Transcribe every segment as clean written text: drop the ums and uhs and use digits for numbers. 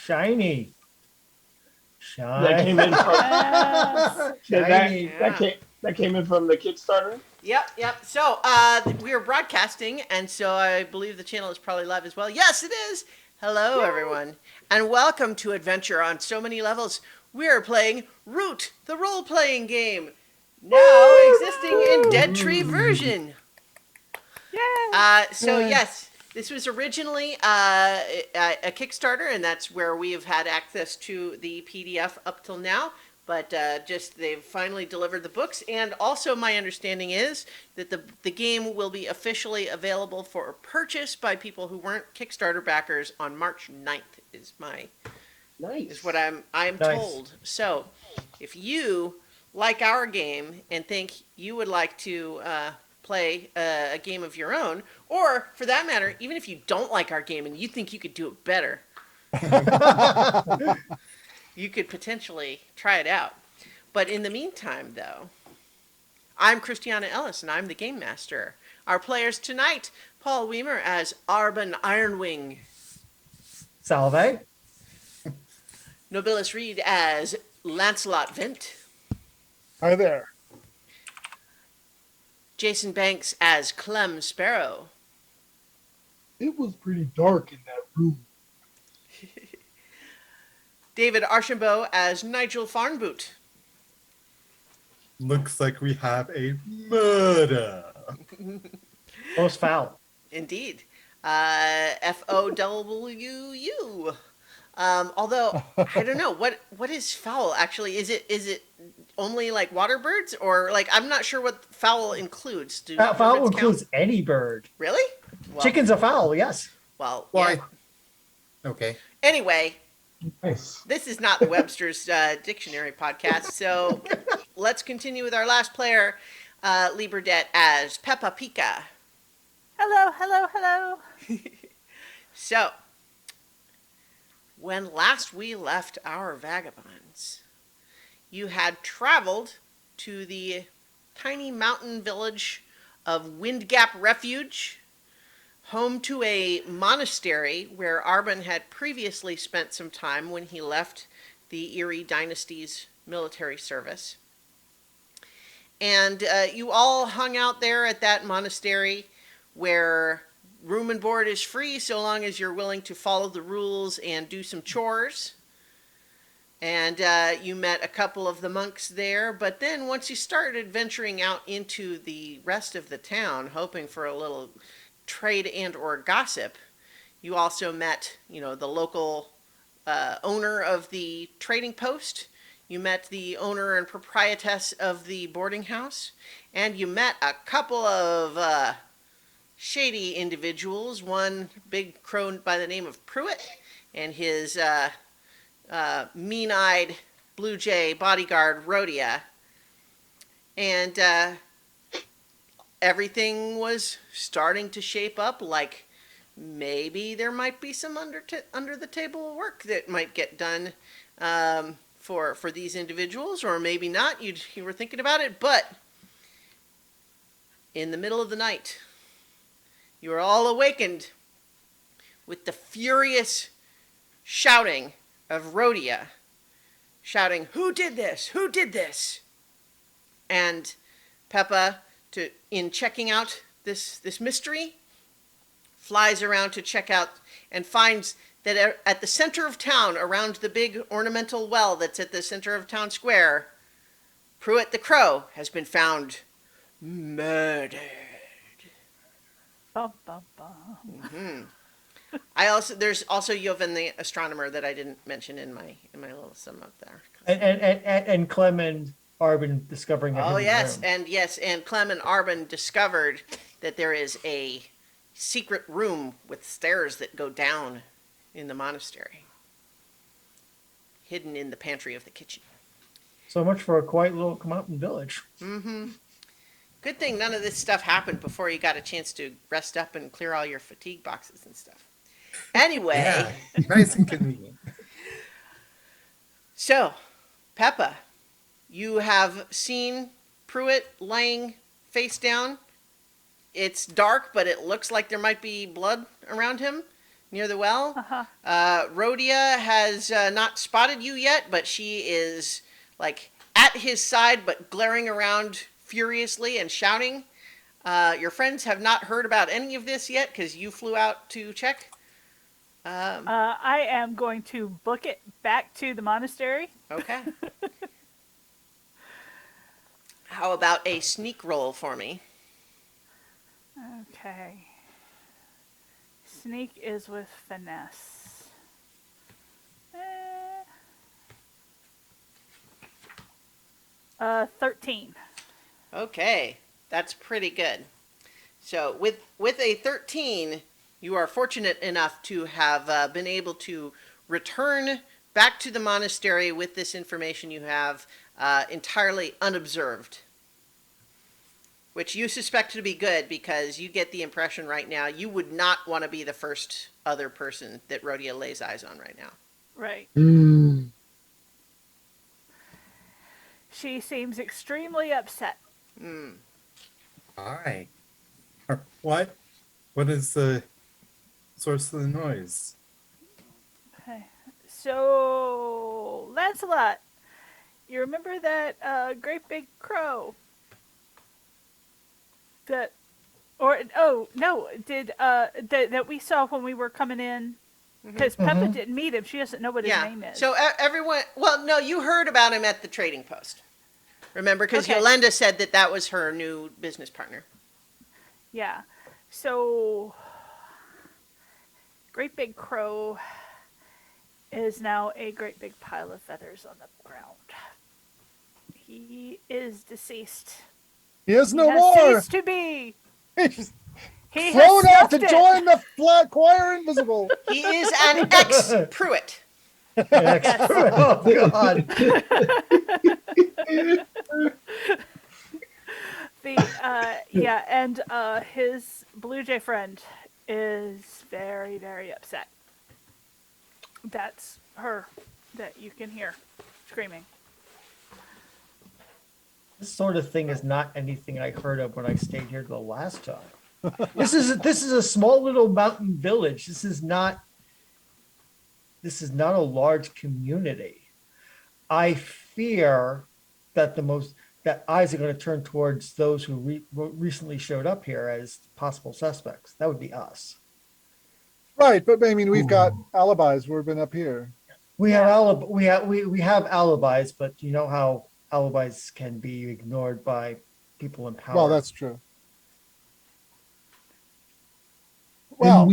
Shiny. That came in from Yes. Shiny. that came in from the Kickstarter. Yep. So, we are broadcasting, and so I believe the channel is probably live as well. Yes, it is. Hello, everyone, and welcome to Adventure on So Many Levels. We are playing Root, the role-playing game, now existing in Dead Tree version. Yay. Yes, this was originally a Kickstarter, and that's where we have had access to the PDF up till now. But just they've finally delivered the books, and also my understanding is that the game will be officially available for purchase by people who weren't Kickstarter backers on March 9th. Is what I'm Nice. told. So, if you like our game and think you would like to play a game of your own, or for that matter, even if you don't like our game and you think you could do it better, you could potentially try it out. But in the meantime, though, I'm Christiana Ellis, and I'm the Game Master. Our players tonight, Paul Weimer as Arben Ironwing, Salve. Nobilis Reed as Lancelot Vint, Hi there. Jason Banks as Clem Sparrow, It was pretty dark in that room. David Archambault as Nigel Farnboot, Looks like we have a murder. Most foul. indeed, FOWU. Although I don't know what is foul actually. Is it only like water birds, or like I'm not sure what foul includes. Do Foul birds includes count? any bird. Really? Well, Chickens are foul, yes. Well, Why? yeah. Okay. Anyway, Nice. this is not the Webster's Dictionary podcast, so let's continue with our last player, Liberdette as Peppa Pika. Hello. So, when last we left our vagabonds, you had traveled to the tiny mountain village of Windgap Refuge, home to a monastery where Arben had previously spent some time when he left the Erie Dynasty's military service. And you all hung out there at that monastery where room and board is free so long as you're willing to follow the rules and do some chores. And you met a couple of the monks there, but then once you started venturing out into the rest of the town, hoping for a little trade and or gossip, you also met, the local owner of the trading post. You met the owner and proprietress of the boarding house, and you met a couple of shady individuals. One big crone by the name of Pruitt, and his mean-eyed blue jay bodyguard Rhodia. And everything was starting to shape up like maybe there might be some under the table work that might get done for these individuals, or maybe not. You were thinking about it, but in the middle of the night, you were all awakened with the furious shouting of Rhodia, shouting, "Who did this? Who did this?" And Peppa, in checking out this mystery, flies around to check out and finds that at the center of town, around the big ornamental well that's at the center of town square, Pruitt the Crow has been found murdered. Bum, bum, bum. There's also Jovan the astronomer that I didn't mention in my little sum up there. And Clem and Arben discovering a hidden room. And Clem and Arben discovered that there is a secret room with stairs that go down in the monastery, hidden in the pantry of the kitchen. So much for a quiet little mountain village. Mm-hmm. Good thing none of this stuff happened before you got a chance to rest up and clear all your fatigue boxes and stuff. Anyway. Yeah, nice and convenient. So, Peppa, you have seen Pruitt laying face down. It's dark, but it looks like there might be blood around him. near the well. Uh-huh. Rhodia has not spotted you yet, but she is like at his side, but glaring around furiously and shouting. Your friends have not heard about any of this yet because you flew out to check. I am going to book it back to the monastery. Okay. How about a sneak roll for me? Okay. Sneak is with finesse. 13. Okay, that's pretty good. So with a 13, you are fortunate enough to have been able to return back to the monastery with this information you have entirely unobserved. Which you suspect to be good because you get the impression right now you would not want to be the first other person that Rhodia lays eyes on right now. Right. Mm. She seems extremely upset. Why? Or what? What is the source of the noise? Okay. So, Lancelot, you remember that great big crow? That, or, oh, no, that we saw when we were coming in? Because Peppa didn't meet him. She doesn't know what his name is. So everyone, well, no, you heard about him at the trading post. Remember, because Okay. Yolanda said that was her new business partner. Yeah. So, great big crow is now a great big pile of feathers on the ground. He is deceased. He is no He has more. ceased to be. He's He flown has out to snuffed it. join the flat choir invisible. He is an ex-Pruitt. Oh God. And his Blue Jay friend is very, very upset. That's her that you can hear screaming. This sort of thing is not anything I heard of when I stayed here the last time. This is a small little mountain village. This is not a large community. I fear that that eyes are going to turn towards those who recently showed up here as possible suspects. That would be us. Right, but I mean, we've got alibis. We've been up here. We have alibis, but you know how alibis can be ignored by people in power. Well, that's true. Well, and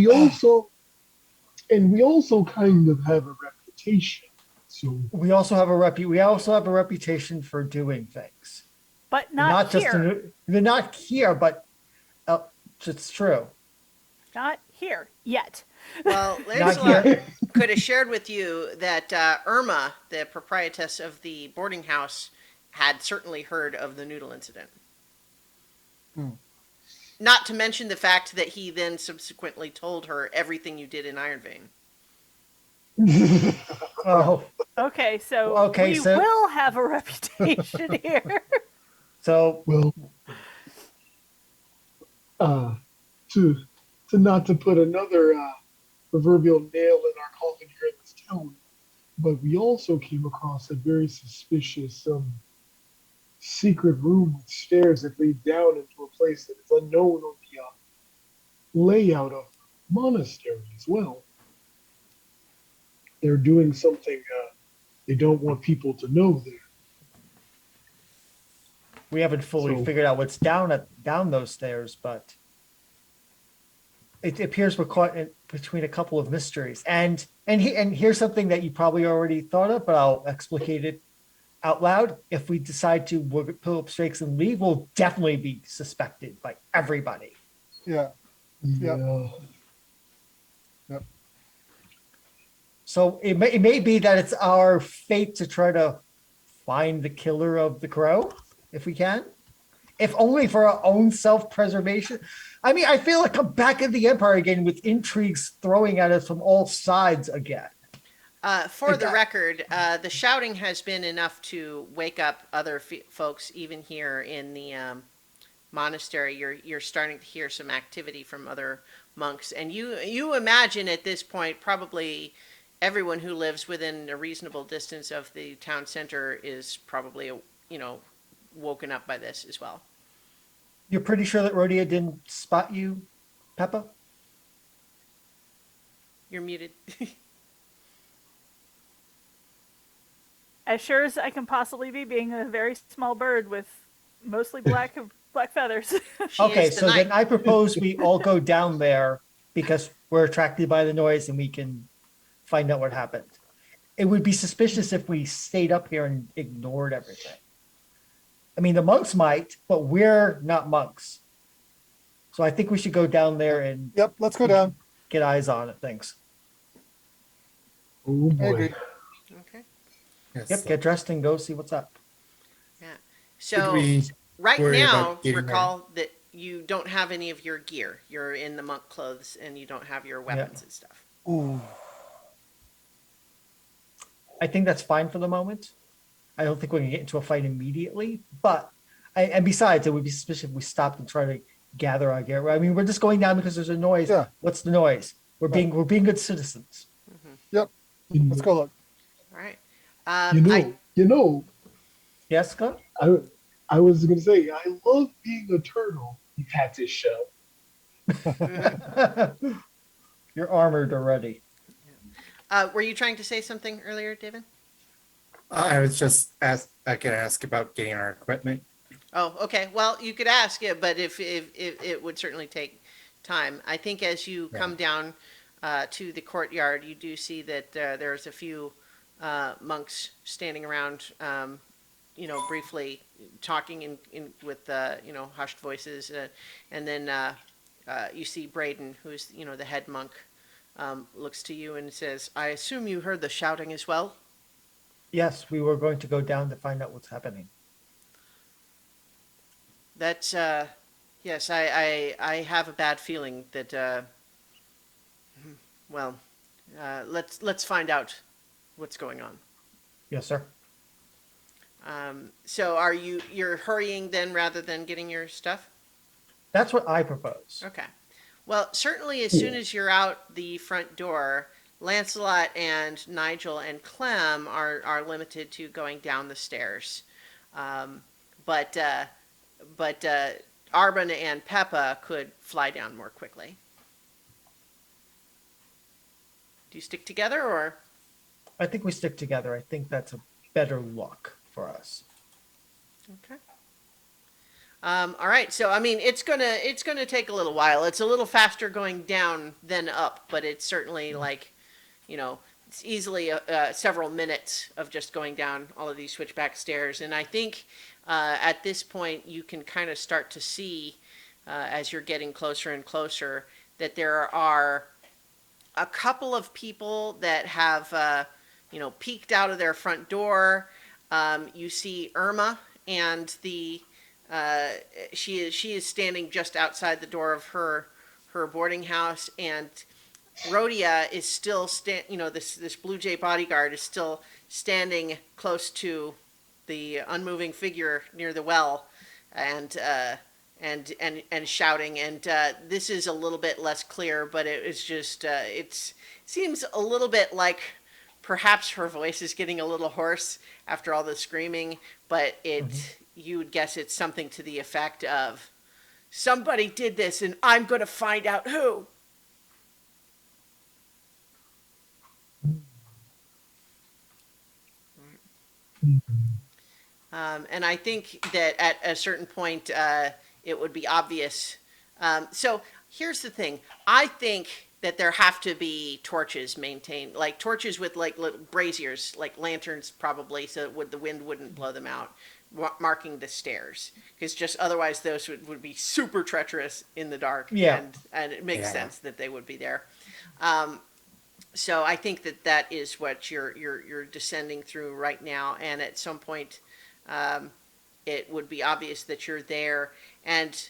we also kind of have a reputation. So we also have a reputation for doing things. But not here. They're not here, but it's true. Not here yet. Well, Lancelot could have shared with you that Irma, the proprietress of the boarding house, had certainly heard of the noodle incident. Not to mention the fact that he then subsequently told her everything you did in Iron Vein. Oh, Okay, so we so- will have a reputation here. so well, to not to put another proverbial nail in our coffin here in this town, but we also came across a very suspicious secret room with stairs that lead down into a place that is unknown on the layout of the monastery as well. They're doing something they don't want people to know there. we haven't fully figured out what's down those stairs, but it appears we're caught between a couple of mysteries. And here's something that you probably already thought of, but I'll explicate it out loud. If we decide to pull up stakes and leave, we'll definitely be suspected by everybody. Yeah. Yeah. Yep. So it may be that it's our fate to try to find the killer of the crow, if we can. If only for our own self-preservation. I mean, I feel like I'm back in the Empire again with intrigues throwing at us from all sides again. For the record, the shouting has been enough to wake up other folks, even here in the monastery, you're starting to hear some activity from other monks, and you imagine at this point probably everyone who lives within a reasonable distance of the town center is probably, woken up by this as well. You're pretty sure that Rhodia didn't spot you, Peppa? You're muted. As sure as I can possibly be, being a very small bird with mostly black feathers. She Okay, is so tonight. then I propose we all go down there because we're attracted by the noise and we can find out what happened. It would be suspicious if we stayed up here and ignored everything. I mean, the monks might, but we're not monks. So I think we should go down there and Yep, let's go down. get eyes on it. Thanks. Oh I boy. agree. Okay. Yes. Yep, get dressed and go see what's up. So Should we right worry now, about getting recall that you don't have any of your gear. You're in the monk clothes and you don't have your weapons and stuff. Ooh. I think that's fine for the moment. I don't think we're gonna get into a fight immediately, but and besides, it would be suspicious if we stopped and try to gather our gear. I mean, we're just going down because there's a noise. Yeah. What's the noise? We're being good citizens. Yep, You let's go look. All right. you know, Yes, Scott? I was going to say, I love being a turtle. You've had this show. You're armored already. Were you trying to say something earlier, David? I was just I could ask about getting our equipment. Oh, okay. Well, you could ask it, but if it would certainly take time. I think as you come down to the courtyard, you do see that there's a few monks standing around, briefly talking in with hushed voices, and then you see Braden, who's the head monk, looks to you and says, "I assume you heard the shouting as well." Yes, we were going to go down to find out what's happening. That's yes. I have a bad feeling that. Let's find out what's going on. Yes, sir. So you're hurrying then rather than getting your stuff? That's what I propose. Okay. Well, certainly as soon as you're out the front door, Lancelot and Nigel and Clem are limited to going down the stairs. But Arbon and Peppa could fly down more quickly. Do you stick together or? I think we stick together. I think that's a better look for us. Okay. All right. So I mean, it's gonna take a little while. It's a little faster going down than up, but it's certainly it's easily several minutes of just going down all of these switchback stairs. And I think at this point you can kind of start to see as you're getting closer and closer that there are a couple of people that have peeked out of their front door. You see Irma and she is standing just outside the door of her boarding house, and Rhodia is still this Blue Jay bodyguard is still standing close to the unmoving figure near the well, and shouting. And this is a little bit less clear, but it's just it seems a little bit like perhaps her voice is getting a little hoarse after all the screaming, but you would guess it's something to the effect of, "Somebody did this and I'm going to find out who." And I think that at a certain point, it would be obvious. So here's the thing. I think that there have to be torches maintained, like torches with like little braziers, like lanterns probably, so that the wind wouldn't blow them out, marking the stairs. Because just otherwise those would be super treacherous in the dark. Yeah. And it makes sense that they would be there. So I think that is what you're descending through right now. And at some point, it would be obvious that you're there, and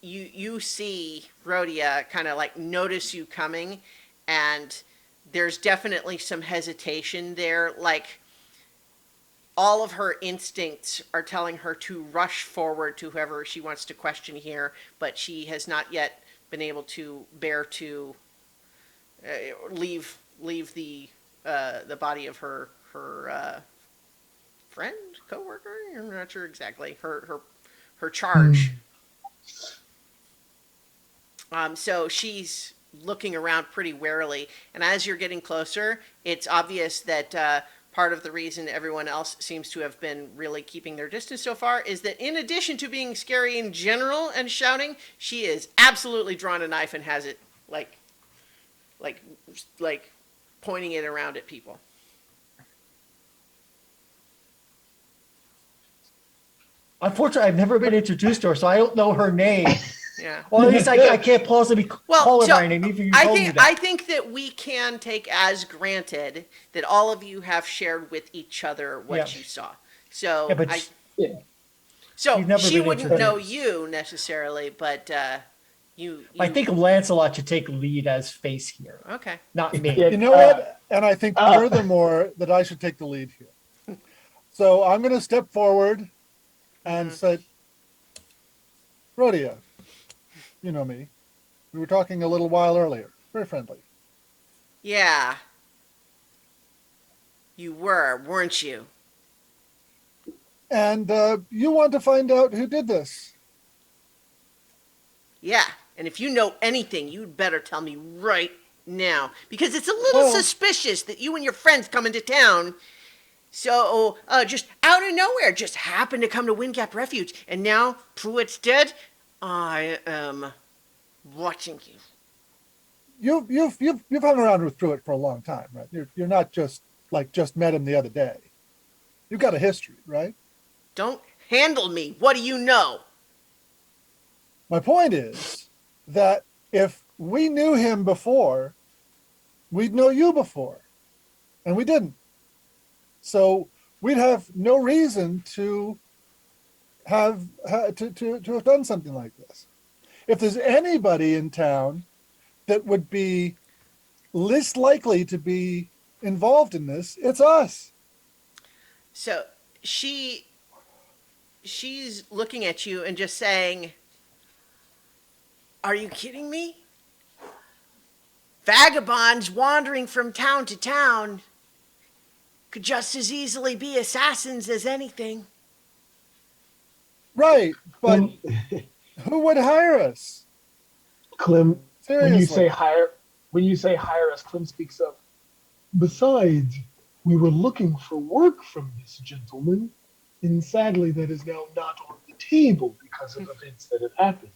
you see Rhodia kind of like notice you coming, and there's definitely some hesitation there. Like all of her instincts are telling her to rush forward to whoever she wants to question here, but she has not yet been able to bear to leave the body of her friend, coworker. I'm not sure exactly her charge. So she's looking around pretty warily, and as you're getting closer, it's obvious that part of the reason everyone else seems to have been really keeping their distance so far is that in addition to being scary in general and shouting, she is absolutely drawn a knife and has it like pointing it around at people. Unfortunately, I've never been introduced to her, so I don't know her name. Yeah. Well, at least I can't plausibly call her by her name, even if you told me that. I think that we can take as granted that all of you have shared with each other what you saw. So, Yeah, but so never she been wouldn't introduced. know you necessarily, but you. I think Lancelot should take lead as face here, Okay. not me. You know what? And I think furthermore that I should take the lead here. So I'm going to step forward and say, Rhodia, you know me. We were talking a little while earlier. Very friendly. Yeah. You weren't you? And you want to find out who did this. Yeah. And if you know anything, you'd better tell me right now. Because it's a little suspicious that you and your friends come into town. So, just out of nowhere, just happened to come to Windgap Refuge. And now Pruitt's dead. I am watching you. You've hung around with Pruitt for a long time, right? You're not just met him the other day. You've got a history, right? Don't handle me. What do you know? My point is that if we knew him before, we'd know you before, and we didn't. So we'd have no reason to have done something like this. If there's anybody in town that would be least likely to be involved in this, it's us. So she's looking at you and just saying, "Are you kidding me? Vagabonds wandering from town to town could just as easily be assassins as anything." Right, but who would hire us? Clem, Seriously. when you say hire us, Clem speaks up. Besides, we were looking for work from this gentleman, and sadly that is now not on the table because of events that have happened.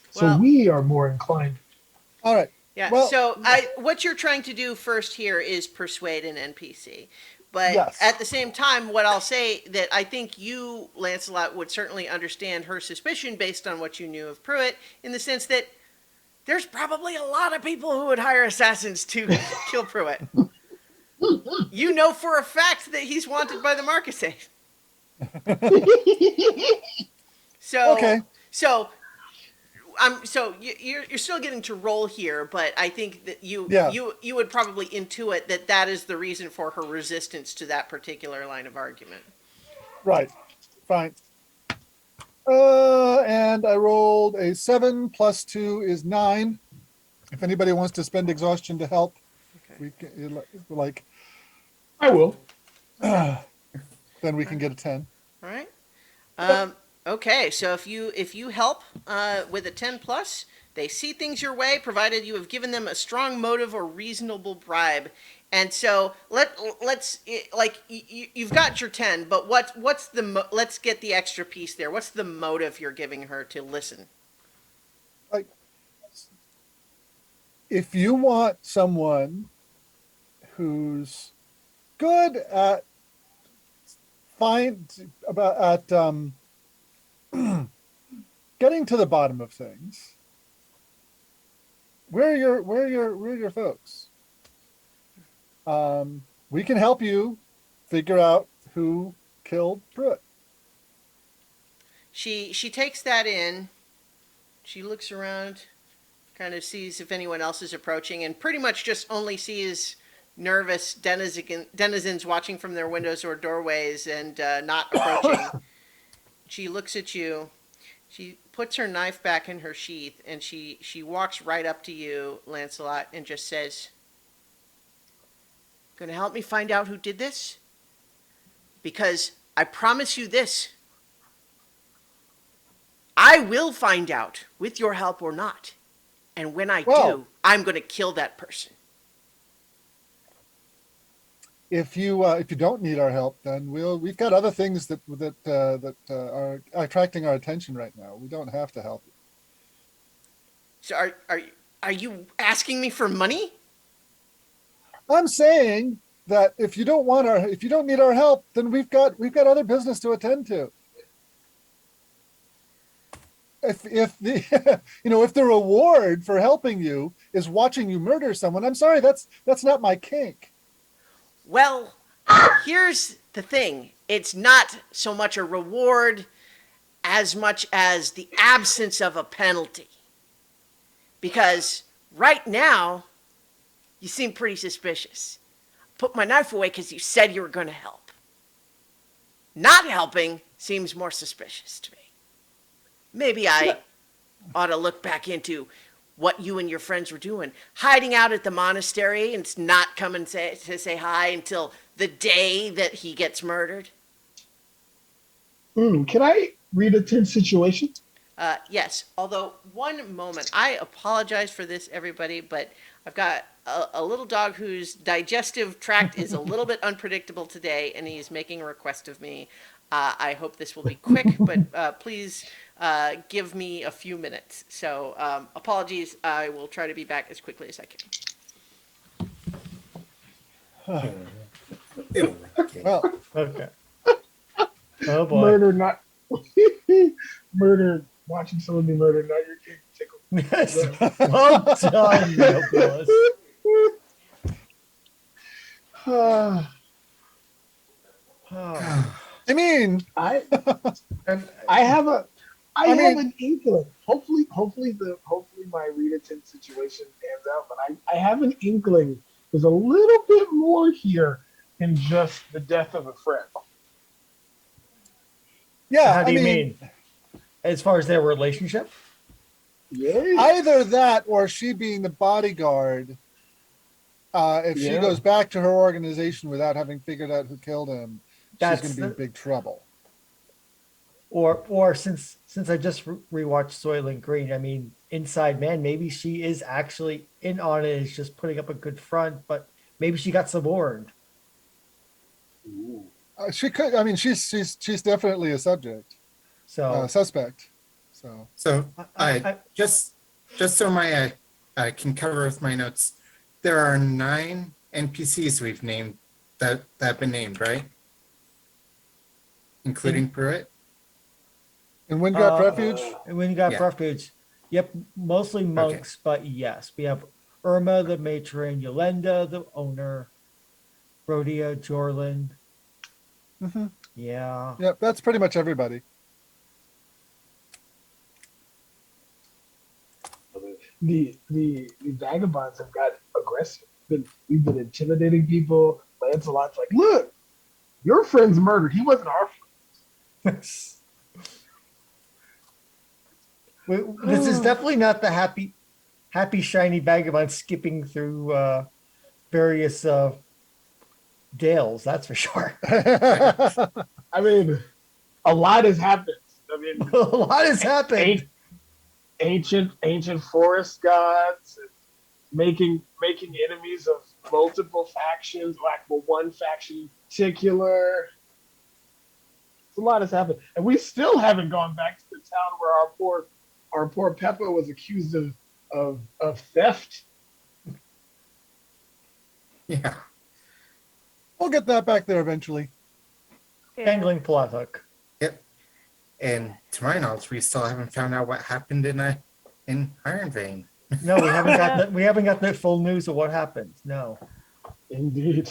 So Well- we are more inclined. All right. Yeah. Well- So what you're trying to do first here is persuade an NPC. But Yes. at the same time, what I'll say that I think you, Lancelot, would certainly understand her suspicion based on what you knew of Pruitt, in the sense that there's probably a lot of people who would hire assassins to kill Pruitt. You know for a fact that he's wanted by the Marquisate. So, Okay. So you're still getting to roll here, but I think that you would probably intuit that that is the reason for her resistance to that particular line of argument. Right. Fine. And I rolled a 7 plus 2 is 9. If anybody wants to spend exhaustion to help, we can, I will. then we can get a 10. All right. Okay, so if you help with a 10 plus, they see things your way, provided you have given them a strong motive or reasonable bribe. And so you've got your 10, but what's the let's get the extra piece there. What's the motive you're giving her to listen? Like, if you want someone who's good at getting to the bottom of things, we're your folks. We can help you figure out who killed Pruitt. She takes that in. She looks around, kind of sees if anyone else is approaching, and pretty much just only sees nervous denizens watching from their windows or doorways and not approaching. She looks at you. She puts her knife back in her sheath, and she walks right up to you, Lancelot, and just says, "Gonna help me find out who did this? Because I promise you this. I will find out, with your help or not. And when I do, I'm gonna kill that person." If you don't need our help, then we've got other things that are attracting our attention right now. We don't have to help you. So are you asking me for money? I'm saying that if you don't need our help, then we've got other business to attend to. If the if the reward for helping you is watching you murder someone, I'm sorry, that's not my kink. Well, here's the thing. It's not so much a reward as much as the absence of a penalty. Because right now, you seem pretty suspicious. Put my knife away because you said you were going to help. Not helping seems more suspicious to me. Maybe I ought to look back into what you and your friends were doing. Hiding out at the monastery and not coming to say hi until the day that he gets murdered. Can I read a tense situation? Yes, although one moment, I apologize for this, everybody, but I've got a little dog whose digestive tract is a little bit unpredictable today, and he's making a request of me. I hope this will be quick, but please give me a few minutes. So apologies, I will try to be back as quickly as I can. Well, Okay. Oh boy. Murder, not murder. Watching someone be murdered, not your kink. Tickle. Yes. Well done, Nobilis. I mean, I And have I have mean- an inkling. Hopefully my Ritatin situation pans out. But I have an inkling. There's a little bit more here than just the death of a friend. yeah, how do I you mean, mean? As far as their relationship? Yeah. either that or she being the bodyguard. If she Yeah. goes back to her organization without having figured out who killed him, That's she's going to be in big trouble. Or since I just rewatched Soylent Green, I mean, Inside Man, maybe she is actually in on it, is just putting up a good front, but maybe she got suborned. She could. I mean, she's definitely a suspect. So So So I- just so I can cover with my notes, there are 9 NPCs we've named that have been named, right? Including Pruitt. in Windgap Uh, Refuge, and when you got Yeah. refuge, yep, mostly monks, but yes, we have Irma, the matron, Yolanda, the owner, Rhodia, Jorlin. Mm-hmm. Yeah. yeah, that's pretty much everybody. The vagabonds have got aggressive. We've been intimidating people. Lancelot's like, look, your friend's murdered. He wasn't our friend. This is definitely not the happy shiny vagabond skipping through various dales. That's for sure. I mean, a lot has happened. I mean, A lot has happened. ancient forest gods, and making enemies of multiple factions, like one faction in particular. A lot has happened, and we still haven't gone back to the town where our poor Peppa was accused of theft. Yeah. We'll get that back there eventually. Angling plot hook. Yep. And to my knowledge, we still haven't found out what happened in Iron Vein. No, we haven't got that. We haven't got the full news of what happened. No. Indeed,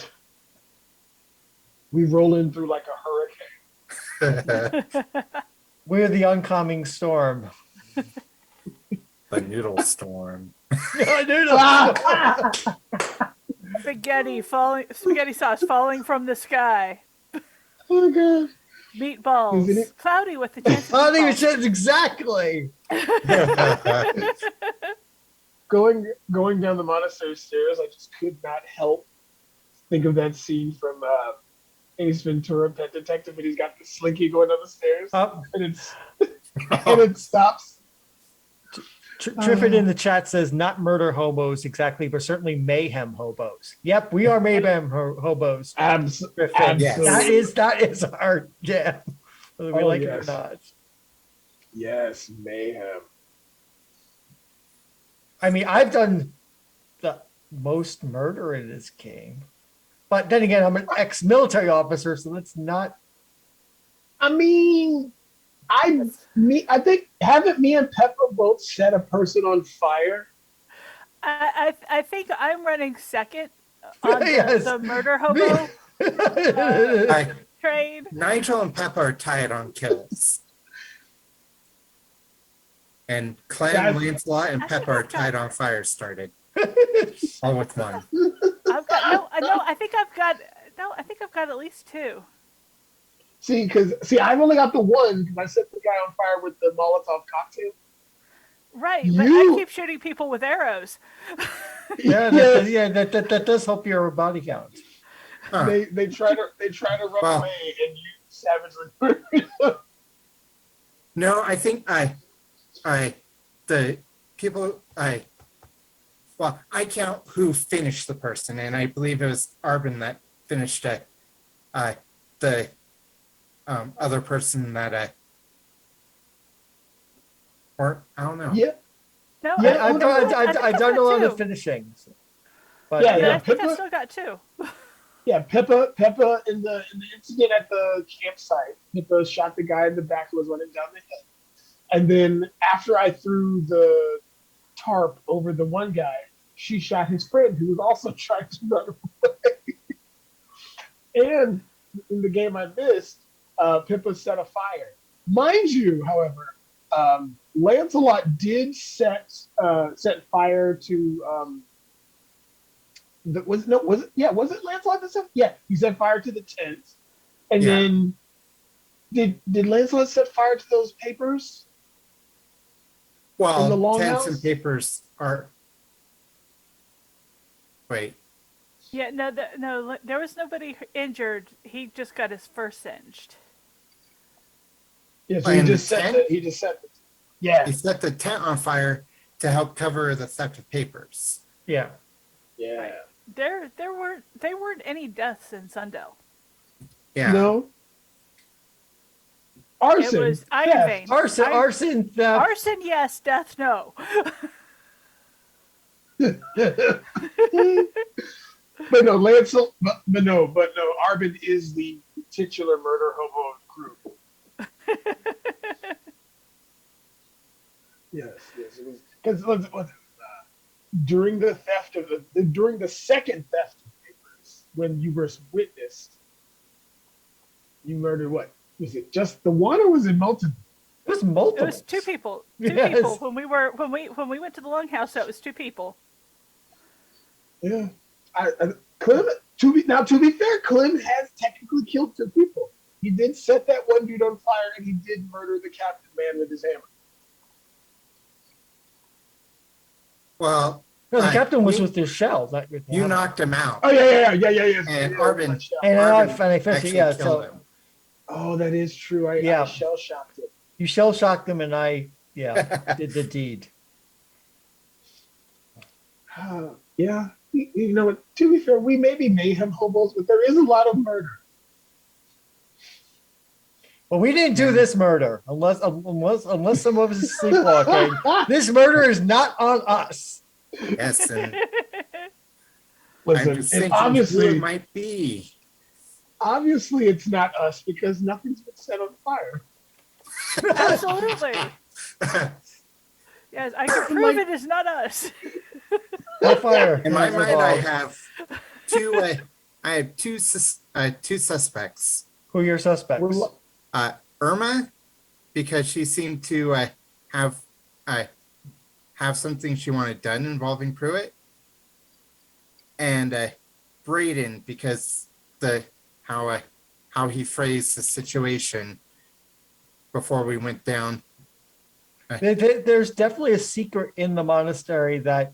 we roll in through like a hurricane. We're the oncoming storm. The Noodle Storm. I knew that. spaghetti sauce falling from the sky. Oh god. Meatballs. Isn't it- Cloudy with the chance of I don't even meatballs. said exactly. Going down the monastery stairs, I just could not help think of that scene from Ace Ventura: Pet Detective when he's got the slinky going down the stairs and it stops. Triffid in the chat says not murder hobos exactly, but certainly mayhem hobos. Yep, we are mayhem hobos. Triffid. Absolutely. That is our jam, whether we like it or yes. not. Yes, mayhem. I mean, I've done the most murder in this game, but then again, I'm an ex-military officer, so that's not. I mean, I think haven't me and Pepper both set a person on fire? I think I'm running second on Yes. the murder hobo train. Nigel and Peppa are tied on kills. And Clem, Lancelot, and Peppa are tied on fire started. All with one. I think I've got at least 2. See, I've only got the one because I set the guy on fire with the Molotov cocktail. Right, but I keep shooting people with arrows. That does help your body count. Huh. They try to run away and you savagely murder. No, I think the people I count who finished the person, and I believe it was Arbin that finished the other person that or I don't know. Yeah. No, Yeah, I don't know on the finishings. But Yeah, I think I still got 2. Yeah, Pippa in the incident at the campsite, Pippa shot the guy in the back who was running down the hill. And then after I threw the tarp over the one guy, she shot his friend who was also trying to run away. And in the game I missed, Pippa set a fire. Mind you, however, Lancelot did set fire to was it Lancelot that set? Yeah, he set fire to the tent. And then did Lancelot set fire to those papers? Well, in the tents longhouse? and papers are. Wait. Yeah, no, there was nobody injured. He just got his fur singed. Yeah, so And he the just set tent? yeah. He set the tent on fire to help cover the theft of papers. yeah. Yeah. There weren't any deaths in Sundell. Yeah. No. Arson. It was Iron theft. Vein. Arson theft. Arson, yes. Death, no. But no, Lancelot. But no. Arbin is the titular murder hobo of the group. Yes, it was because during the second theft of papers, when you were witnessed, you murdered what? Was it just the one, or was it multiple? It was multiple. It was 2 people. Yes. People. When we went to the longhouse, it was 2 people. Yeah, Clem. To be fair, Clem has technically killed 2 people. He did set that one dude on fire, and he did murder the captain man with his hammer. Well, No, the captain was with his shell, not with the you hammer. knocked him out. Oh yeah. And Arbin. And I finished it. actually Yeah, killed so him. Oh, that is true. I shell shocked it. you shell shocked him, and I did the deed. Yeah, you know what? To be fair, we may be mayhem hobos, but there is a lot of murder. Well, we didn't do this murder unless some of us is sleepwalking. This murder is not on us. Yes, and I'm Listen, just and thinking who obviously, it might be. obviously, it's not us because nothing's been set on fire. Absolutely. Yes, I can prove it is not us. No fire. In my not mind, I involved. have two suspects. Who are your suspects? We're lo- Irma, because she seemed to have something she wanted done involving Pruitt, and Braden because how he phrased the situation before we went down. There's definitely a secret in the monastery that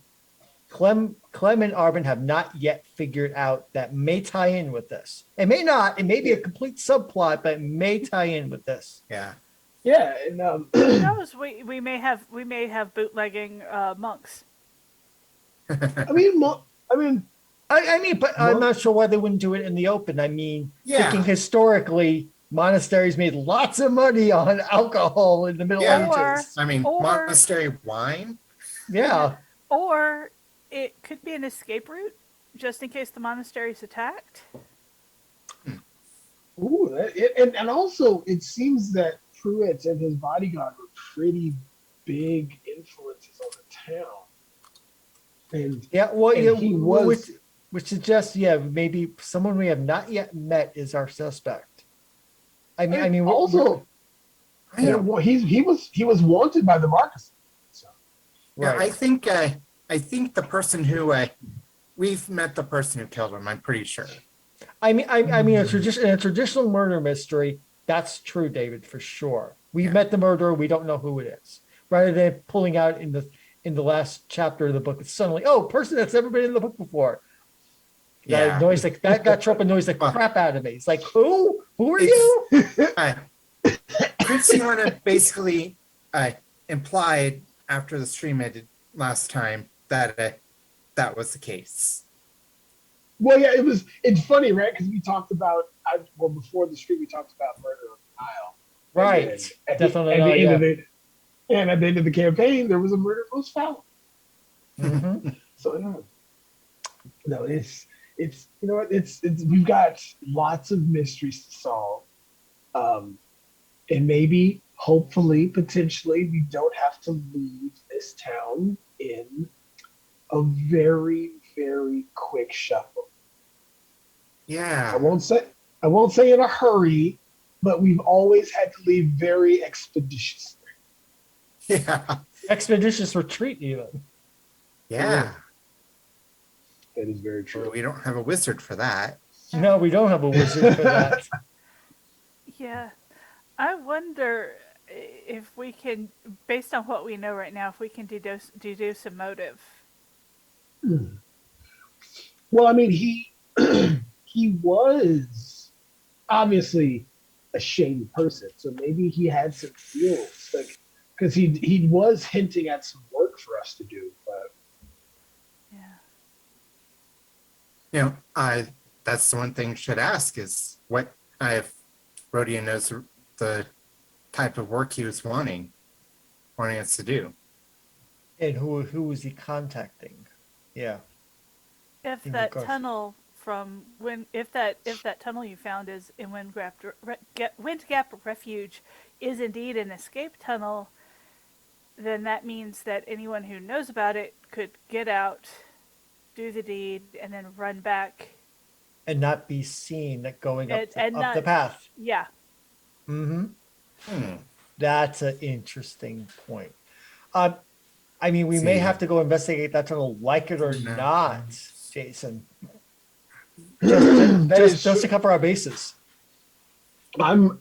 Clem and Arben have not yet figured out that may tie in with this. It may not. It may be a complete subplot, but it may tie in with this. Yeah. Yeah, and Who knows? We may have bootlegging monks. I mean, but I'm not sure why they wouldn't do it in the open. I mean, Yeah. thinking historically, monasteries made lots of money on alcohol in the Middle Yeah. Ages. I mean, Or- monastery wine. Yeah. Or it could be an escape route, just in case the monastery is attacked. ooh, and also it seems that Pruitt and his bodyguard were pretty big influences on the town. And Yeah. Well, And yeah, he was- which suggests, yeah, maybe someone we have not yet met is our suspect. I mean, also, you know, he was wanted by the Marcus. So. Yeah, right. I think the person who we've met the person who killed him. I'm pretty sure. I mean, in a traditional murder mystery, that's true, David, for sure. We've Yeah. met the murderer, we don't know who it is. Rather than pulling out in the last chapter of the book, it's suddenly, person that's never been in the book before. That Yeah. noise like that got Trump annoys the Well, crap out of me. It's like, who? Who are you? Christiana basically implied after the stream ended last time that that was the case. Well, yeah, it's funny, right? Because we talked about before the stream, we talked about murder on the Nile. Right. And Definitely at not, the end yeah. of it, and at the end of the campaign, there was a murder most foul. Mhm. So no, it's you know what, it's we've got lots of mysteries to solve, and maybe, hopefully, potentially, we don't have to leave this town in a very, very quick shuffle. Yeah. I won't say in a hurry, but we've always had to leave very expeditiously. Yeah. Expeditious retreat, even. Yeah. That is very Well, true. we don't have a wizard for that. No, we don't have a wizard for that. Yeah, I wonder if we can, based on what we know right now, if we can deduce a motive. Well, I mean, he was obviously a shady person, so maybe he had some deals, like, because he was hinting at some work for us to do, but Yeah. You know, that's the one thing you should ask is what if Rodian knows the type of work he was wanting us to do. And who was he contacting? Yeah. If In that regards- tunnel if that tunnel you found is in Wind Gap Refuge is indeed an escape tunnel, then that means that anyone who knows about it could get out, do the deed, and then run back. And not be seen going up, And up not- the path. Yeah. Mm-hmm. That's an interesting point. I mean, we may See. have to go investigate that tunnel, like it or No. not, Jason. Just to cover our bases. I'm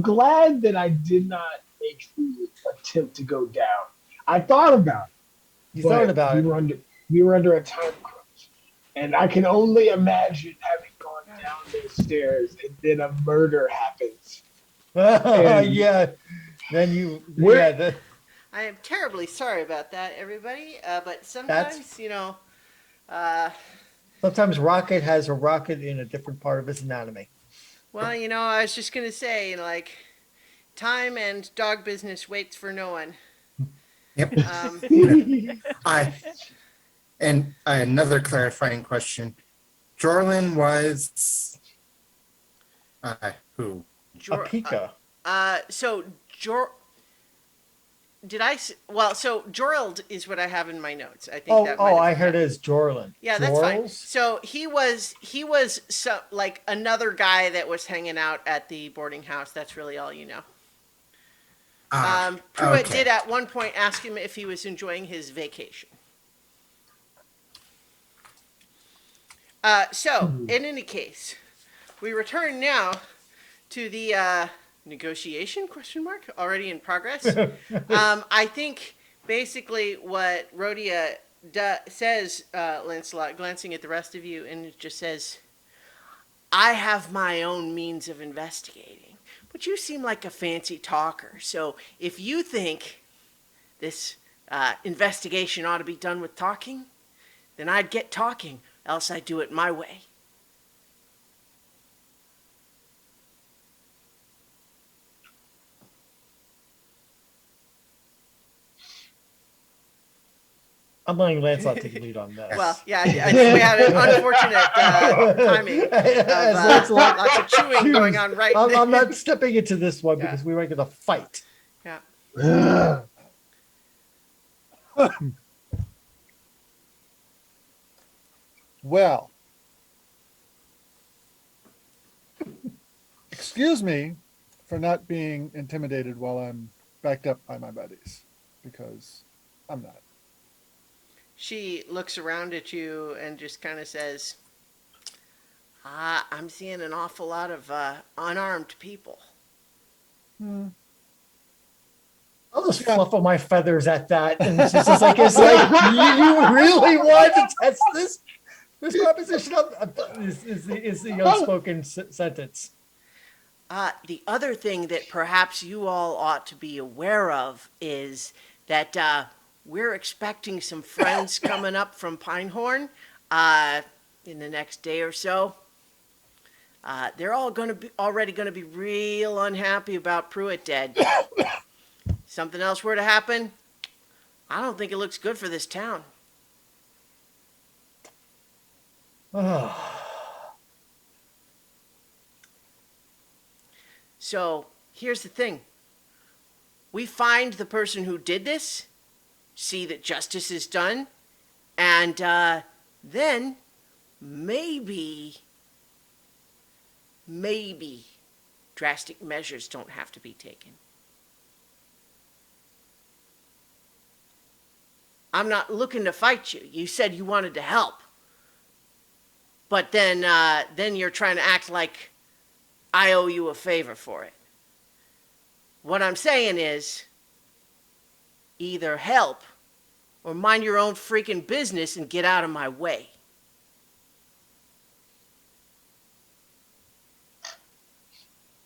glad that I did not make the attempt to go down. I thought about it. You but thought about it. We were under a time crunch, and I can only imagine having gone down those stairs and then a murder happens. And- Yeah. Then you. Where- Yeah. I am terribly sorry about that, everybody. But sometimes, Sometimes Rocket has a rocket in a different part of his anatomy. well, I was just going to say, time and dog business waits for no one. Yep. And another clarifying question. Jorlin was who? A Pika. So Jorald is what I have in my notes. I think that might have I been heard that. it as Jorlin. Yeah, that's fine. Jorls? So he was like another guy that was hanging out at the boarding house. That's really all you know. Pruitt okay. did at one point ask him if he was enjoying his vacation. So, in any case, we return now to the negotiation question mark already in progress. I think basically what Rhodia says, Lancelot, glancing at the rest of you, and it just says, I have my own means of investigating, but you seem like a fancy talker. So if you think this investigation ought to be done with talking, then I'd get talking, else I'd do it my way. I'm letting Lancelot take the lead on this. Well, yeah, I think we had an unfortunate timing of As Lancelot lots of chewing going on right now. I'm not stepping into this one Yeah. because we might get a fight. Yeah. Well, excuse me for not being intimidated while I'm backed up by my buddies, because I'm not. She looks around at you and just kind of says, I'm seeing an awful lot of unarmed people. I'll just fluffle my feathers at that, and it's just like you really want to test this? This proposition is the unspoken sentence. The other thing that perhaps you all ought to be aware of is that we're expecting some friends coming up from Pinehorn in the next day or so. They're all already going to be real unhappy about Pruitt dead. Something else were to happen, I don't think it looks good for this town. So here's the thing. We find the person who did this, see that justice is done, and then maybe drastic measures don't have to be taken. I'm not looking to fight you. You said you wanted to help. But then you're trying to act like I owe you a favor for it. What I'm saying is, either help or mind your own freaking business and get out of my way.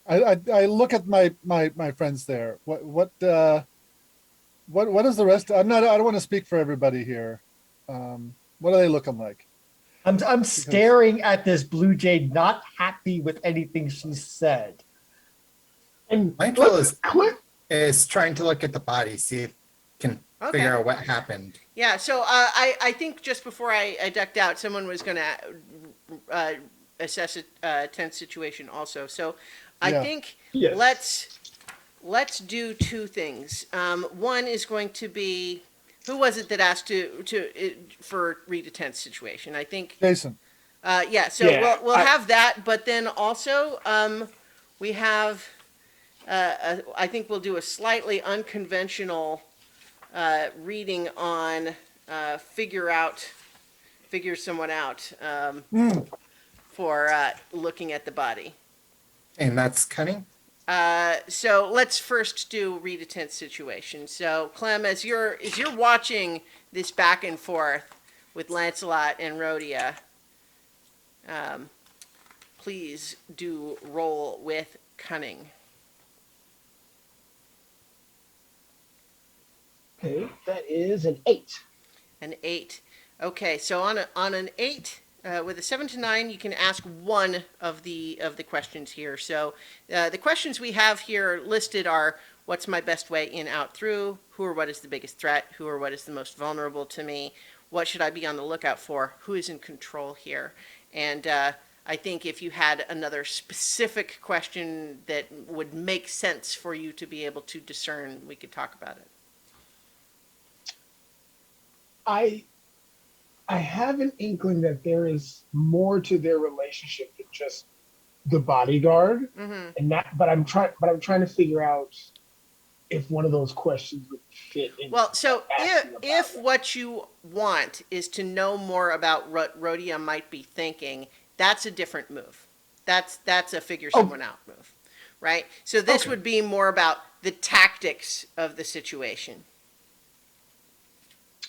I look at my friends there. What is the rest? I don't want to speak for everybody here. What are they looking like? I'm staring at this blue jay, not happy with anything she said. And Michael Cliff, is trying to look at the body, see if can figure out what happened. Yeah, so I think just before I ducked out, someone was going to assess a tense situation also. So I think Yes. let's do two things. One is going to be, who was it that asked for read a tense situation? I think Jason. yeah. So Yeah, we'll have that, but then also we have. I think we'll do a slightly unconventional reading on figure someone out for looking at the body. And that's cunning? So let's first do read a tense situation. So Clem, as you're watching this back and forth with Lancelot and Rhodia, please do roll with cunning. Okay, that is an 8. An 8. Okay, so on an 8, with a 7 to 9, you can ask one of the questions here. So the questions we have here listed are: what's my best way in, out, through? Who or what is the biggest threat? Who or what is the most vulnerable to me? What should I be on the lookout for? Who is in control here? And I think if you had another specific question that would make sense for you to be able to discern, we could talk about it. I have an inkling that there is more to their relationship than just the bodyguard, Mm-hmm. and that. But I'm trying to figure out if one of those questions would fit into Well, so asking about if it. what you want is to know more about what Rhodia might be thinking, that's a different move. That's a figure Oh. someone out move, right? So this Okay. would be more about the tactics of the situation.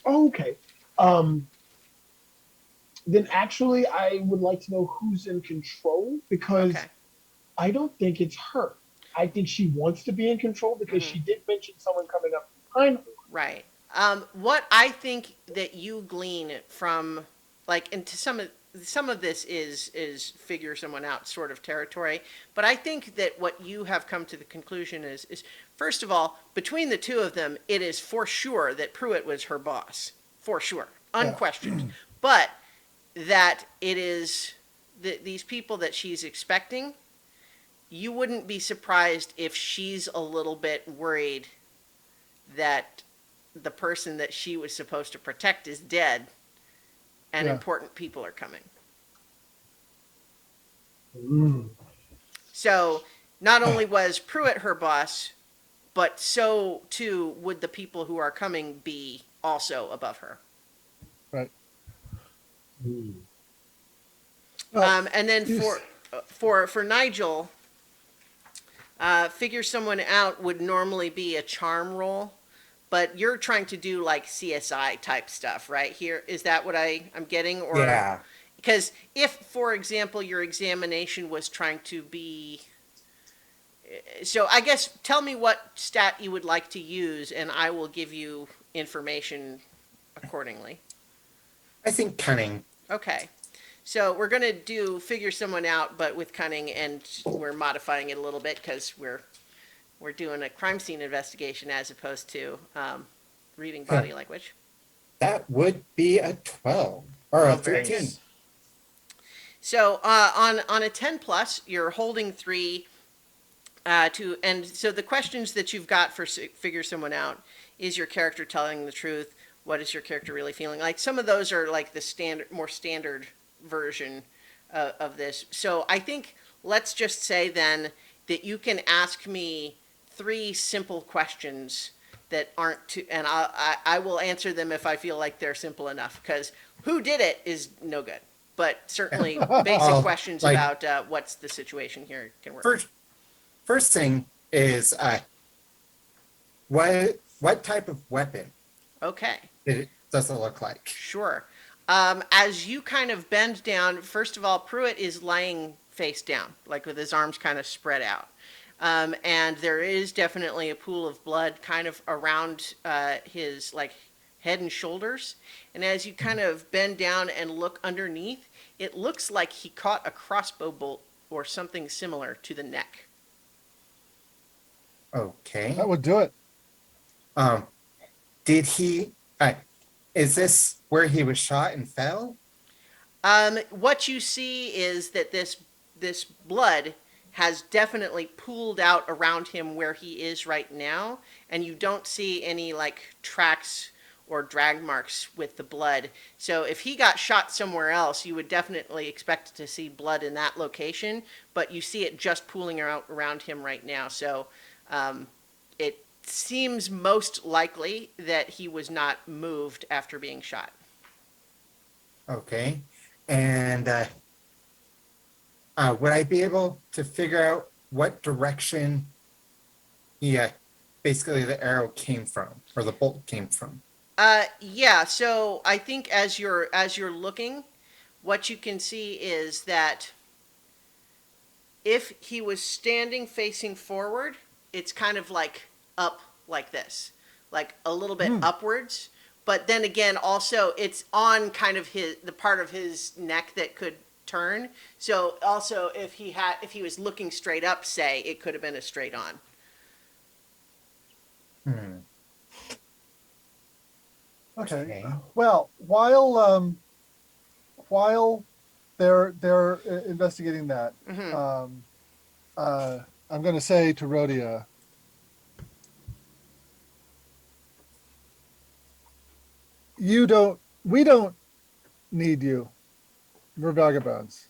Okay. Um, then actually, I would like to know who's in control because Okay. I don't think it's her. I think she wants to be in control because Mhm. she did mention someone coming up behind her. Right. What I think that you glean from, like, into some of this is figure someone out sort of territory, but I think that what you have come to the conclusion is first of all, between the two of them, it is for sure that Pruitt was her boss, for sure, Yeah. unquestioned, but that it is these people that she's expecting. You wouldn't be surprised if she's a little bit worried that the person that she was supposed to protect is dead and Yeah. important people are coming. Mm. So not only was Pruitt her boss, but so too would the people who are coming be also above her. Right. Mm. And then Yes. for Nigel, figure someone out would normally be a charm roll, but you're trying to do like CSI type stuff, right? Here, is that what I'm getting? Or Yeah. because if, for example, your examination was trying to be, so I guess tell me what stat you would like to use, and I will give you information accordingly. I think cunning. Okay. So we're going to do figure someone out, but with cunning, and we're modifying it a little bit because we're doing a crime scene investigation as opposed to reading body language. That would be a 12 or Oh, a very 13. good. So on a 10 plus, you're holding 3 and so the questions that you've got for figure someone out is your character telling the truth? What is your character really feeling? Like some of those are like the more standard version of this. So I think let's just say then that you can ask me 3 simple questions that aren't too, and I will answer them if I feel like they're simple enough, because who did it is no good. But certainly basic Oh, questions like- about what's the situation here can work. First thing is what type of weapon Okay, does it look like? sure. As you kind of bend down, first of all, Pruitt is lying face down, like with his arms kind of spread out. And there is definitely a pool of blood kind of around his like head and shoulders. And as you kind of bend down and look underneath, it looks like he caught a crossbow bolt or something similar to the neck. Okay. That would do it. Did he? Is this where he was shot and fell? What you see is that this blood has definitely pooled out around him where he is right now, and you don't see any like tracks or drag marks with the blood. So if he got shot somewhere else, you would definitely expect to see blood in that location, but you see it just pooling around him right now. So it seems most likely that he was not moved after being shot. Okay. And would I be able to figure out what direction basically the arrow came from or the bolt came from? Yeah, so I think as you're looking, what you can see is that if he was standing facing forward, it's kind of like up like this, like a little bit upwards. But then again, also it's on kind of the part of his neck that could turn. So also if he was looking straight up, say, it could have been a straight on. Okay. Well, while they're investigating that, I'm going to say to Rhodia, we don't need you. We're vagabonds.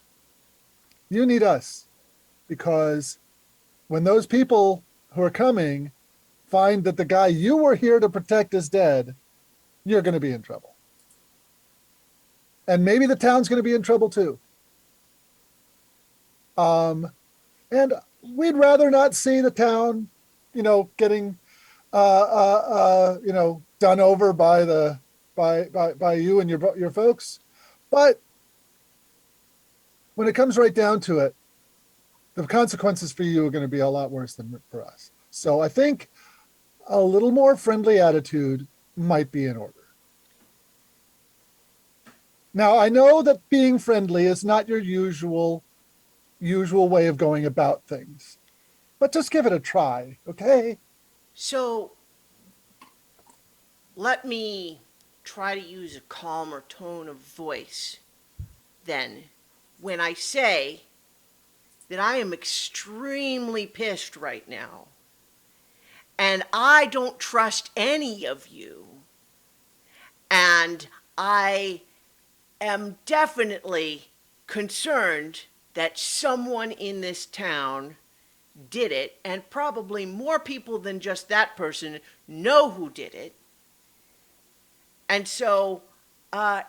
You need us, because when those people who are coming find that the guy you were here to protect is dead, you're going to be in trouble. And maybe the town's going to be in trouble too. And we'd rather not see the town, getting, done over by you and your folks. But when it comes right down to it, the consequences for you are going to be a lot worse than for us. So I think a little more friendly attitude might be in order. Now, I know that being friendly is not your usual way of going about things, but just give it a try, okay? So let me try to use a calmer tone of voice then when I say that I am extremely pissed right now. And I don't trust any of you. And I am definitely concerned that someone in this town did it, and probably more people than just that person know who did it. And so,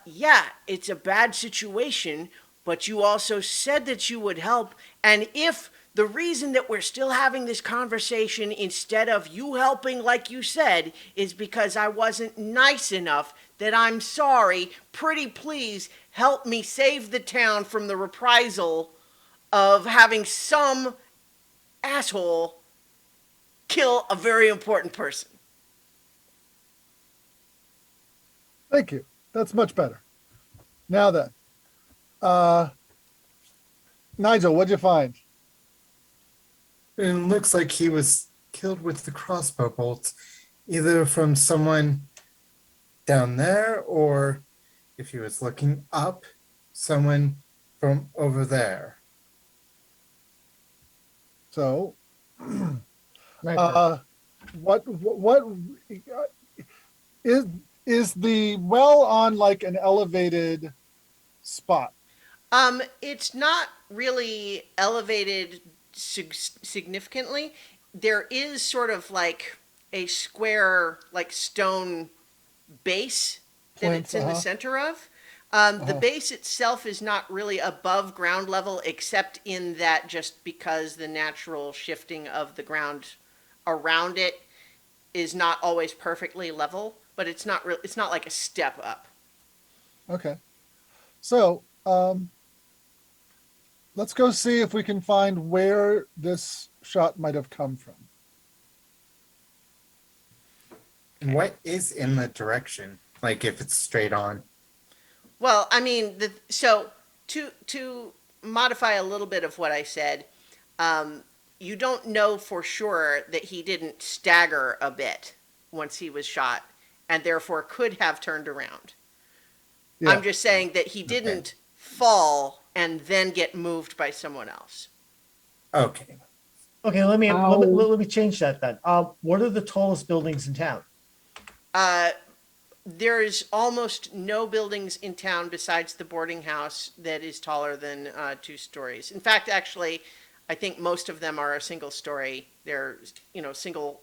yeah, it's a bad situation, but you also said that you would help. And if the reason that we're still having this conversation instead of you helping like you said is because I wasn't nice enough, that I'm sorry, pretty please help me save the town from the reprisal of having some asshole kill a very important person. Thank you. That's much better. Now then, Nigel, what'd you find? It looks like he was killed with the crossbow bolts, either from someone down there, or if he was looking up, someone from over there. So, Sniper. what is the well on like an elevated spot? It's not really elevated significantly. There is sort of like a square, like stone base that it's in the center of. The base itself is not really above ground level, except in that just because the natural shifting of the ground around it is not always perfectly level, but it's not like a step up. Okay. So, let's go see if we can find where this shot might have come from. What is in the direction? Like if it's straight on? Well, I mean, so to modify a little bit of what I said, you don't know for sure that he didn't stagger a bit once he was shot, and therefore could have turned around. Yeah. I'm just saying that he didn't fall and then get moved by someone else. Okay. Okay, let me change that then. What are the tallest buildings in town? There's almost no buildings in town besides the boarding house that is taller than 2 stories. In fact, actually, I think most of them are a single story. They're, single,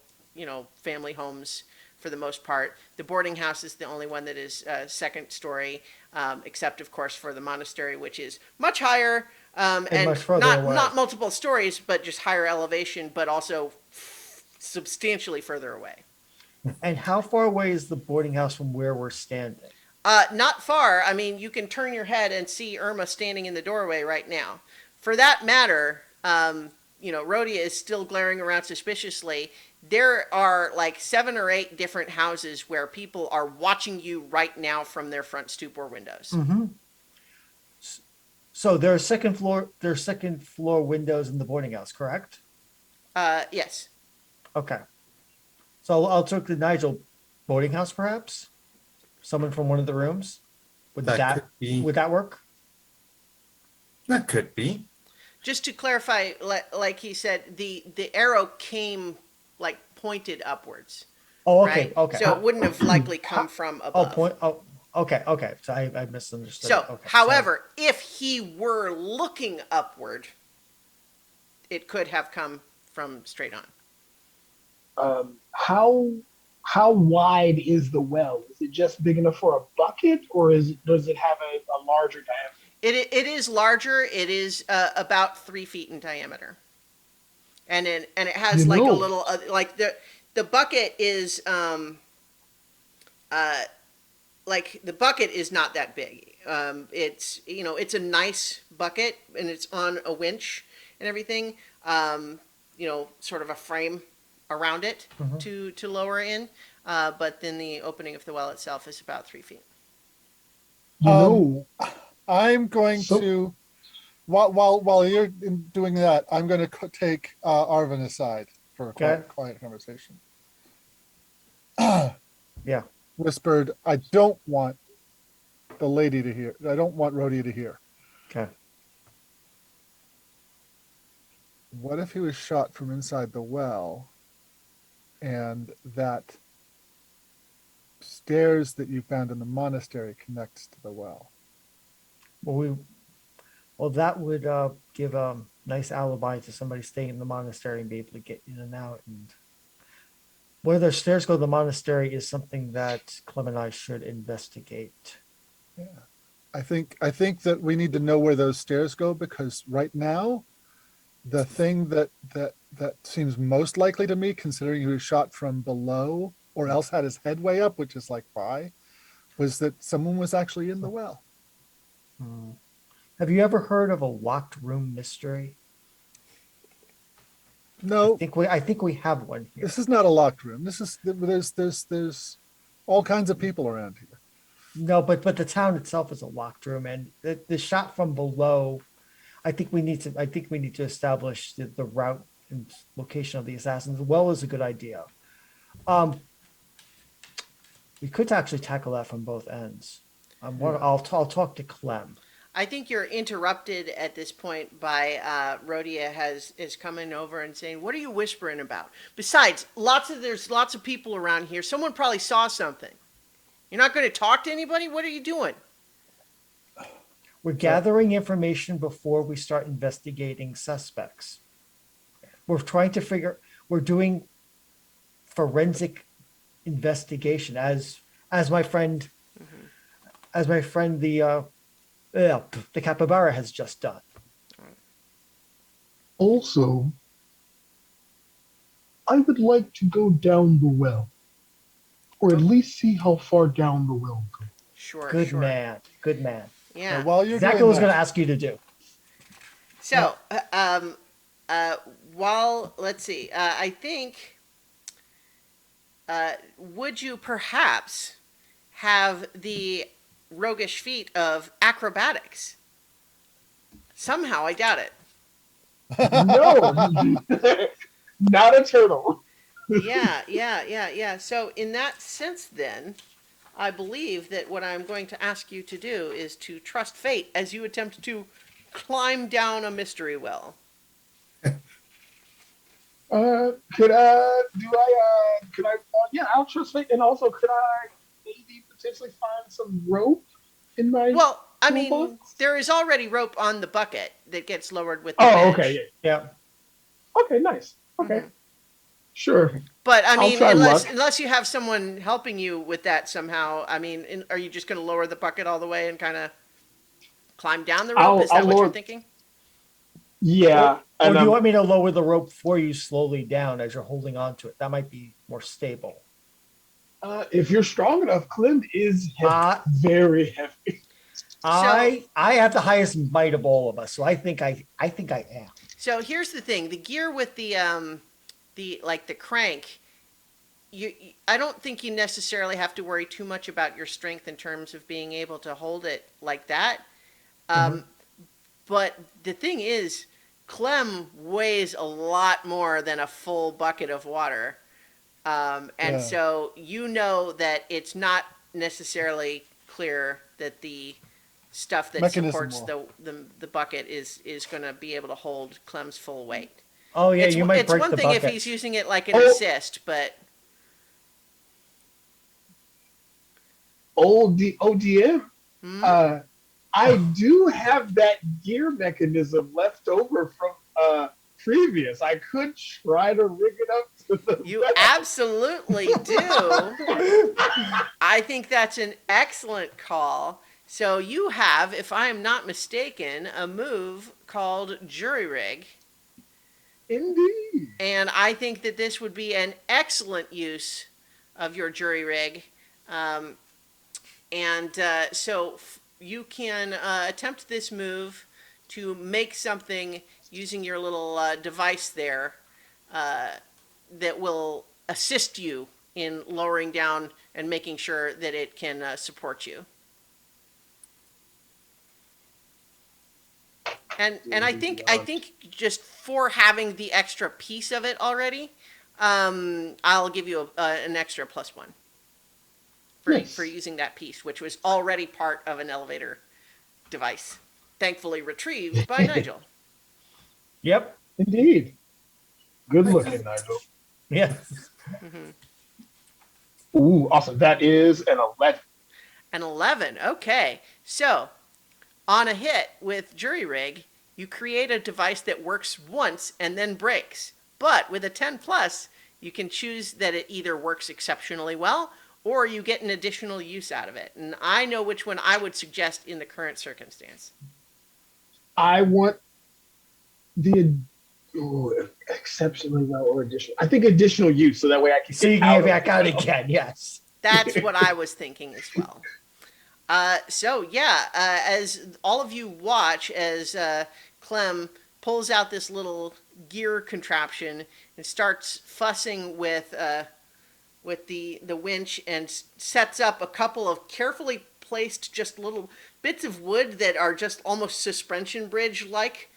family homes for the most part. The boarding house is the only one that is second story, except of course for the monastery, which is much higher and much not multiple stories, but just higher elevation, but also substantially further away. And how far away is the boarding house from where we're standing? Not far. I mean, you can turn your head and see Irma standing in the doorway right now. For that matter, Rhodia is still glaring around suspiciously. There are like 7 or 8 different houses where people are watching you right now from their front stoop or windows. Mm-hmm. So there are second floor windows in the boarding house, correct? Yes. Okay. So I'll talk to Nigel. Boarding house, perhaps? Someone from one of the rooms? Would that work? That could be. Just to clarify, like he said, the arrow came like pointed upwards. Oh, okay, right? okay. So it wouldn't have likely come from above. Okay. So I misunderstood. So, okay, however, if he were looking upward, it could have come from straight on. How wide is the well? Is it just big enough for a bucket, or does it have a larger diameter? It is larger. It is about 3 feet in diameter, and it You has like a know, little like the bucket is uh, like the bucket is not that big. It's it's a nice bucket and it's on a winch and everything. Sort of a frame around it Mhm. to lower in. But then the opening of the well itself is about 3 feet. you Um, know. I'm going So to while you're doing that, I'm going to take Arvin aside for a Okay. quiet conversation. Yeah. Whispered, I don't want the lady to hear. I don't want Rhodia to hear. Okay. What if he was shot from inside the well, and that stairs that you found in the monastery connects to the well? Well, that would give a nice alibi to somebody staying in the monastery and be able to get in and out. And where the stairs go to the monastery is something that Clem and I should investigate. Yeah. I think that we need to know where those stairs go, because right now the thing that seems most likely to me, considering he was shot from below or else had his head way up, which is like why, was that someone was actually in the well. Hmm. Have you ever heard of a locked room mystery? No, I think we have one here. this is not a locked room. This is there's all kinds of people around here. No, but the town itself is a locked room, and the shot from below. I think we need to establish the route and location of the assassins. Well, is a good idea. Um, we could actually tackle that from both ends. I'll talk to Clem. I think you're interrupted at this point by Rhodia is coming over and saying, "What are you whispering about?" Besides, there's lots of people around here. Someone probably saw something. You're not going to talk to anybody? What are you doing? We're gathering information before we start investigating suspects. We're trying to figure. We're doing forensic investigation as my friend the capybara has just done. also, I would like to go down the well, or at least see how far down the well goes. Sure, Good sure. man. Good man. Yeah. Now, while you're Exactly doing what I was going to that, ask you to do. So, let's see, I think, would you perhaps have the roguish feat of acrobatics? Somehow, I doubt it. No, not a turtle. Yeah. So, in that sense, then, I believe that what I'm going to ask you to do is to trust fate as you attempt to climb down a mystery well. Yeah, I'll trust fate, and also could I maybe potentially find some rope in my Well, I mean, toolbox? there is already rope on the bucket that gets lowered with the Oh, winch. okay, yeah. Yeah. Okay, nice. Okay, Mhm. sure. But I I'll mean, try luck. unless you have someone helping you with that somehow, I mean, are you just going to lower the bucket all the way and kind of climb down the rope? Is I'll that what you're lower. thinking? Yeah, Or and do you want me to lower the rope for you slowly down as you're holding on to it? That might be more stable. if you're strong enough, Clem is Uh, very heavy. I have the highest might of all of us, so I think I am. So here's the thing: the gear with the crank. I don't think you necessarily have to worry too much about your strength in terms of being able to hold it like that. But the thing is, Clem weighs a lot more than a full bucket of water. And Yeah. so you know that it's not necessarily clear that the stuff that Mechanism supports the bucket is going to be able to hold Clem's full weight. Oh yeah, you might It's break one the thing bucket. if he's using it like an Oh. assist, but ODM. hmm? I do have that gear mechanism left over from previous. I could try to rig it up to You absolutely do. I think that's an excellent call. So you have, if I am not mistaken, a move called Jury Rig. Indeed. And I think that this would be an excellent use of your Jury Rig. Um, and you can attempt this move to make something using your little device there that will assist you in lowering down and making sure that it can support you. And I think just for having the extra piece of it already, I'll give you an extra +1 for using that piece, which was already part of an elevator device, thankfully retrieved by Nigel. Yep. Indeed. Good looking, Nigel. Yes. Ooh, awesome. That is an 11. An 11. Okay. So, on a hit with Jury Rig, you create a device that works once and then breaks. But with a 10 plus, you can choose that it either works exceptionally well or you get an additional use out of it. And I know which one I would suggest in the current circumstance. I want the exceptionally well or additional. I think additional use, so that way I can So you can get back out again. Yes. That's what I was thinking as well. As all of you watch as Clem pulls out this little gear contraption and starts fussing with the winch and sets up a couple of carefully placed just little bits of wood that are just almost suspension bridge like,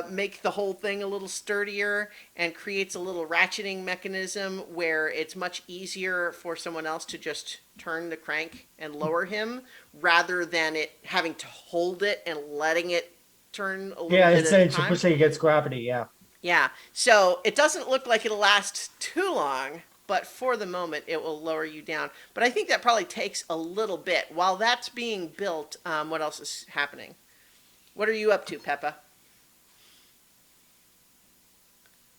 make the whole thing a little sturdier and creates a little ratcheting mechanism where it's much easier for someone else to just turn the crank and lower him rather than it having to hold it and letting it turn a little bit at a time. It's against gravity. Yeah. Yeah. So it doesn't look like it'll last too long, but for the moment it will lower you down. But I think that probably takes a little bit. While that's being built, what else is happening? What are you up to, Peppa?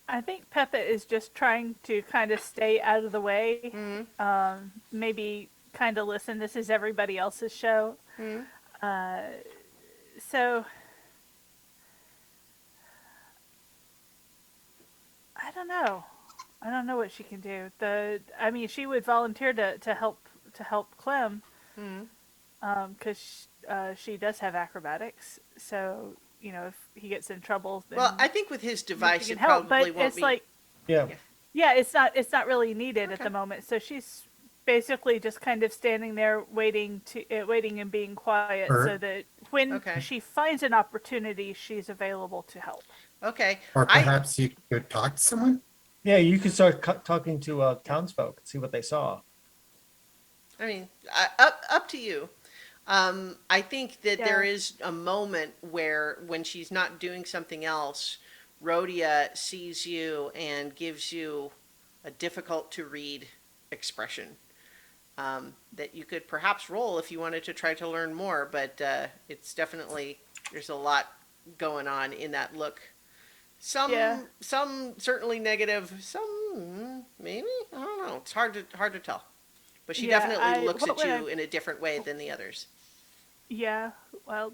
I think Peppa is just trying to kind of stay out of the way. Mm-hmm. Maybe kind of listen. This is everybody else's show. Mm-hmm. So I don't know. I don't know what she can do. She would volunteer to help Clem, because she does have acrobatics. So if he gets in trouble, then Well, I think with his device, it help. probably But won't it's be. like, Yeah. yeah, it's not really needed at Okay. the moment. So she's basically just kind of standing there waiting and being quiet, Or- so that when Okay. she finds an opportunity, she's available to help. Okay. Or perhaps you could talk to someone? Yeah. You can start talking to townsfolk and see what they saw. I mean, up to you. I think that there Yeah. is a moment where, when she's not doing something else, Rhodia sees you and gives you a difficult to read expression that you could perhaps roll if you wanted to try to learn more. But it's definitely, there's a lot going on in that look. Some certainly negative. Some maybe, I don't know. It's hard to tell. But she Yeah, definitely looks what at would you in a different way than the others. Yeah. Well,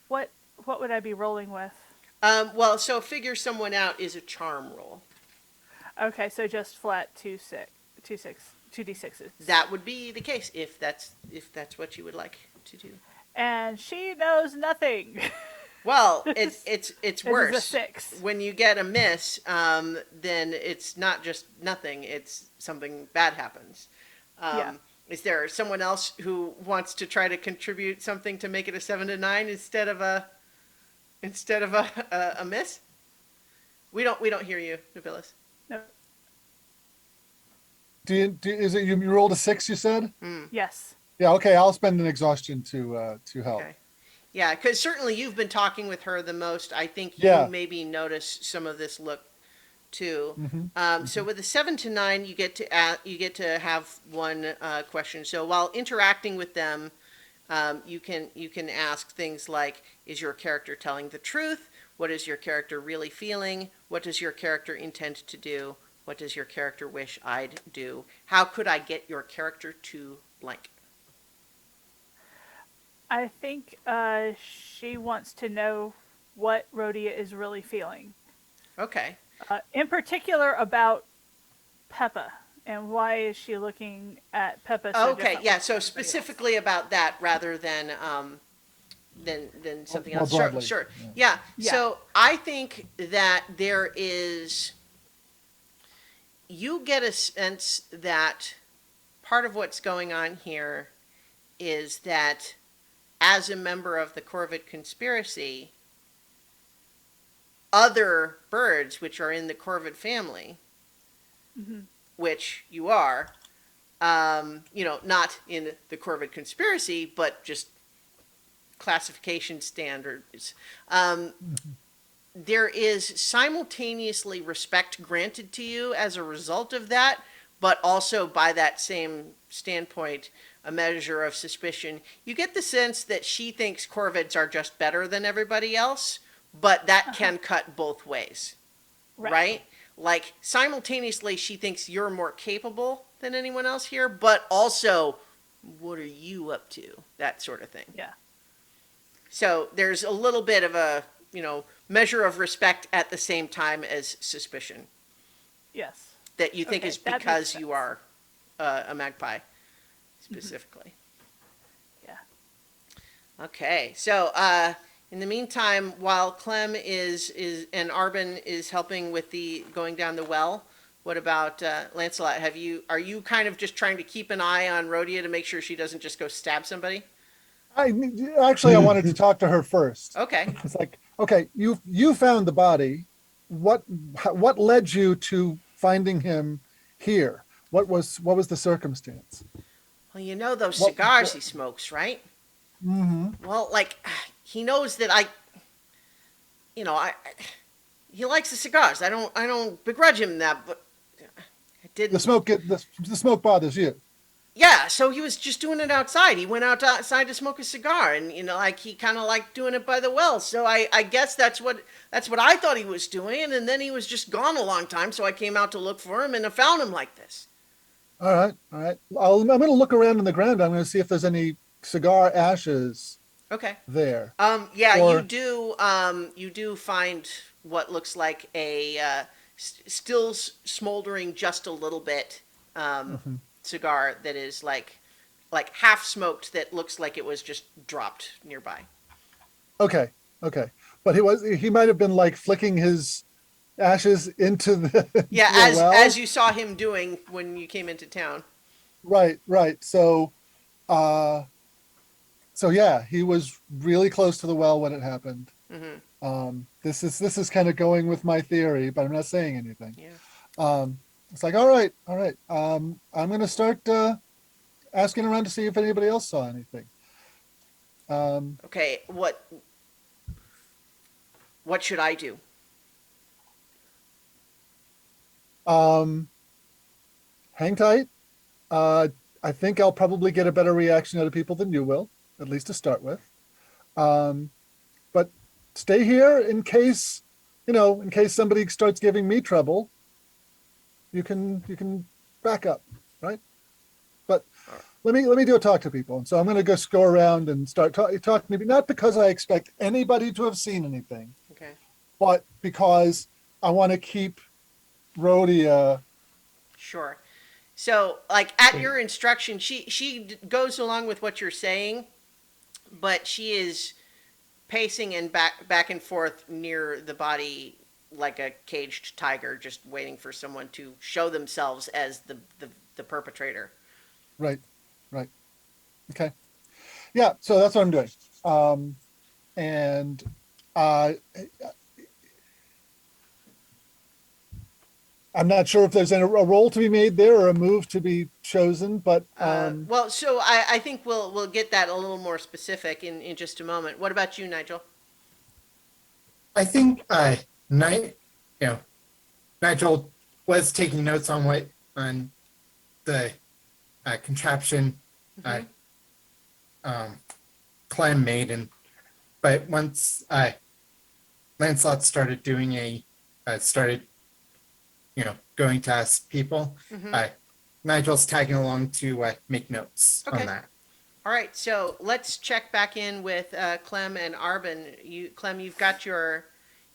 what would I be rolling with? So figure someone out is a charm roll. Okay, so just flat 2d6s. That would be the case if that's what you would like to do. And she knows nothing. Well, it's This worse. is a 6. When you get a miss, then it's not just nothing; it's something bad happens. Yeah. Is there someone else who wants to try to contribute something to make it a 7 to 9 instead of a miss? We don't hear you, Nabilis. No. Is it you rolled a 6? You said. Yes. Yeah. Okay. I'll spend an exhaustion to help. Okay. Yeah, because certainly you've been talking with her the most. I think you Yeah. maybe notice some of this look too. Mm-hmm. So with a 7 to 9, you get to have one question. So while interacting with them, you can ask things like, is your character telling the truth? What is your character really feeling? What does your character intend to do? What does your character wish I'd do? How could I get your character to blank? I think she wants to know what Rhodia is really feeling. Okay. In particular about Peppa, and why is she looking at Peppa so Okay, differently yeah, than so everybody else? specifically about that rather than something More else. Sure, broadly, sure. yeah. Yeah. Yeah. So I think that you get a sense that part of what's going on here is that as a member of the Corvid conspiracy, other birds which are in the Corvid family, which you are, not in the Corvid conspiracy, but just classification standards, there is simultaneously respect granted to you as a result of that, but also by that same standpoint, a measure of suspicion. You get the sense that she thinks Corvids are just better than everybody else, but that can cut both ways, right? Like, simultaneously, she thinks you're more capable than anyone else here, but also, what are you up to? That sort of thing. Yeah. So there's a little bit of a, measure of respect at the same time as suspicion Yes. that you think Okay, is that makes because you sense. are a magpie specifically. Yeah. Okay, so in the meantime, while Clem is and Arbin is helping with the going down the well, what about Lancelot? Are you kind of just trying to keep an eye on Rhodia to make sure she doesn't just go stab somebody? I wanted to talk to her first. Okay. It's like, okay, you found the body. What led you to finding him here? What was the circumstance? Well, you know those What- cigars what- he smokes, right? Mm-hmm. Well, like, he knows that he likes the cigars. I don't begrudge him that, but I didn't. The smoke bothers you. Yeah, so he was just doing it outside. He went outside to smoke a cigar, and he kind of liked doing it by the well. So I guess that's what I thought he was doing, and then he was just gone a long time. So I came out to look for him, and I found him like this. All right. I'm going to look around in the ground. I'm going to see if there's any cigar ashes Okay. there. Yeah, Or- you do find what looks like a still smoldering just a little bit cigar that is like half smoked, that looks like it was just dropped nearby. Okay. But he might have been like flicking his ashes into the Yeah, the well. as you saw him doing when you came into town. Right. So yeah, he was really close to the well when it happened. This is kind of going with my theory, but I'm not saying anything. Yeah. It's like, all right. I'm going to start asking around to see if anybody else saw anything. Okay, what should I do? Hang tight. I think I'll probably get a better reaction out of people than you will, at least to start with. But stay here in case somebody starts giving me trouble. You can back up, right? But let me do a talk to people. And so I'm going to go around and start talking to people, not because I expect anybody to have seen anything, Okay. but because I want to keep Rhodia. Sure. So, like, at your instruction, she goes along with what you're saying, but she is pacing and back and forth near the body like a caged tiger, just waiting for someone to show themselves as the perpetrator. Right. Okay. Yeah. So that's what I'm doing. And I'm not sure if there's a role to be made there or a move to be chosen, but Well, so I think we'll get that a little more specific in just a moment. What about you, Nigel? I think Nigel was taking notes on the contraption Clem made, but once Lancelot started doing started going to ask people. Nigel's tagging along to make notes Okay. on that. All right, so let's check back in with Clem and Arbin. Clem, you've got your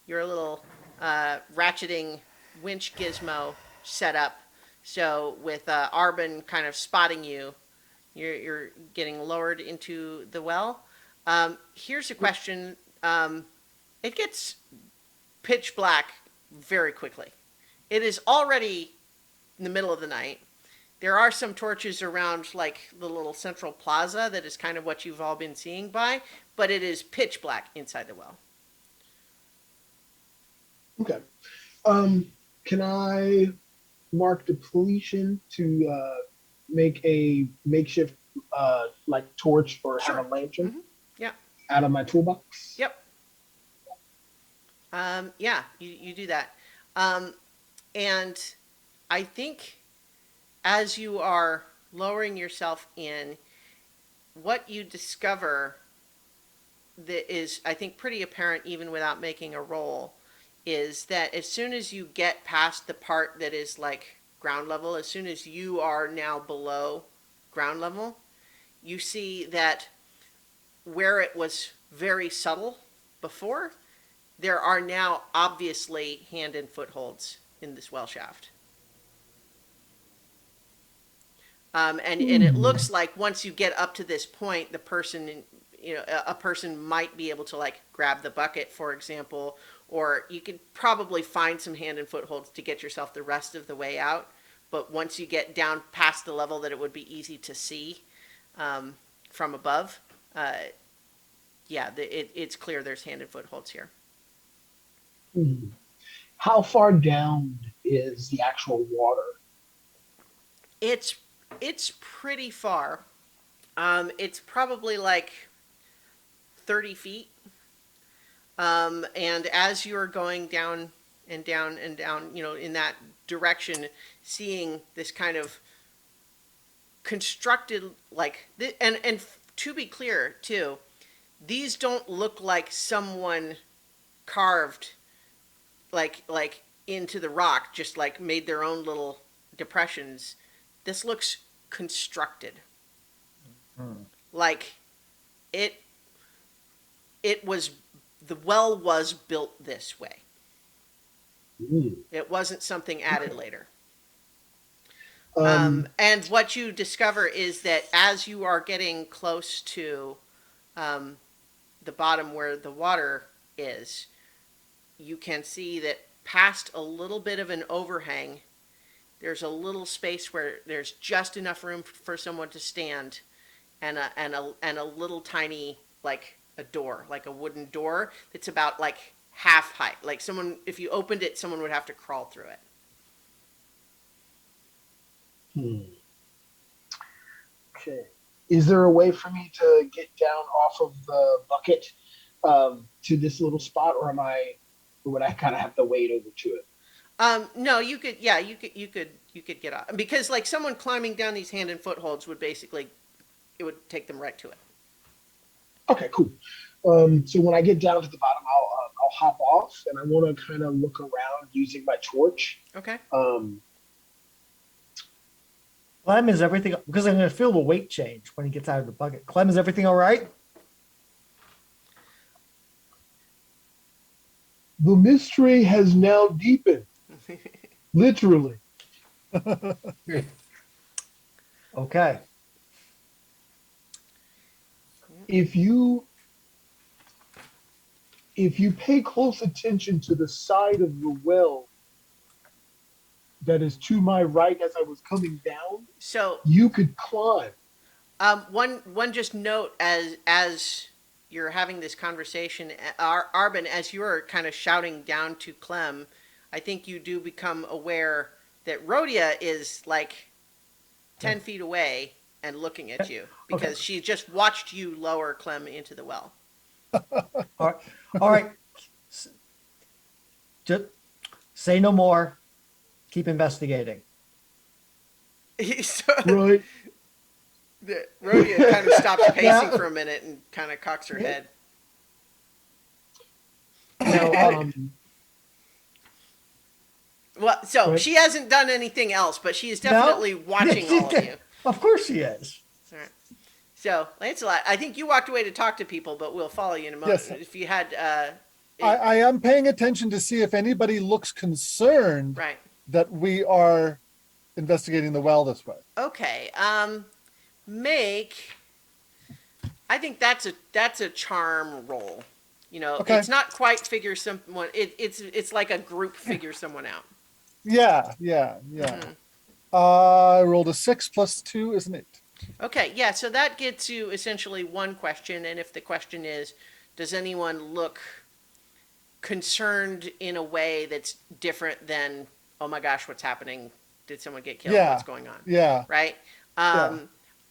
little ratcheting winch gizmo set up. So with Arbin kind of spotting you, you're getting lowered into the well. Here's a question. It gets pitch black very quickly. It is already in the middle of the night. There are some torches around, like the little central plaza that is kind of what you've all been seeing by, but it is pitch black inside the well. Okay. Can I mark depletion to make a makeshift like torch or Sure. have a lantern Yeah. out of my toolbox? Yep. Yeah, you do that. And I think as you are lowering yourself in, what you discover that is, I think, pretty apparent even without making a roll, is that as soon as you get past the part that is like ground level, as soon as you are now below ground level, you see that where it was very subtle before, there are now obviously hand and footholds in this well shaft. And it looks like once you get up to this point, the person, a person might be able to like grab the bucket, for example, or you could probably find some hand and footholds to get yourself the rest of the way out. But once you get down past the level that it would be easy to see from above, it's clear there's hand and footholds here. How far down is the actual water? It's pretty far. It's probably like 30 feet. And as you're going down and down and down, in that direction, seeing this kind of constructed, like, and to be clear too, these don't look like someone carved like into the rock, just like made their own little depressions. This looks constructed. Like the well was built this way. It wasn't something added later. And what you discover is that as you are getting close to the bottom where the water is, you can see that past a little bit of an overhang, there's a little space where there's just enough room for someone to stand, and a little tiny, like a door, like a wooden door that's about like half height. Like someone, if you opened it, someone would have to crawl through it. Okay. Is there a way for me to get down off of the bucket to this little spot, or would I kind of have to wade over to it? No, you could. Yeah, you could get off, because like someone climbing down these hand and footholds would basically, it would take them right to it. Okay, cool. So when I get down to the bottom, I'll hop off, and I want to kind of look around using my torch. Okay. Clem, is everything, because I'm going to feel the weight change when he gets out of the bucket. Clem, is everything all right? The mystery has now deepened. Literally. Okay. If you pay close attention to the side of the well that is to my right as I was coming down, So you could climb. one just note as you're having this conversation, Arbin, as you're kind of shouting down to Clem, I think you do become aware that Rhodia is like 10 feet away and looking at you, because she just watched you lower Clem into the well. All right. Just say no more. Keep investigating. So, Right. Rhodia kind of stops pacing for a minute and kind of cocks her head. Well, so But- she hasn't done anything else, but she is No? definitely watching all of you. Of course she is. All right. So, Lancelot, I think you walked away to talk to people, but we'll follow you in a moment. Yes. If you had, I am paying attention to see if anybody looks concerned right. that we are investigating the well this way. Okay. Make. I think that's a charm roll. You know, Okay. it's not quite figure someone. It's like a group figure someone out. Yeah. Mhm. I rolled a 6 plus 2 is an 8. Okay, yeah, so that gets you essentially one question, and if the question is, does anyone look concerned in a way that's different than, oh my gosh, what's happening? Did someone get killed? Yeah. What's going on? Yeah. Right? Yeah.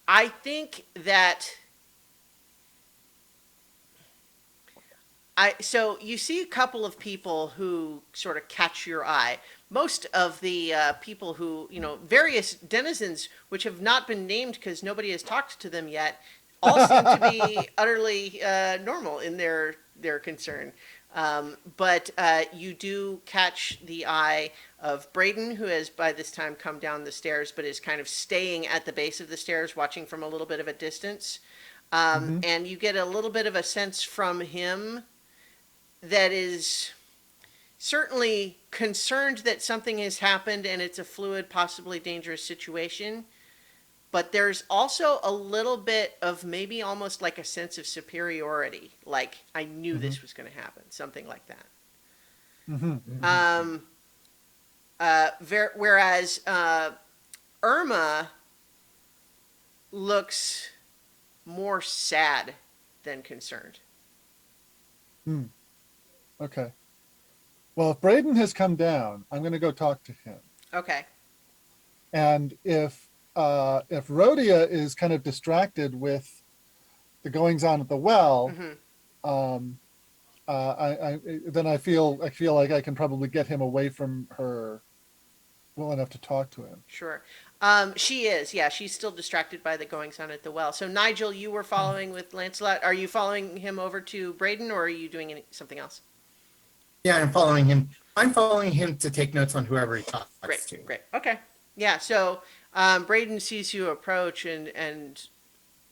I think that so you see a couple of people who sort of catch your eye. Most of the people who, various denizens, which have not been named because nobody has talked to them yet, all seem to be utterly normal in their concern. But you do catch the eye of Braden, who has by this time come down the stairs, but is kind of staying at the base of the stairs, watching from a little bit of a distance. And you get a little bit of a sense from him that is certainly concerned that something has happened and it's a fluid, possibly dangerous situation. But there's also a little bit of maybe almost like a sense of superiority. Like, I knew this was going to happen. Something like that. Whereas Irma looks more sad than concerned. Okay. Well, if Braden has come down, I'm going to go talk to him. Okay. And if Rhodia is kind of distracted with the goings on at the well, then I feel like I can probably get him away from her well enough to talk to him. Sure. She is. Yeah, she's still distracted by the goings on at the well. So, Nigel, you were following with Lancelot. Are you following him over to Braden, or are you doing something else? Yeah, I'm following him. I'm following him to take notes on whoever he talks to. Great. Okay. Yeah, so Braden sees you approach and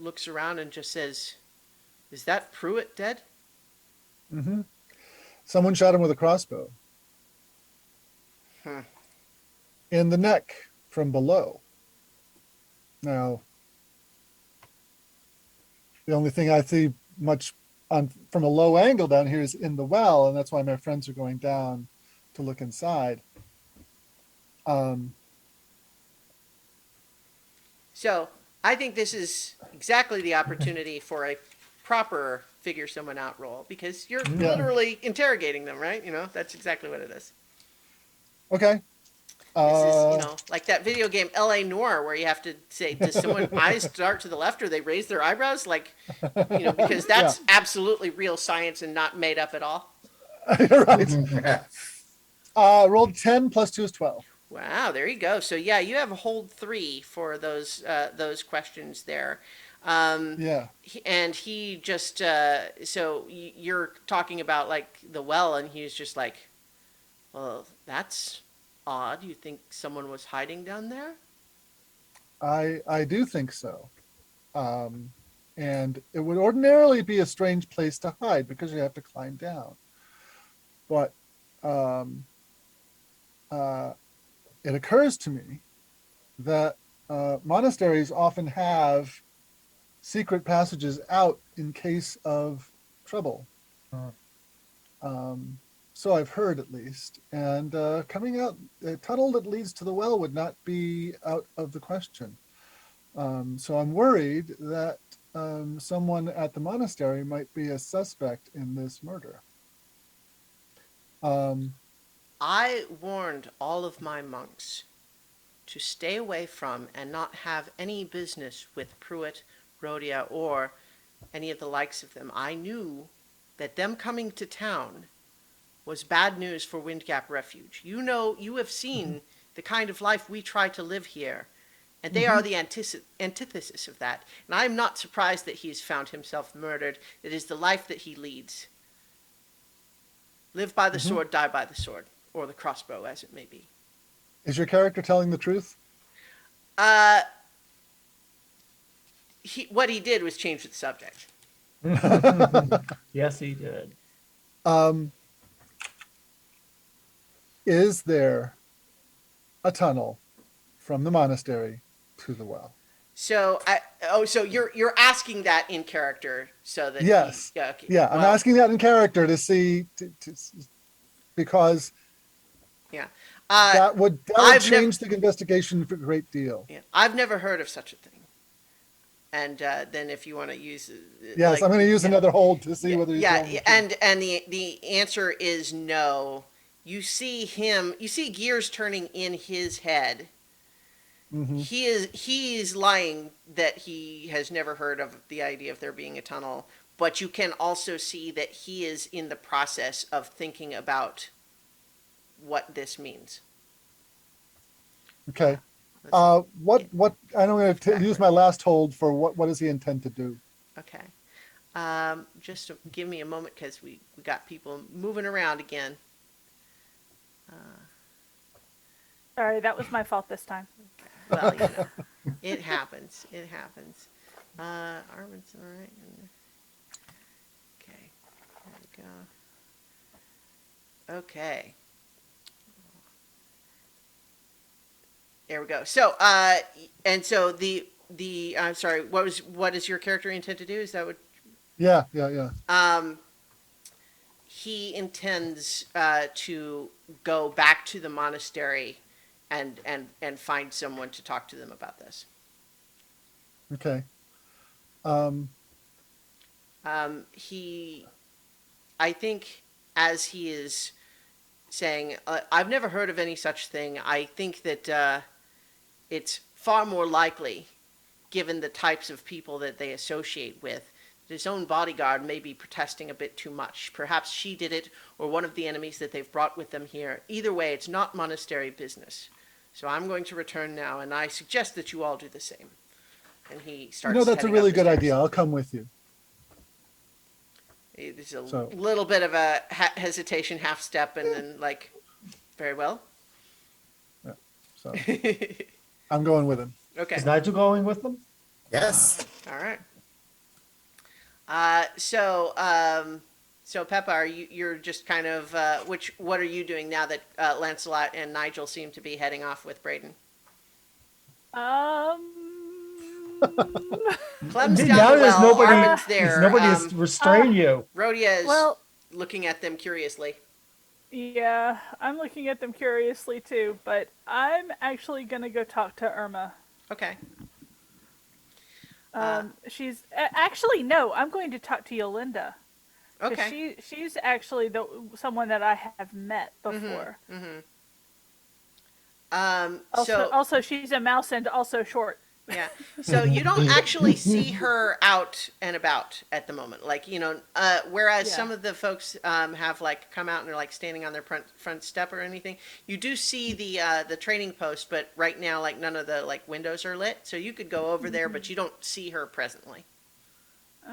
looks around and just says, "Is that Pruitt dead?" Someone shot him with a crossbow. In the neck from below. Now, the only thing I see much from a low angle down here is in the well, and that's why my friends are going down to look inside. So I think this is exactly the opportunity for a proper figure someone out roll, because you're literally interrogating them, right? That's exactly what it is. Okay. This is, like that video game L.A. Noire, where you have to say, does someone's eyes start to the left or they raise their eyebrows? Like, because that's absolutely real science and not made up at all. Right. Rolled 10 plus 2 is 12. Wow, there you go. So yeah, you have a hold 3 for those questions there. And he just so you're talking about like the well, and he's just like, well, that's odd. You think someone was hiding down there? I do think so. And it would ordinarily be a strange place to hide because you have to climb down. But it occurs to me that monasteries often have secret passages out in case of trouble. So I've heard, at least. And coming out, a tunnel that leads to the well would not be out of the question. So I'm worried that someone at the monastery might be a suspect in this murder. I warned all of my monks to stay away from and not have any business with Pruitt, Rhodia, or any of the likes of them. I knew that them coming to town was bad news for Windgap Refuge. You have seen the kind of life we try to live here, and they are the antithesis of that. And I am not surprised that he has found himself murdered. It is the life that he leads. Live by the sword, die by the sword, or the crossbow, as it may be. Is your character telling the truth? Uh, what he did was change the subject. Yes, he did. um, is there a tunnel from the monastery to the well? So so you're asking that in character so that Yes. yeah, okay. Yeah, I'm Well, asking that in character to see, because yeah. that would I've change the investigation a great deal. Yeah, I've never heard of such a thing. And then if you want to use, Yes, like, I'm going to use another hold to see yeah, whether he's yeah, telling the truth. and the answer is no. You see gears turning in his head. Mm-hmm. He's lying that he has never heard of the idea of there being a tunnel, but you can also see that he is in the process of thinking about what this means. Okay. Let's What? I'm going to use my last hold for what does he intend to do? Okay. Just give me a moment because we got people moving around again. Sorry, that was my fault this time. Well, it happens. It happens. Armin's all right. Okay. There we go. Okay. There we go. So, and so I'm sorry. What does your character intend to do? Is that what? Yeah. He intends to go back to the monastery and find someone to talk to them about this. Okay. I think, as he is saying, I've never heard of any such thing. I think that it's far more likely, given the types of people that they associate with, that his own bodyguard may be protesting a bit too much. Perhaps she did it, or one of the enemies that they've brought with them here. Either way, it's not monastery business. So I'm going to return now, and I suggest that you all do the same. And he starts. That's a really good idea. I'll come with you. There's a little bit of a hesitation, half step, and then like, very well. Yeah. So I'm going with him. Okay. Is Nigel going with them? Yes. All right. So Peppa, you're just kind of what are you doing now that Lancelot and Nigel seem to be heading off with Braden? Clem's down Now the there's well. nobody. Armin's there. There's nobody to restrain you. Rhodia is Well, looking at them curiously. yeah, I'm looking at them curiously too, but I'm actually gonna go talk to Irma. Okay. She's actually no. I'm going to talk to Yolinda. Okay. She's actually someone that I have met before. Also, she's a mouse and also short. Yeah. So you don't actually see her out and about at the moment. Like, whereas some of the folks have like come out and they're like standing on their front step or anything. You do see the training post, but right now like none of the like windows are lit. So you could go over there, but you don't see her presently.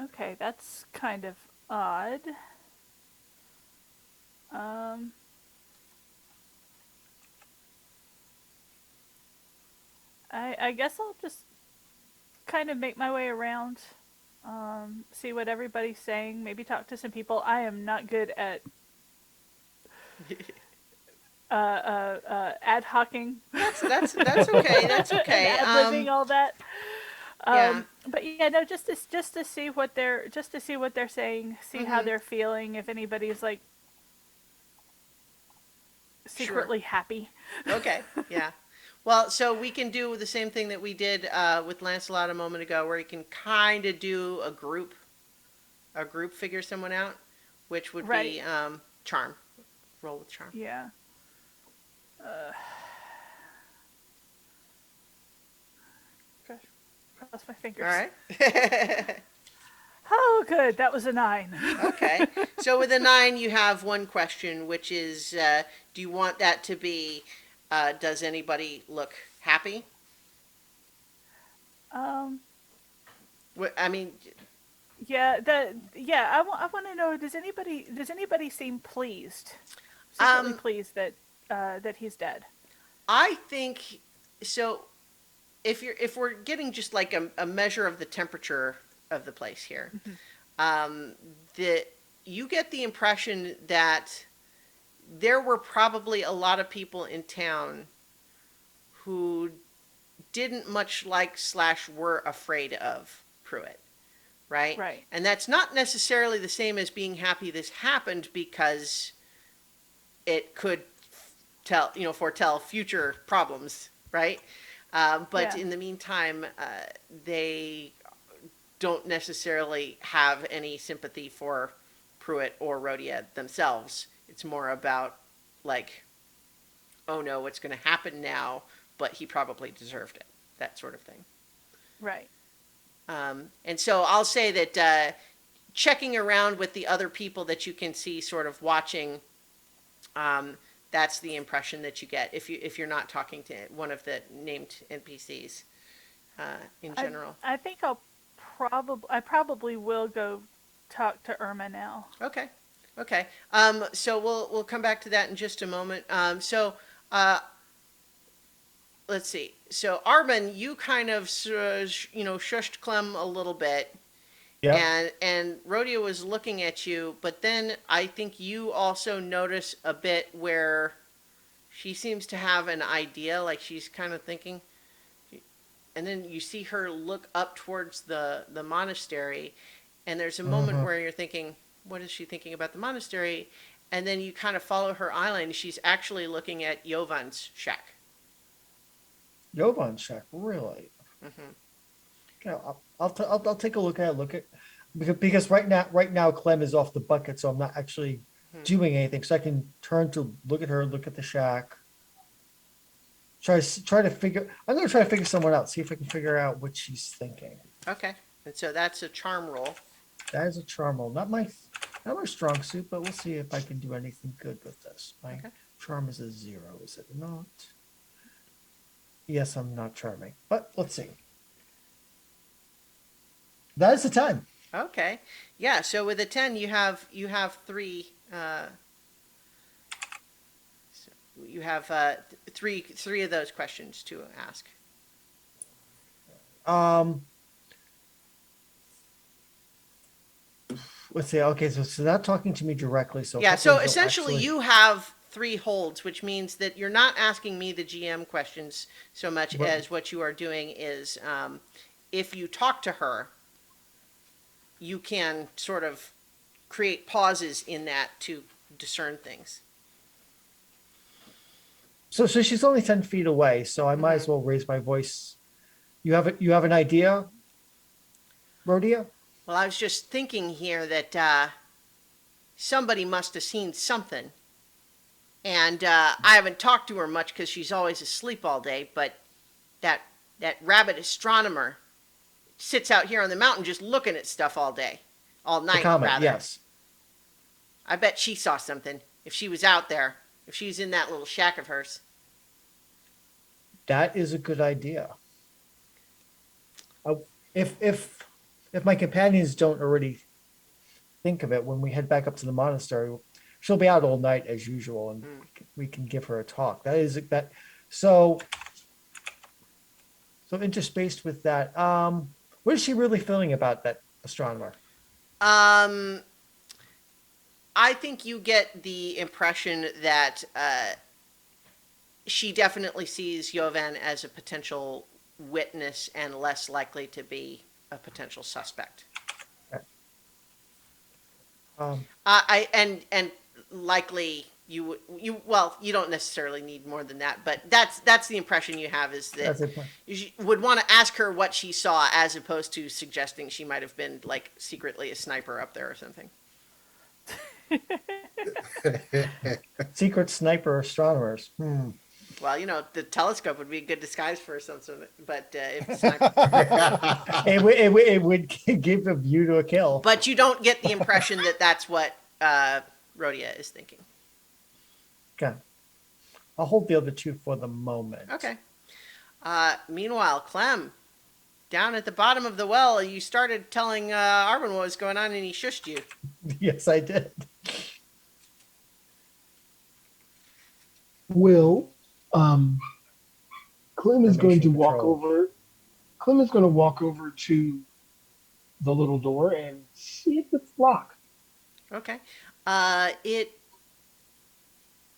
Okay, that's kind of odd. I guess I'll just kind of make my way around, see what everybody's saying, maybe talk to some people. I am not good at ad hocking. That's okay. That's okay. Ad-libbing all that. Yeah. But yeah, no, just to see what they're saying, see how they're feeling, if anybody's like secretly happy. Okay. Yeah. Well, so we can do the same thing that we did with Lancelot a moment ago, where you can kind of do a group figure someone out, which would be charm. Roll with charm. Yeah. Gosh, cross my fingers. All right. Oh, good. That was a 9. Okay. So with a 9, you have one question, which is, do you want that to be, does anybody look happy? I mean, yeah, I want to know, does anybody seem pleased? Secretly pleased that he's dead? I think so. If we're getting just like a measure of the temperature of the place here, the you get the impression that there were probably a lot of people in town who didn't much like slash were afraid of Pruitt, right? Right. And that's not necessarily the same as being happy this happened, because it could foretell future problems, right? But Yeah. in the meantime, they don't necessarily have any sympathy for Pruitt or Rhodia themselves. It's more about like, oh no, what's going to happen now? But he probably deserved it, that sort of thing. Right. And so I'll say that checking around with the other people that you can see sort of watching, that's the impression that you get if you're not talking to one of the named NPCs in general. I think I probably will go talk to Irma now. Okay. Okay. So we'll come back to that in just a moment. Let's see. So Arben, you kind of shushed Clem a little bit, Yeah. and Rhodia was looking at you, but then I think you also notice a bit where she seems to have an idea, like she's kind of thinking, and then you see her look up towards the monastery, and there's a moment where you're thinking, what is she thinking about the monastery? And then you kind of follow her eyeline. She's actually looking at Jovan's shack. Jovan shack, really? Okay, I'll take a look at it. Because right now Clem is off the bucket, so I'm not actually doing anything. So I can turn to look at her, look at the shack. I'm gonna try to figure someone out. See if I can figure out what she's thinking. Okay. And so that's a charm roll. That is a charm roll, not my strong suit, but we'll see if I can do anything good with this. My charm is a 0, is it not? Yes, I'm not charming, but let's see. That is the 10. Okay. Yeah. So with a 10, you have three. So you have three of those questions to ask. Let's see. Okay, so not talking to me directly. So Yeah. So hopefully they'll essentially, actually- you have 3 holds, which means that you're not asking me, the GM, questions so much Right. as what you are doing is, if you talk to her, you can sort of create pauses in that to discern things. So she's only 10 feet away, so I might as well raise my voice. You have an idea, Rhodia? Well, I was just thinking here that somebody must have seen something. And I haven't talked to her much because she's always asleep all day, but that rabbit astronomer sits out here on the mountain just looking at stuff all day. All The night, comet, rather. yes. I bet she saw something. If she was out there. If she was in that little shack of hers. That is a good idea. If my companions don't already think of it, when we head back up to the monastery, she'll be out all night as usual, and we can give her a talk. So interspaced with that. What is she really feeling about that astronomer? I think you get the impression that she definitely sees Jovan as a potential witness and less likely to be a potential suspect. And likely you don't necessarily need more than that, but that's the impression you have, is that you would want to ask her what she saw, as opposed to suggesting she might have been like secretly a sniper up there or something. Secret sniper astronomers. Well, the telescope would be a good disguise for something, but if it's not, it would give a view to a kill. but you don't get the impression that that's what Rhodia is thinking. Okay, I'll hold the other 2 for the moment. Okay. Meanwhile, Clem, down at the bottom of the well, you started telling Arwen what was going on, and he shushed you. Yes, I did. Well, Clem is going to Information walk control. over. Clem is going to walk over to the little door and see if it's locked. Okay. It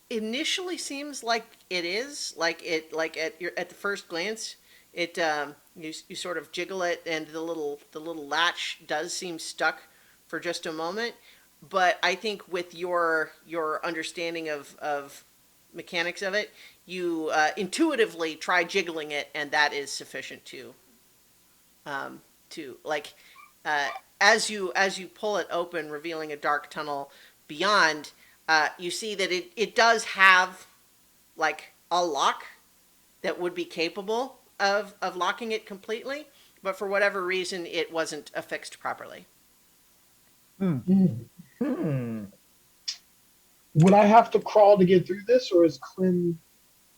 initially seems like it is, like at the first glance, it you sort of jiggle it, and the little latch does seem stuck for just a moment. But I think with your understanding of mechanics of it, you intuitively try jiggling it, and that is sufficient to like uh, as you pull it open, revealing a dark tunnel beyond. You see that it does have like a lock that would be capable of locking it completely, but for whatever reason, it wasn't affixed properly. Hmm. Hmm. Would I have to crawl to get through this, or is Clem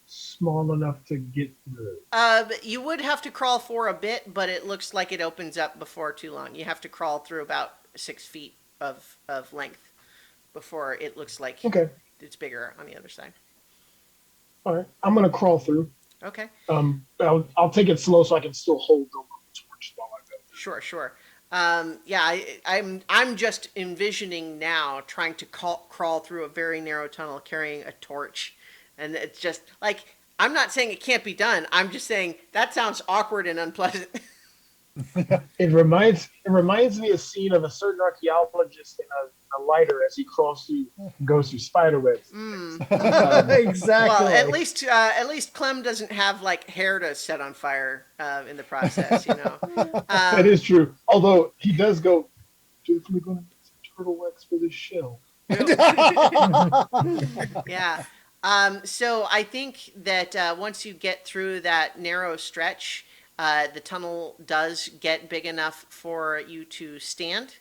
small enough to get through? You would have to crawl for a bit, but it looks like it opens up before too long. You have to crawl through about 6 feet of length before it looks like Okay. it's bigger on the other side. All right. I'm gonna crawl through. Okay. I'll take it slow so I can still hold the torch while I go. Sure, sure. Yeah, I'm just envisioning now trying to crawl through a very narrow tunnel carrying a torch, and it's just like I'm not saying it can't be done. I'm just saying that sounds awkward and unpleasant. It reminds me a scene of a certain archaeologist in a lighter as he goes through spider webs. Mm. Exactly. Well, at least Clem doesn't have like hair to set on fire in the process, you know. That is true. Although he does go, definitely going to need some turtle wax for this shell. Yeah. So I think that once you get through that narrow stretch, the tunnel does get big enough for you to stand.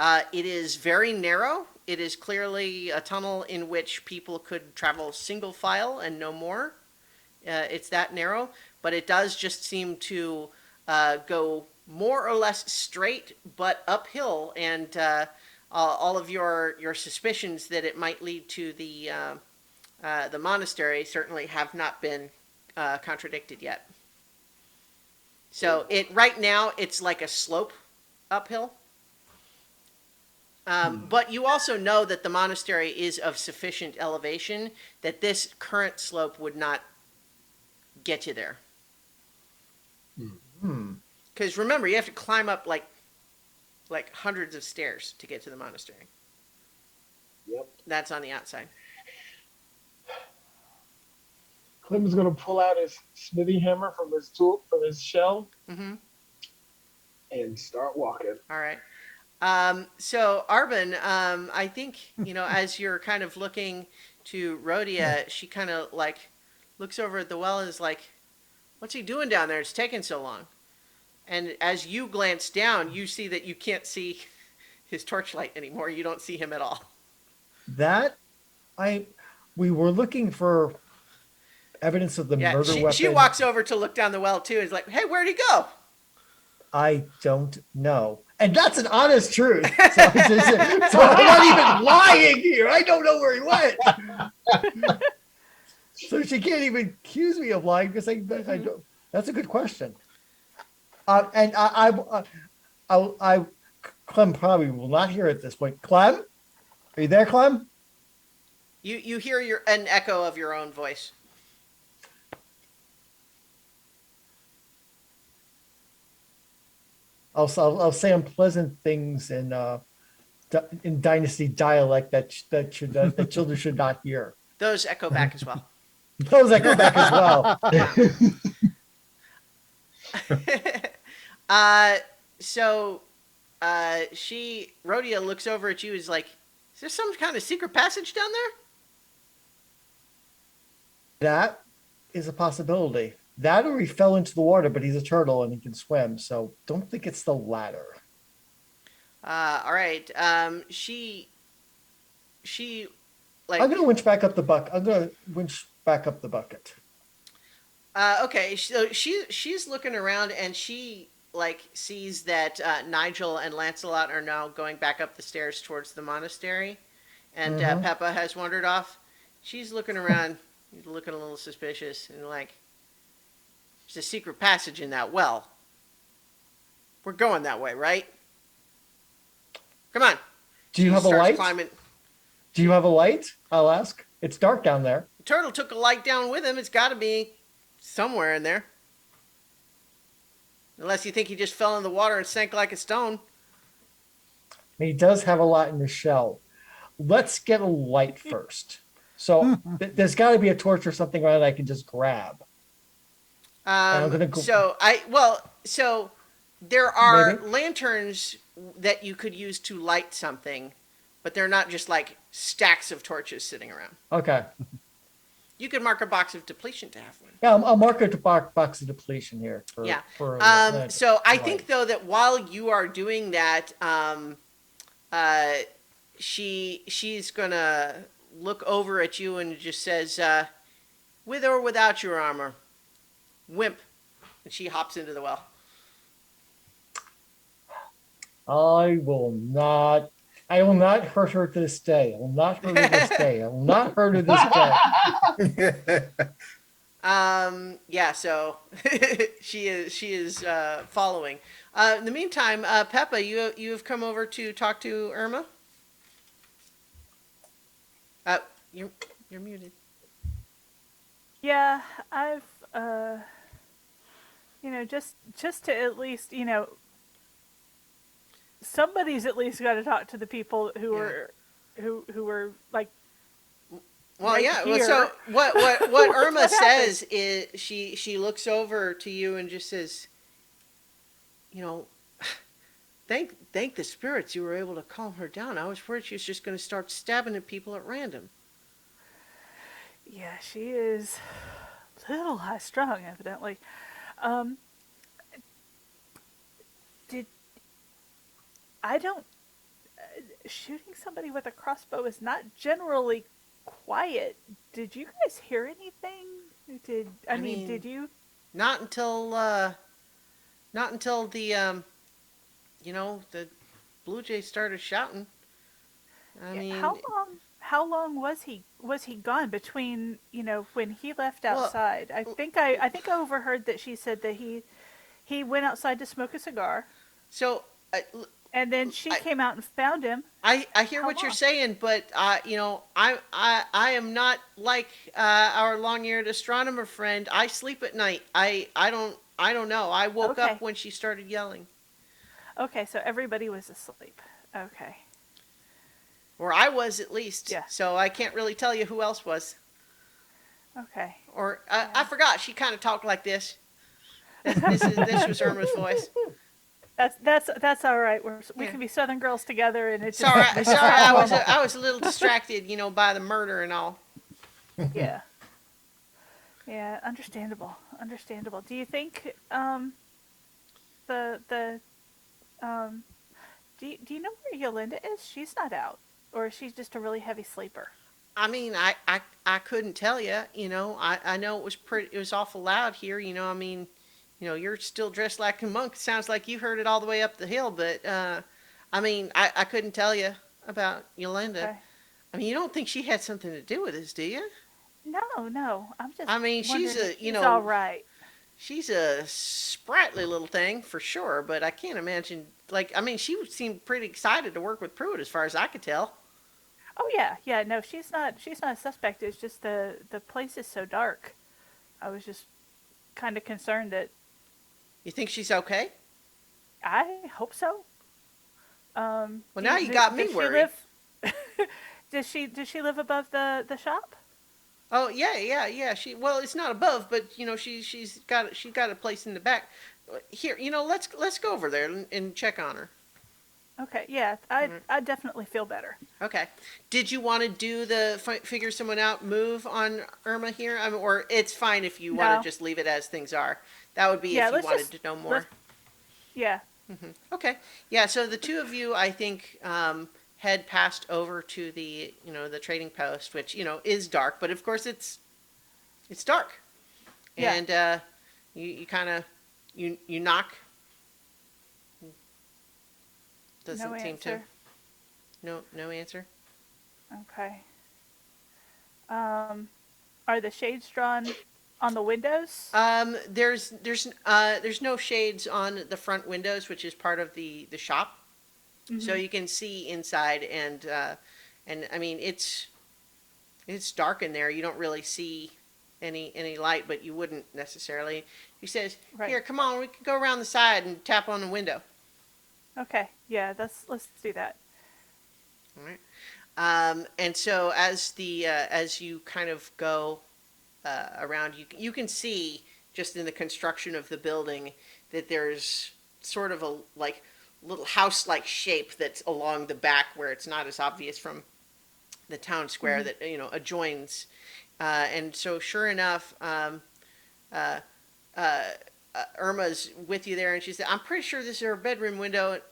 It is very narrow. It is clearly a tunnel in which people could travel single file and no more. It's that narrow, but it does just seem to go more or less straight, but uphill, and all of your suspicions that it might lead to the monastery certainly have not been contradicted yet. So right now it's like a slope uphill. But you also know that the monastery is of sufficient elevation that this current slope would not get you there. Hmm. Because remember, you have to climb up like hundreds of stairs to get to the monastery. Yep. That's on the outside. Clem is going to pull out his smithy hammer from his shell Mm-hmm. and start walking. All right. So Arbin, I think, as you're kind of looking to Rhodia, she kind of like looks over at the well and is like, "What's he doing down there? It's taking so long." And as you glance down, you see that you can't see his torchlight anymore. You don't see him at all. We were looking for evidence of the Yeah, murder she weapon. walks over to look down the well too. Is like, "Hey, where'd he go?" I don't know. And that's an honest truth. So I'm not even lying here. I don't know where he went. So she can't even accuse me of lying because I don't. That's a good question. And Clem probably will not hear it at this point. Clem, are you there, Clem? You hear an echo of your own voice. I'll say unpleasant things in Dynasty dialect that children should not hear. Those echo back as well. Those echo back as well. So Rhodia looks over at you, is like, "Is there some kind of secret passage down there?" That is a possibility. That or he fell into the water, but he's a turtle and he can swim, so don't think it's the latter. All right. She like. I'm gonna winch back up the bucket. I'm gonna winch back up the bucket. Okay, so she's looking around and she like sees that Nigel and Lancelot are now going back up the stairs towards the monastery, and Peppa has wandered off. She's looking around, looking a little suspicious, and like, there's a secret passage in that well. We're going that way, right? Come on. Do you She have a starts light? climbing. Do you have a light? I'll ask. It's dark down there. The turtle took a light down with him. It's got to be somewhere in there. Unless you think he just fell in the water and sank like a stone. He does have a lot in his shell. Let's get a light first. So there's got to be a torch or something around that I can just grab. I'm gonna go- So there are Maybe. lanterns that you could use to light something, but they're not just like stacks of torches sitting around. Okay. You could mark a box of depletion to have one. Yeah, I'll mark a box of depletion here. Yeah. For So I light. think though that while you are doing that, she's gonna look over at you and just says, "With or without your armor, wimp," and she hops into the well. I will not hurt her this day. I will not hurt her this day. I will not hurt her this day. Yeah, so she is following. In the meantime, Peppa, you have come over to talk to Irma. You're muted. Yeah, I've just to at least, somebody's at least got to talk to the people who are like. Well, Right yeah. Well, here. so what Irma What says is she looks over to you and just says, thank the spirits you were able to calm her down. I was worried she was just going to start stabbing at people at random. Yeah, she is a little high strung, evidently. Did I don't shooting somebody with a crossbow is not generally quiet. Did you guys hear anything? I mean, did you? Not until the the blue jay started shouting. I mean, How long was he gone between when he left Well, outside? I think I overheard that she said that he went outside to smoke a cigar, so and then she I- came out and found him. I hear How what you're long? saying, but I am not like our long-eared astronomer friend. I sleep at night. I don't know. I woke Okay. up when she started yelling, Okay, so everybody was asleep. Okay. or I was at least. Yeah. So I can't really tell you who else was. Okay. Or I forgot. She kind of talked like this. This was Irma's voice. That's all right. We Yeah. can be Southern girls together, and it's Sorry, just, sorry. I was a little distracted, by the murder and all. yeah. Yeah, understandable. Understandable. Do you think the do you know where Yolanda is? She's not out, or is she just a really heavy sleeper? I mean, I couldn't tell you. I know it was awful loud here. I mean, you're still dressed like a monk. Sounds like you heard it all the way up the hill. But I mean, I couldn't tell you about Yolanda. Okay. I mean, you don't think she had something to do with this, do you? No. I'm just. I mean, she's wondering a if she's all right. she's a sprightly little thing for sure. But I can't imagine. I mean, she seemed pretty excited to work with Pruitt, as far as I could tell. Oh yeah. No, she's not a suspect. It's just the place is so dark. I was just kind of concerned that. You think she's okay? I hope so. Well, now you got me worried. Does she live above the shop? Oh yeah. Well, it's not above, but she's got a place in the back. Here, let's go over there and check on her. Okay, yeah, I definitely feel better. Okay. Did you want to do the figure someone out move on Irma here? I mean, or it's fine if you want No. to just leave it as things are. That would be Yeah, if you let's wanted just- to know more. let's- Yeah. Okay. Yeah. So the two of you, I think, head past over to the the trading post, which is dark, but of course it's dark. Yeah. And you kind of you knock. Doesn't No seem answer. to. No answer. Okay. Are the shades drawn On the windows? There's no shades on the front windows, which is part of the shop, so you can see inside, and I mean it's dark in there. You don't really see any light, but you wouldn't necessarily. He says, Right. "Here, come on, we can go around the side and tap on the window." Okay, yeah, let's do that. All right. And so as you kind of go around, you can see just in the construction of the building that there's sort of a like little house-like shape that's along the back where it's not as obvious from the town square that adjoins. And so sure enough, uh, Irma's with you there, and she said, "I'm pretty sure this is her bedroom window.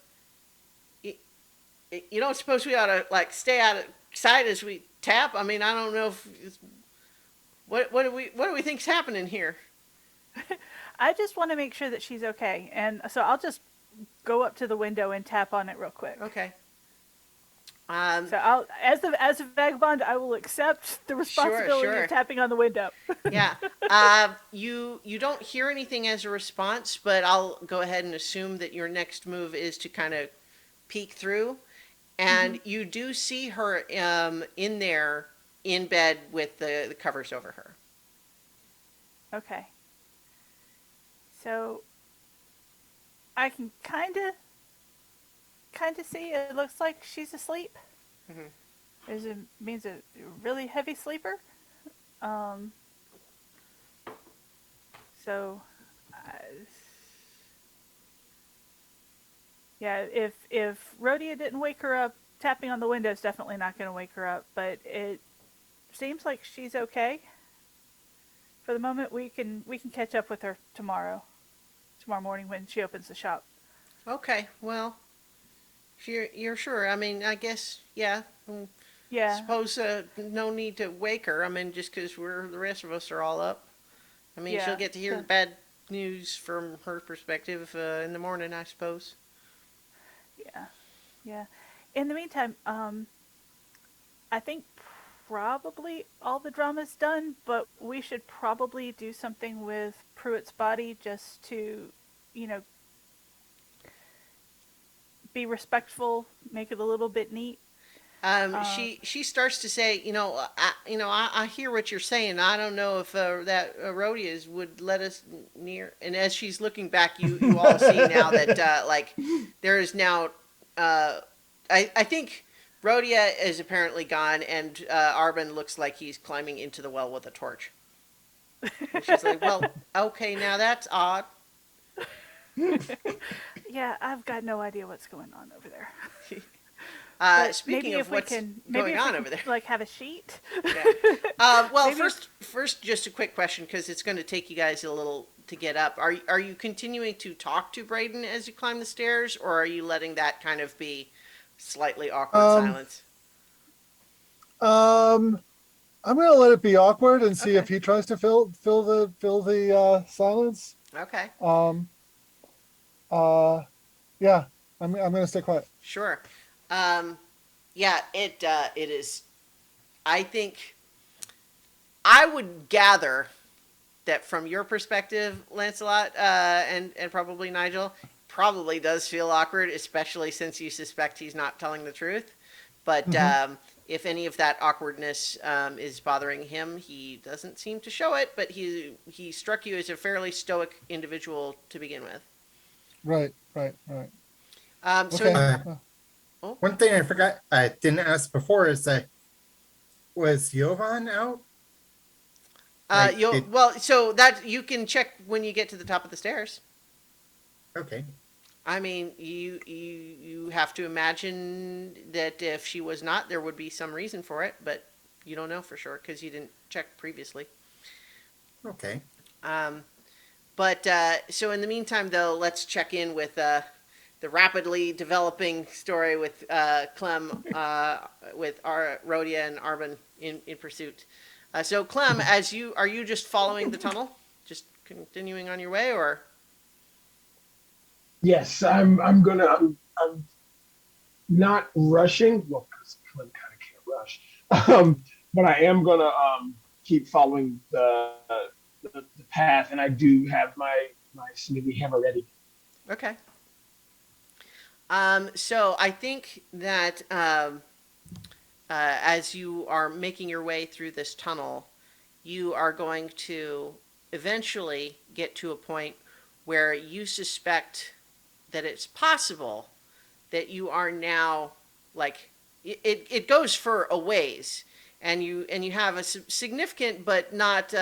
You don't suppose we ought to like stay out of sight as we tap? I mean, I don't know if what do we think's happening here?" I just want to make sure that she's okay, and so I'll just go up to the window and tap on it real quick. Okay. So I'll, as a vagabond, I will accept the responsibility sure. of tapping on the window. Yeah. You don't hear anything as a response, but I'll go ahead and assume that your next move is to kind of peek through, and you do see her in there in bed with the covers over her. Okay. So I can kind of see it looks like she's asleep. It means a really heavy sleeper. So, yeah, if Rhodia didn't wake her up, tapping on the window is definitely not going to wake her up. But it seems like she's okay. For the moment, we can catch up with her tomorrow morning when she opens the shop. Okay. Well, if you're sure. I mean, I guess yeah. Yeah. Suppose no need to wake her. I mean, just because the rest of us are all up. I mean, Yeah. she'll get to hear the bad news from her perspective in the morning, I suppose. Yeah. Yeah. In the meantime, I think probably all the drama's done, but we should probably do something with Pruitt's body just to, be respectful, make it a little bit neat. She starts to say, I hear what you're saying. I don't know if that Rhodia's would let us near. And as she's looking back, you all see now that like there is now. I think Rhodia is apparently gone, and Arbin looks like he's climbing into the well with a torch. And she's like, "Well, okay, now that's odd." Yeah, I've got no idea what's going on over there. Speaking of what's going on over there, like have a sheet. Yeah. Well, Maybe- first, just a quick question because it's going to take you guys a little to get up. Are you continuing to talk to Braden as you climb the stairs, or are you letting that kind of be slightly awkward silence? I'm gonna let it be awkward and see if he tries to fill the silence. Okay. Yeah, I'm gonna stay quiet. Sure. Yeah, it is. I think I would gather that from your perspective, Lancelot, and probably Nigel, probably does feel awkward, especially since you suspect he's not telling the truth. But if any of that awkwardness is bothering him, he doesn't seem to show it. But he struck you as a fairly stoic individual to begin with. Right. So Okay. One thing I forgot, I didn't ask before is was Jovan out? so that you can check when you get to the top of the stairs. Okay. I mean, you have to imagine that if she was not, there would be some reason for it, but you don't know for sure because you didn't check previously. Okay. But so in the meantime, though, let's check in with the rapidly developing story with Clem, with Rhodia and Arbin in pursuit. So Clem, are you just following the tunnel, just continuing on your way, or? Yes, I'm not rushing. Well, because Clem kind of can't rush. But I am gonna keep following the path, and I do have my smithy hammer ready. Okay. So I think that as you are making your way through this tunnel, you are going to eventually get to a point where you suspect that it's possible that you are now like it goes for a ways, and you have a significant but not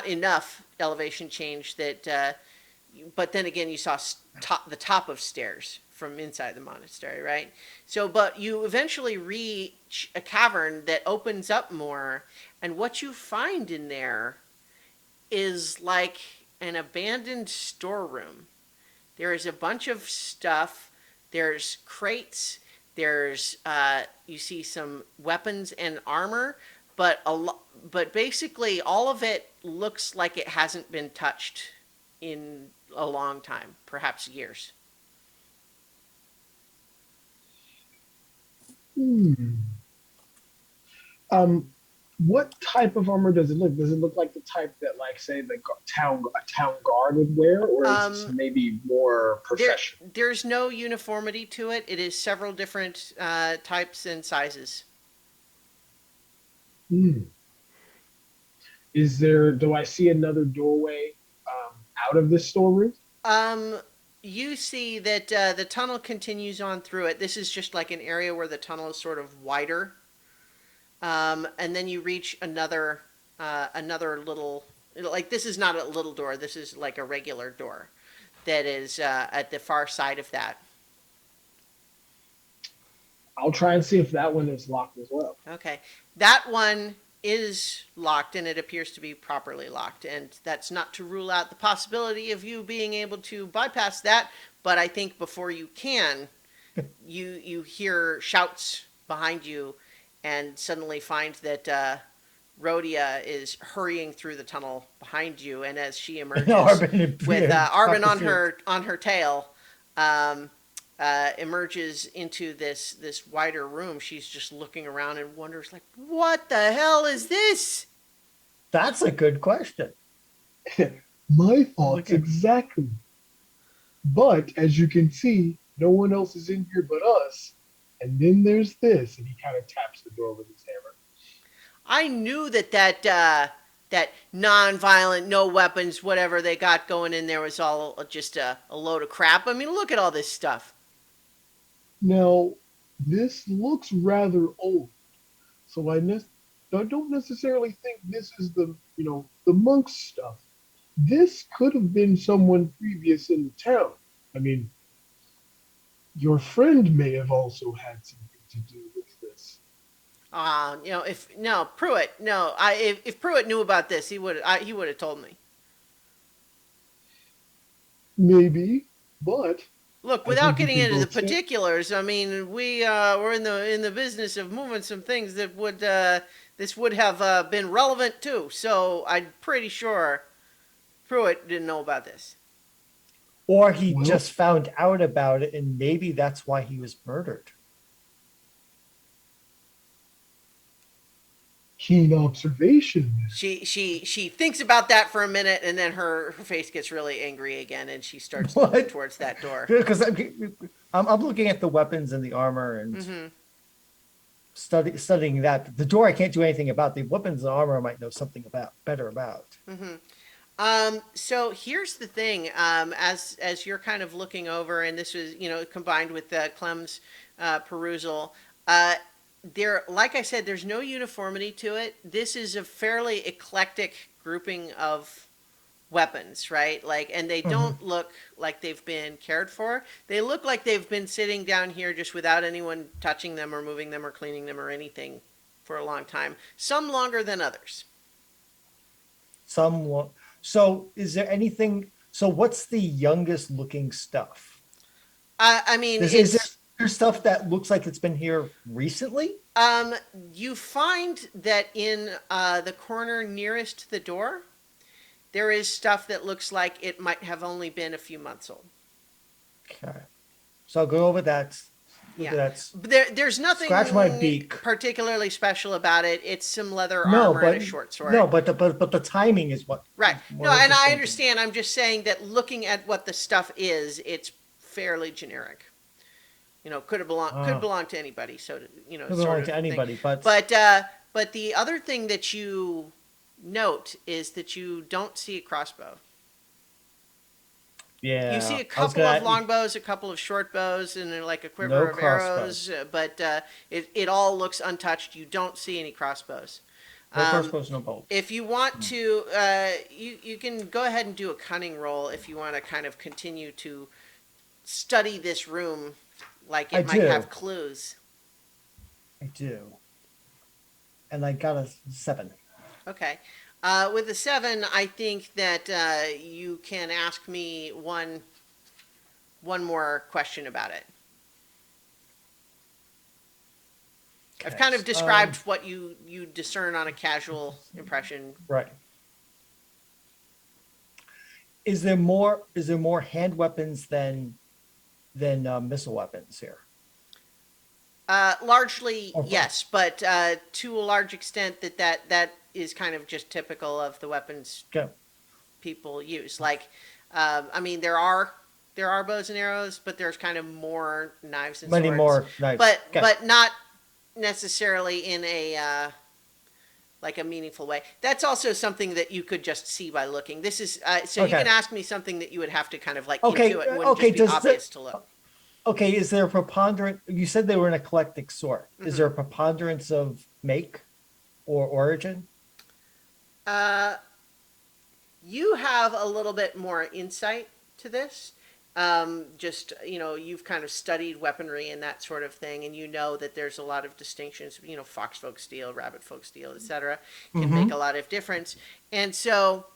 enough elevation change that but then again you saw the top of stairs from inside the monastery, right? So but you eventually reach a cavern that opens up more, and what you find in there is like an abandoned storeroom. There is a bunch of stuff. There's crates. There's you see some weapons and armor, but but basically all of it looks like it hasn't been touched in a long time, perhaps years. Hmm. Um, what type of armor does it look? Does it look like the type that, like, say, a town guard would wear, or is this maybe more professional? There's no uniformity to it. It is several different types and sizes. Hmm. Is there? Do I see another doorway out of this storeroom? Um, you see that the tunnel continues on through it. This is just like an area where the tunnel is sort of wider. And then you reach another little, like this is not a little door. This is like a regular door that is at the far side of that. I'll try and see if that one is locked as well. Okay, that one is locked, and it appears to be properly locked. And that's not to rule out the possibility of you being able to bypass that. But I think before you can, you hear shouts behind you, and suddenly find that Rhodia is hurrying through the tunnel behind you, and as she emerges with Arbin on her tail, emerges into this wider room, she's just looking around and wonders, like, what the hell is this? That's a good question. My thoughts exactly. But as you can see, no one else is in here but us. And then there's this, and he kind of taps the door with his hammer. I knew that non-violent, no weapons, whatever they got going in there was all just a load of crap. I mean, look at all this stuff. Now, this looks rather old, so I don't necessarily think this is the monk's stuff. This could have been someone previous in the town. I mean, your friend may have also had something to do with this. Pruitt, if Pruitt knew about this, he would have told me. Maybe, but look, without getting into the particulars, I mean, we're in the business of moving some things that would this would have been relevant too. So I'm pretty sure Pruitt didn't know about this. Or he just found out about it, and maybe that's why he was murdered. Keen observation. She thinks about that for a minute, and then her face gets really angry again, and she starts looking towards that door. Because I'm looking at the weapons and the armor and studying that. The door I can't do anything about. The weapons and armor I might know something better about. So here's the thing. As you're kind of looking over, and this was combined with Clem's perusal. There, like I said, there's no uniformity to it. This is a fairly eclectic grouping of weapons, right? Like, and they don't look like they've been cared for. They look like they've been sitting down here just without anyone touching them or moving them or cleaning them or anything for a long time. Some longer than others. So is there anything? So what's the youngest looking stuff? I mean, is there stuff that looks like it's been here recently? You find that in the corner nearest the door, there is stuff that looks like it might have only been a few months old. Okay. So I'll go over that, Look Yeah. at that. There's nothing Scratch my beak. particularly special about it. It's some leather No, armor and a but short sword. no, but the timing is what. Right. more No, and I interesting. understand. I'm just saying that looking at what the stuff is, it's fairly generic. You know, could belong to anybody. So you know, Could sort belong of to thing. anybody, but But the other thing that you note is that you don't see a crossbow. yeah, You see a I was couple gonna- of longbows, a couple of short bows, and then like a quiver No of arrows, but it all looks untouched. You don't see any crossbows. No crossbows, no bolts. If you want to, you can go ahead and do a cunning roll if you want to kind of continue to study this room like it I might do. have clues. I do, and I got a 7. Okay. With a 7, I think that you can ask me one more question about it. I've kind of described what you discern on a casual impression. Right. Is there more hand weapons than missile weapons here? Largely, Okay. yes, but to a large extent that is kind of just typical of the weapons Okay. people use. Like, I mean, there are bows and arrows, but there's kind of more knives and Many swords. more knives. But Okay. but not necessarily in a like a meaningful way. That's also something that you could just see by looking. This is so you Okay. can ask me something that you would have to kind of like Okay, intuit. It wouldn't okay, just be does obvious to look. Okay, is there a preponderance? You said they were an eclectic sort. Mm-hmm. Is there a preponderance of make or origin? You have a little bit more insight to this. Just, you know, you've kind of studied weaponry and that sort of thing, and you know that there's a lot of distinctions, you know, fox folk steel, rabbit folk steel, etc. can make a lot of difference. And so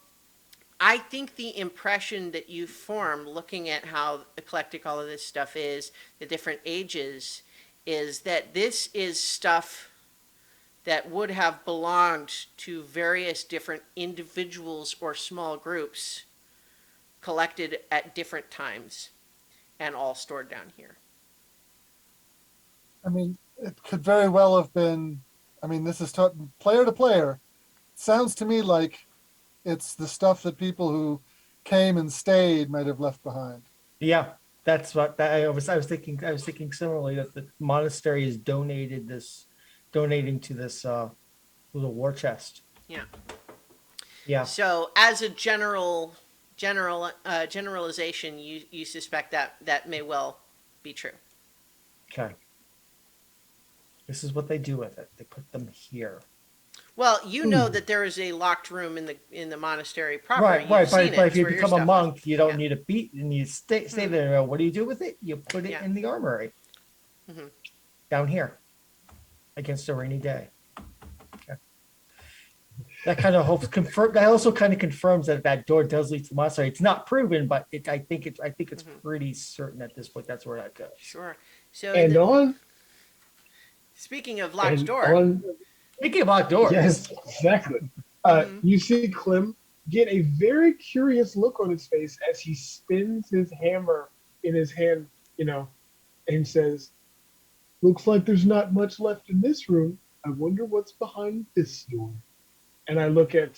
I think the impression that you form looking at how eclectic all of this stuff is, the different ages, is that this is stuff that would have belonged to various different individuals or small groups collected at different times and all stored down here. I mean, it could very well have been. I mean, this is player to player. Sounds to me like it's the stuff that people who came and stayed might have left behind. Yeah, that's what I was thinking. I was thinking similarly that the monastery is donating to this little war chest. Yeah. Yeah. So as a generalization, you suspect that may well be true. Okay. This is what they do with it. They put them here. Well, you know that there is a locked room in the monastery proper. Right, You've right. seen But it. if It's you where your become a stuff monk, is. you don't Yeah. need a beat, and you stay there. What do you do with it? You put it Yeah. in the armory Mhm. down here against a rainy day. Okay. That kind of helps confirm. That also kind of confirms that door does lead to the monastery. It's not proven, but I think it's pretty certain at this point that's where that goes. Sure. So And on speaking of locked and door, on Speaking of locked doors, yes, exactly. You see Clem get a very curious look on his face as he spins his hammer in his hand, you know, and says, "Looks like there's not much left in this room. I wonder what's behind this door." And I look at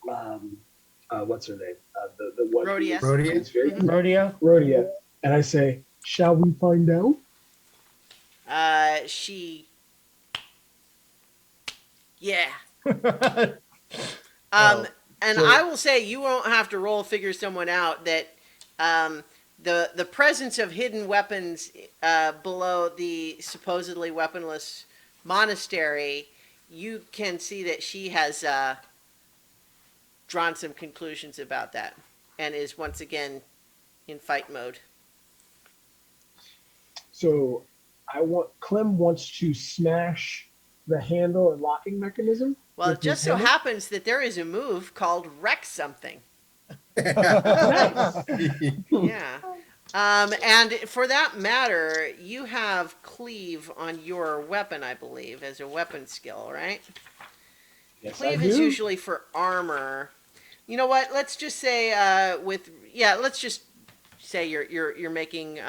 what's her name? The one who Rhodia. Rhodia. is very rodeo. Rhodia. And I say, "Shall we find out?" Yeah. Oh, And so- I will say you won't have to roll figure someone out that the presence of hidden weapons below the supposedly weaponless monastery, you can see that she has drawn some conclusions about that and is once again in fight mode. So Clem wants to smash the handle and locking mechanism. Well, with it just his so hammer. happens that there is a move called wreck something. Nice. Yeah. And for that matter, you have cleave on your weapon, I believe, as a weapon skill, right? Yes, Cleave I is do. usually for armor. You know what? Let's just say let's just say you're making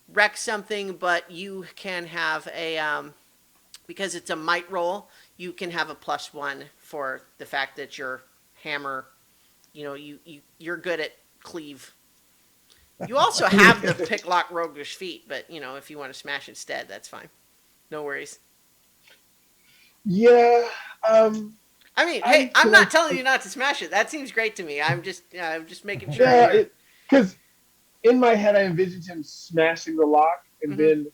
wreck something, but you can have because it's a might roll, you can have a +1 for the fact that your hammer, you're good at cleave. You also have the pick, lock, roguish feat, but if you want to smash instead, that's fine. No worries. Yeah. I mean, hey, I'm not telling you not to smash it. That seems great to me. I'm just making sure. Yeah, because in my head I envisioned him smashing the lock, and then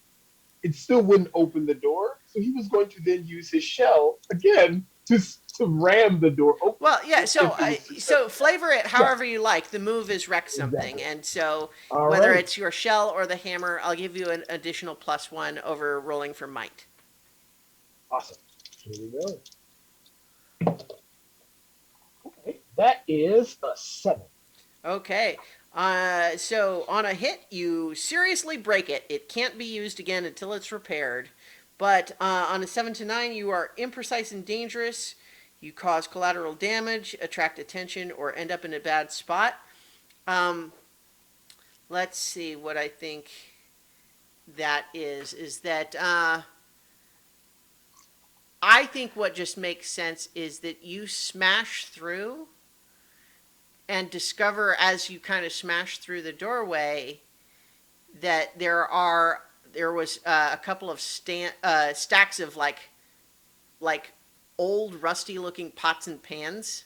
it still wouldn't open the door. So he was going to then use his shell again to ram the door open. Well, yeah. So flavor it however you like. The move is wreck something, Exactly. and so All whether right. it's your shell or the hammer, I'll give you an additional +1 over rolling for might. Awesome. Here we go. Okay, that is a 7. Okay. So on a hit, you seriously break it. It can't be used again until it's repaired. But on a 7 to 9, you are imprecise and dangerous. You cause collateral damage, attract attention, or end up in a bad spot. Let's see what I think that is. Is that I think what just makes sense is that you smash through and discover as you kind of smash through the doorway that there was a couple of stacks of like old rusty looking pots and pans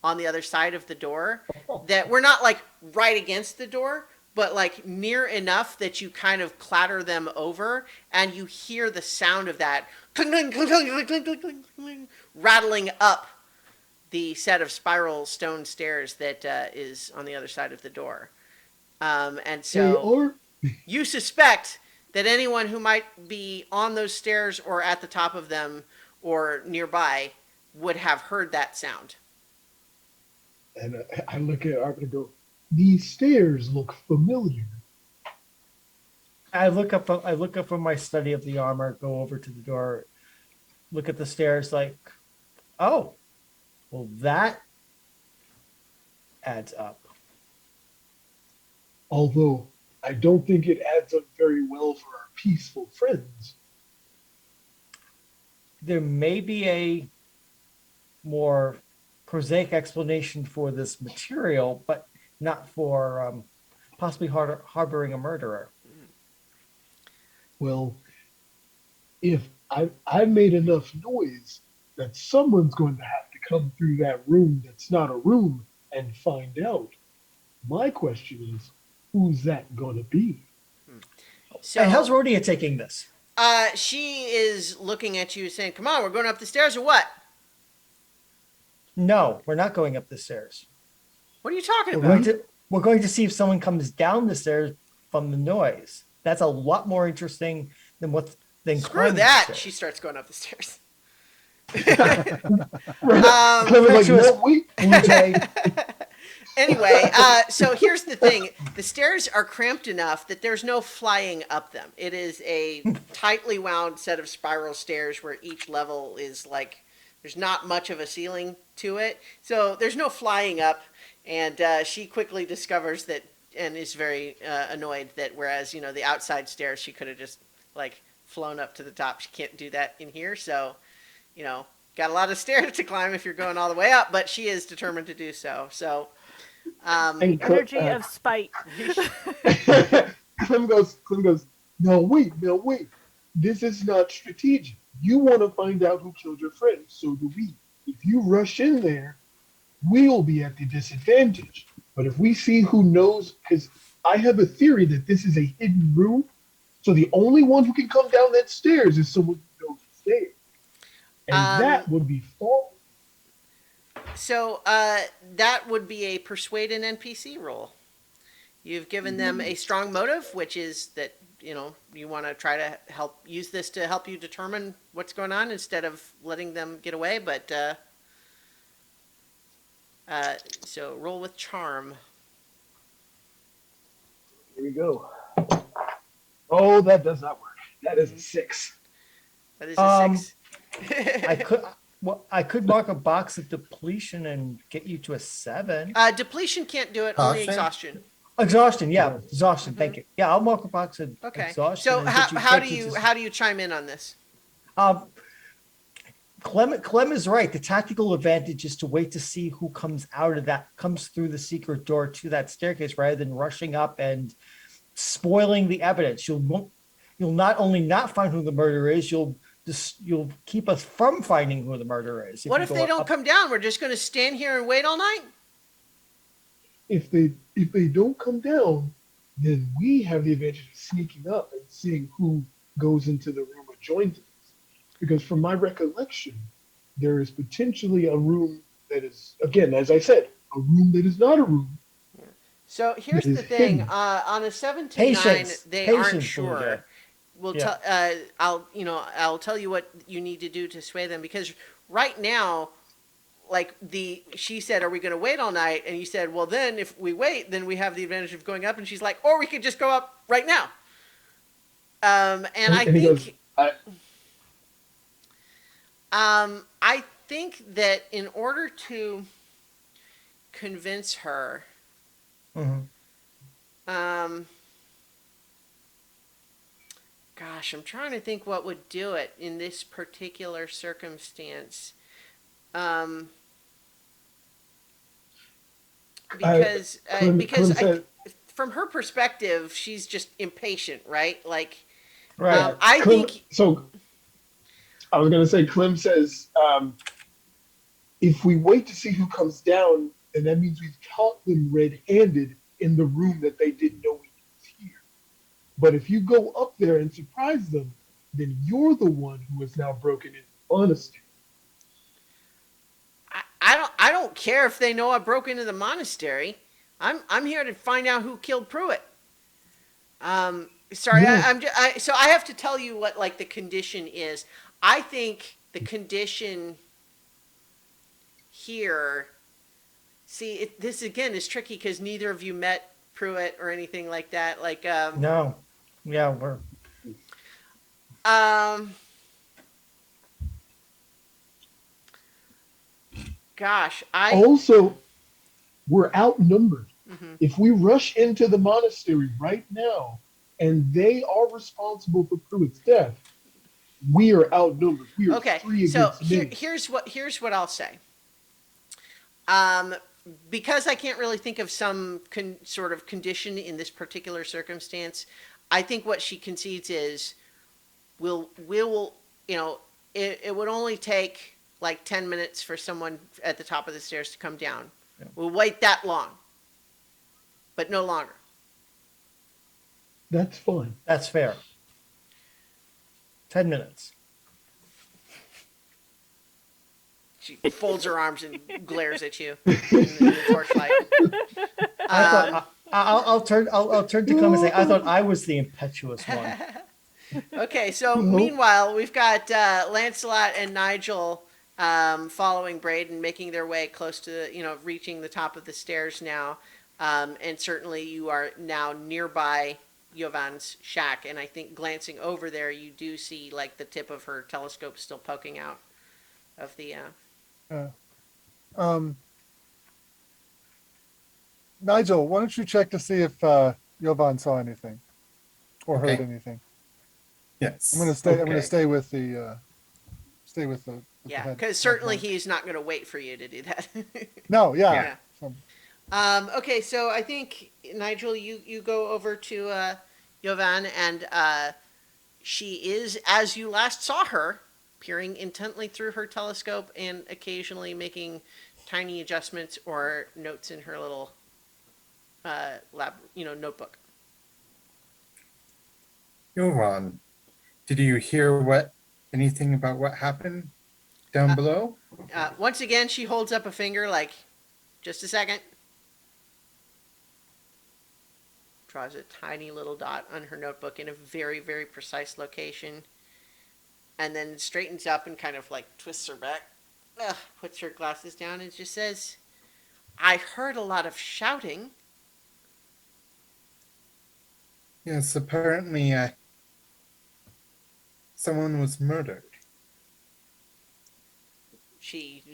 on the other side of the door that were not like right against the door, but like near enough that you kind of clatter them over and you hear the sound of that cling, cling, cling, cling, cling, cling, cling, cling, rattling up the set of spiral stone stairs that is on the other side of the door. And so you suspect that anyone who might be on those stairs or at the top of them or nearby would have heard that sound. And I look at Arp and go, these stairs look familiar. I look up from my study of the armor, go over to the door, look at the stairs like, oh, well, that adds up. Although I don't think it adds up very well for our peaceful friends. There may be a more prosaic explanation for this material, but not for possibly harboring a murderer. Well, if I made enough noise that someone's going to have to come through that room that's not a room and find out. My question is, who's that going to be? So and how's Rhodia taking this? She is looking at you saying, come on, we're going up the stairs or what? No, we're not going up the stairs. What are you talking We're about? going to see if someone comes down the stairs from the noise. That's a lot more interesting than Screw climbing that. the She stairs. starts going up the stairs. Clever's like, no, wait. Anyway, so here's the thing. The stairs are cramped enough that there's no flying up them. It is a tightly wound set of spiral stairs where each level is like, there's not much of a ceiling to it. So there's no flying up. And she quickly discovers that and is very annoyed that whereas, the outside stairs, she could have just like flown up to the top. She can't do that in here. So, got a lot of stairs to climb if you're going all the way up, but she is determined to do so. So, energy of spite. Clem goes, no, wait. This is not strategic. You want to find out who killed your friend, so do we. If you rush in there, we'll be at the disadvantage. But if we see who knows, because I have a theory that this is a hidden room, so the only one who can come down that stairs is someone who knows it's there. And that would be false. So that would be a persuade an NPC roll. You've given them a strong motive, which is that, you want to try to use this to help you determine what's going on instead of letting them get away. But so roll with charm. Here we go. Oh, that does not work. That is a 6. That is a 6. I could mark a box of depletion and get you to a 7. Depletion can't do it, only Caution? exhaustion. Exhaustion, yeah, exhaustion. Thank you. Yeah, I'll mark a box of Okay. exhaustion. So and how get do you you to- how do you chime in on this? Um, Clem is right. The tactical advantage is to wait to see who comes through the secret door to that staircase, rather than rushing up and spoiling the evidence. You'll not only not find who the murderer is, you'll keep us from finding who the murderer is. What you if go they don't up- come down? We're just going to stand here and wait all night? If they don't come down, then we have the advantage of sneaking up and seeing who goes into the room adjoining us. Because from my recollection, there is potentially a room that is, again, as I said, a room that is not a room. So here's That the is thing: hidden. on a 7 to 9, Patience. they Patience, aren't Blue sure. Bear. We'll Yeah. I'll tell you what you need to do to sway them, because right now, like she said, "Are we going to wait all night?" And you said, "Well, then if we wait, then we have the advantage of going up." And she's like, "Or we could just go up right now." And I And he think goes, I think that in order to convince her, Mhm. gosh, I'm trying to think what would do it in this particular circumstance. Because Clem said, from her perspective, she's just impatient, right? Like, Right. I Clem, think so I was going to say, Clem says, if we wait to see who comes down, then that means we've caught them red-handed in the room that they didn't know we was here. But if you go up there and surprise them, then you're the one who has now broken into the monastery. I don't care if they know I broke into the monastery. I'm here to find out who killed Pruitt. Sorry, Yeah. So I have to tell you what like the condition is. I think the condition here. See, this again is tricky because neither of you met Pruitt or anything like that. Like, No. Yeah, we're gosh, Also, we're outnumbered. Mhm. If we rush into the monastery right now and they are responsible for Pruitt's death, we are outnumbered. We are Okay, three so against many. here's what I'll say. Because I can't really think of some sort of condition in this particular circumstance, I think what she concedes is we'll it would only take like 10 minutes for someone at the top of the stairs to come down. Yeah. We'll wait that long, but no longer. That's fine. that's fair. 10 minutes. She folds her arms and glares at you in the torchlight. I thought I'll turn to come and say I thought I was the impetuous one. Okay, so Mhm. meanwhile, we've got Lancelot and Nigel following Braden, making their way close to, reaching the top of the stairs now. And certainly you are now nearby Yovan's shack. And I think glancing over there, you do see like the tip of her telescope still poking out of the. Nigel, why don't you check to see if Jovan saw anything or heard Okay. anything? Yes. I'm gonna stay. I'm gonna Okay. stay with the. With the Yeah, head- because certainly he's not going to wait for you to do that. No, yeah. Yeah. So, Okay, so I think Nigel, you go over to Jovan, and she is, as you last saw her, peering intently through her telescope and occasionally making tiny adjustments or notes in her little notebook. Jovan, did you hear anything about what happened down below? Once again, she holds up a finger, like, just a second. Draws a tiny little dot on her notebook in a very, very precise location. And then straightens up and kind of like twists her back. Puts her glasses down and just says, I heard a lot of shouting. Yes, apparently someone was murdered. She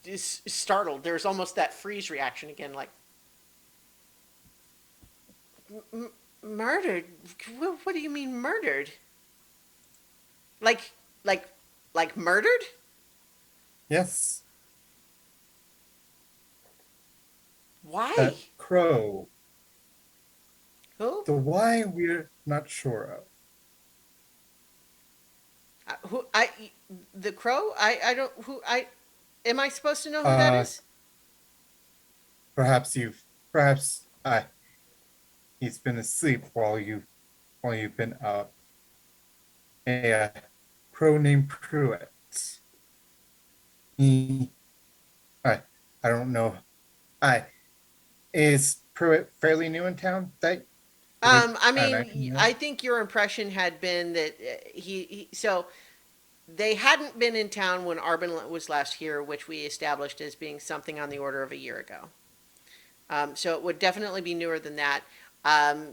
is startled. There's almost that freeze reaction again, like, Murdered? What do you mean murdered? Like, like, like murdered? Yes, Why? that crow. Who? The why we're not sure of. Who? The crow? I don't. Who? Am I supposed to know who that Uh, is? perhaps perhaps he's been asleep while you've been up. A crow named Pruitt. He, I, I don't know. I is Pruitt fairly new in town? That would I and I mean, can know. I think your impression had been that so they hadn't been in town when Arbin was last here, which we established as being something on the order of a year ago. So it would definitely be newer than that.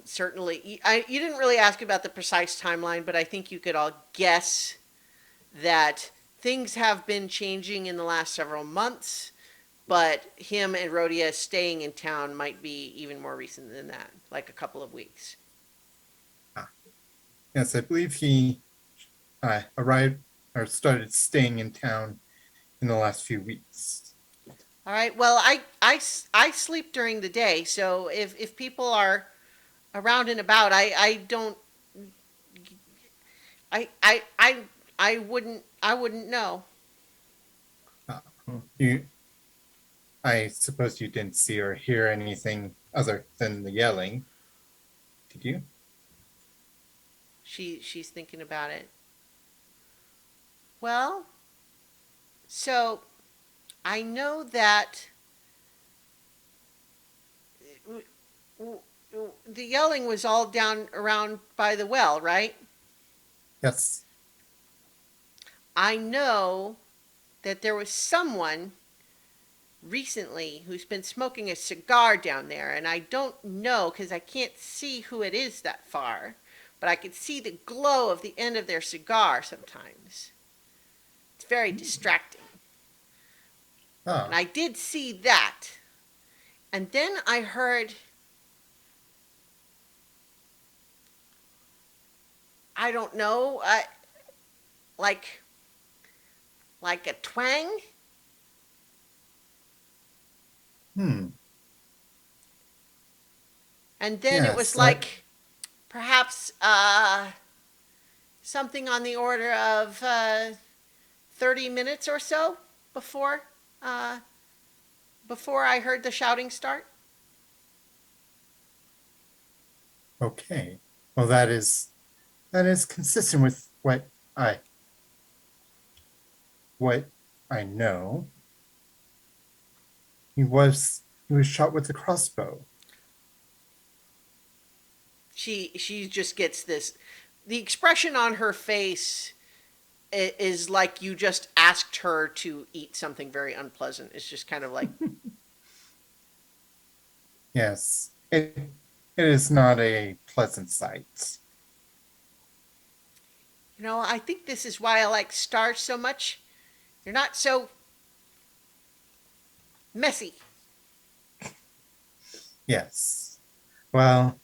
Certainly, you didn't really ask about the precise timeline, but I think you could all guess that things have been changing in the last several months, but him and Rhodia staying in town might be even more recent than that, like a couple of weeks. Yes, I believe he arrived or started staying in town in the last few weeks. All right. Well, I sleep during the day, so if people are around and about, I don't I wouldn't know. Uh, you, I suppose you didn't see or hear anything other than the yelling, did you? She's thinking about it. Well, so I know that the yelling was all down around by the well, right? Yes. I know that there was someone recently who's been smoking a cigar down there, and I don't know because I can't see who it is that far, but I can see the glow of the end of their cigar sometimes. It's very distracting. And Oh, I did see that. And then I heard, I don't know, like like a twang. hmm. And then it was Yes, that, like perhaps something on the order of 30 minutes or so before uh, before I heard the shouting start. okay. Well, that is consistent with what I know. He was shot with a crossbow. She just gets this. The expression on her face is like you just asked her to eat something very unpleasant. It's just kind of like, Yes, it is not a pleasant sight. I think this is why I like stars so much. They're not so messy. Yes. Well,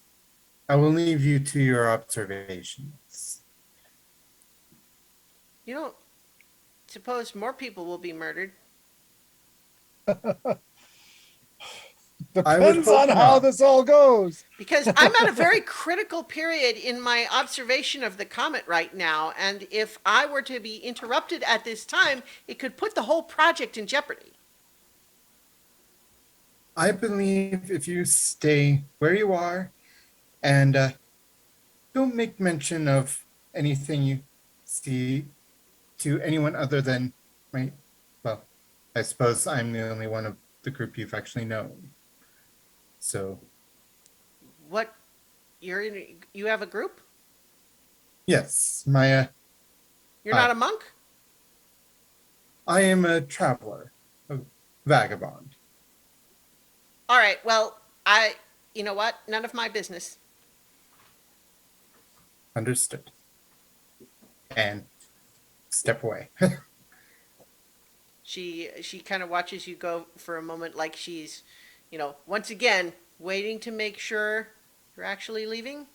I will leave you to your observations. You don't suppose more people will be murdered? I would Depends hope on how not. this all goes. Because I'm at a very critical period in my observation of the comet right now, and if I were to be interrupted at this time, it could put the whole project in jeopardy. I believe if you stay where you are and don't make mention of anything you see to anyone other than my, well, I suppose I'm the only one of the group you've actually known. So, What? You have a group? yes, You're hi, not a monk? I am a traveler, a vagabond. All right, well, you know what? None of my business. Understood. And step away. She kind of watches you go for a moment like she's, once again, waiting to make sure You're actually leaving?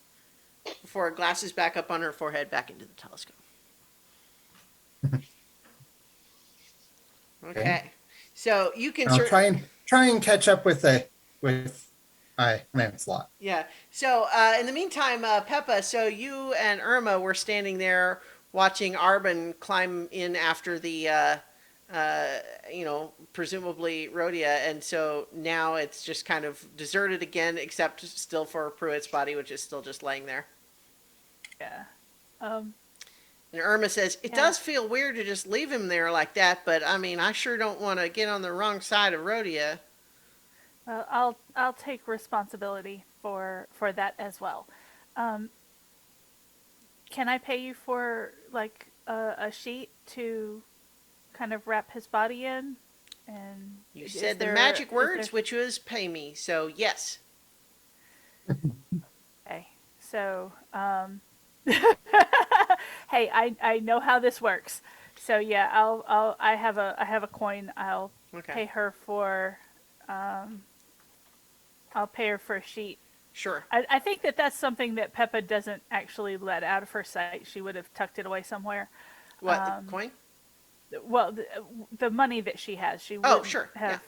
Before it glasses back up on her forehead, back into the telescope. Okay. So you can I'll try and catch up with Lancelot. Yeah. So in the meantime, Peppa, so you and Irma were standing there watching Arbin climb in after the, presumably Rhodia, and so now it's just kind of deserted again, except still for Pruitt's body, which is still just laying there. Yeah. And Irma says, it does feel weird to just leave him there like that, but I mean, I sure don't want to get on the wrong side of Rhodia. Well, I'll take responsibility for that as well. Can I pay you for like a sheet to kind of wrap his body in? And You said the magic words, which was pay me, so yes. Okay, so hey, I know how this works. So yeah, I have a coin. I'll pay her for I'll pay her for a sheet. Sure. I think that's something that Peppa doesn't actually let out of her sight. She would have tucked it away somewhere. What, the coin? Well, the money that she has, she would have.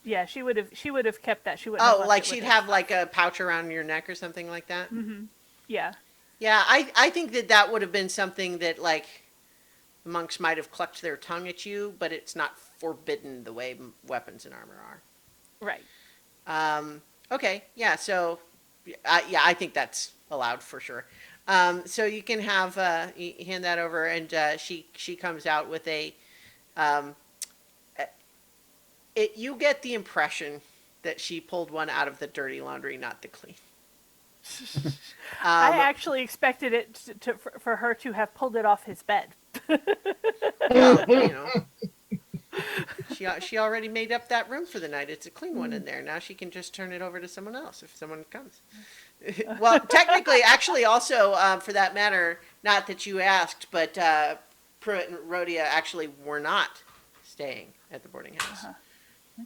Yeah, she would have kept that. She wouldn't. Oh, like she'd have like a pouch around your neck or something like that. Mm-hmm. Yeah. Yeah, I think that would have been something that like the monks might have clucked their tongue at you, but it's not forbidden the way weapons and armor are. Right. Okay. Yeah. So, I think that's allowed for sure. So you can have you hand that over, and she comes out with a. You get the impression that she pulled one out of the dirty laundry, not the clean. I actually expected it for her to have pulled it off his bed. Well, she already made up that room for the night. It's a clean one in there. Now she can just turn it over to someone else if someone comes. Well, technically, actually, also for that matter, not that you asked, but Pruitt and Rhodia actually were not staying at the boarding house. Uh-huh.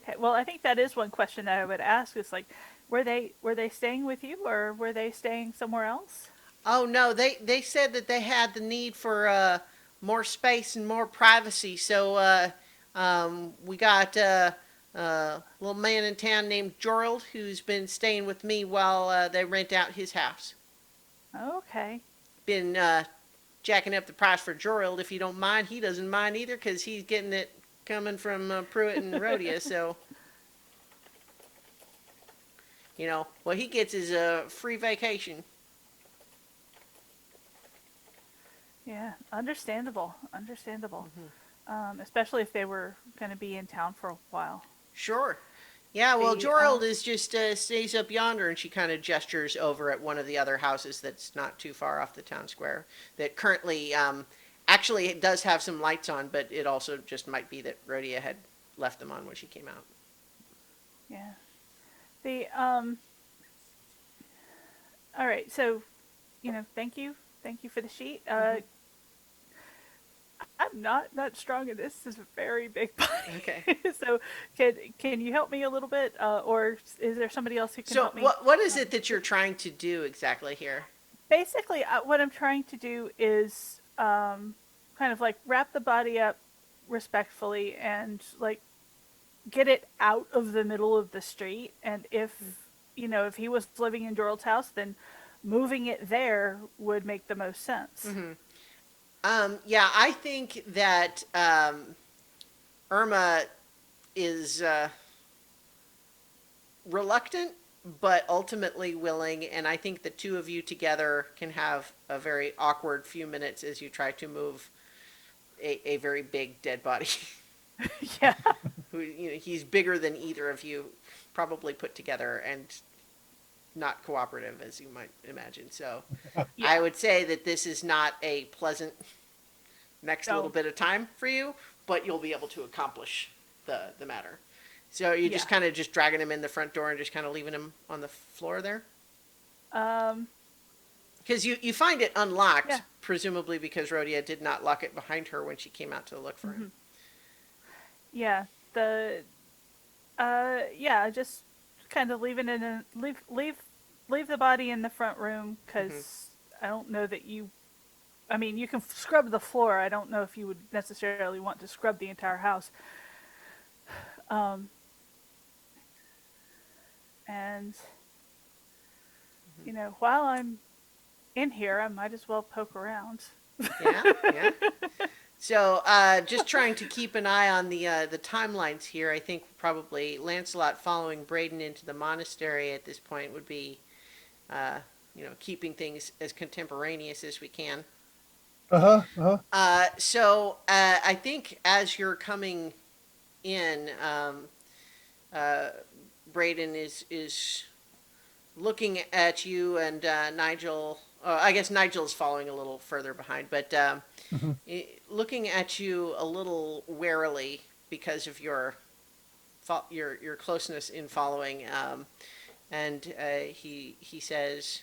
Okay. Well, I think that is one question that I would ask. Is like, were they staying with you, or were they staying somewhere else? Oh no, they said that they had the need for more space and more privacy. So we got a little man in town named Jorald who's been staying with me while they rent out his house. Okay. Been jacking up the price for Jorald, if you don't mind. He doesn't mind either because he's getting it coming from Pruitt and Rhodia. So, what he gets is a free vacation. Yeah, understandable. Especially if they were going to be in town for a while. Sure. Yeah, well, Jorald is just stays up yonder, and she kind of gestures over at one of the other houses that's not too far off the town square. That currently, actually, it does have some lights on, but it also just might be that Rhodia had left them on when she came out. Yeah. All right. So, thank you for the sheet. I'm not strong in this. This is a very big body. Okay. So can you help me a little bit, or is there somebody else who can help me? So what is it that you're trying to do exactly here? Basically, what I'm trying to do is kind of like wrap the body up respectfully and like get it out of the middle of the street. And if he was living in Jorald's house, then moving it there would make the most sense. Mm-hmm. Yeah, I think that Irma is reluctant, but ultimately willing, and I think the two of you together can have a very awkward few minutes as you try to move a very big dead body. Yeah. Who, he's bigger than either of you probably put together, and not cooperative, as you might imagine. So Yeah. I would say that this is not a pleasant next little bit of time for you, but you'll be able to accomplish the matter. So you're just kind of just dragging him in the front door and just kind of leaving him on the floor there? Because you find it unlocked, presumably because Rhodia did not lock it behind her when she came out to look for him. Yeah. Just kind of leave leave the body in the front room because I don't know that you. I mean, you can scrub the floor. I don't know if you would necessarily want to scrub the entire house. Um, and while I'm in here, I might as well poke around. Yeah, yeah. So, just trying to keep an eye on the timelines here. I think probably Lancelot following Braden into the monastery at this point would be, uh, keeping things as contemporaneous as we can. So, I think as you're coming in, uh, Braden is looking at you and Nigel. I guess Nigel's following a little further behind, but looking at you a little warily because of your closeness in following. And he says,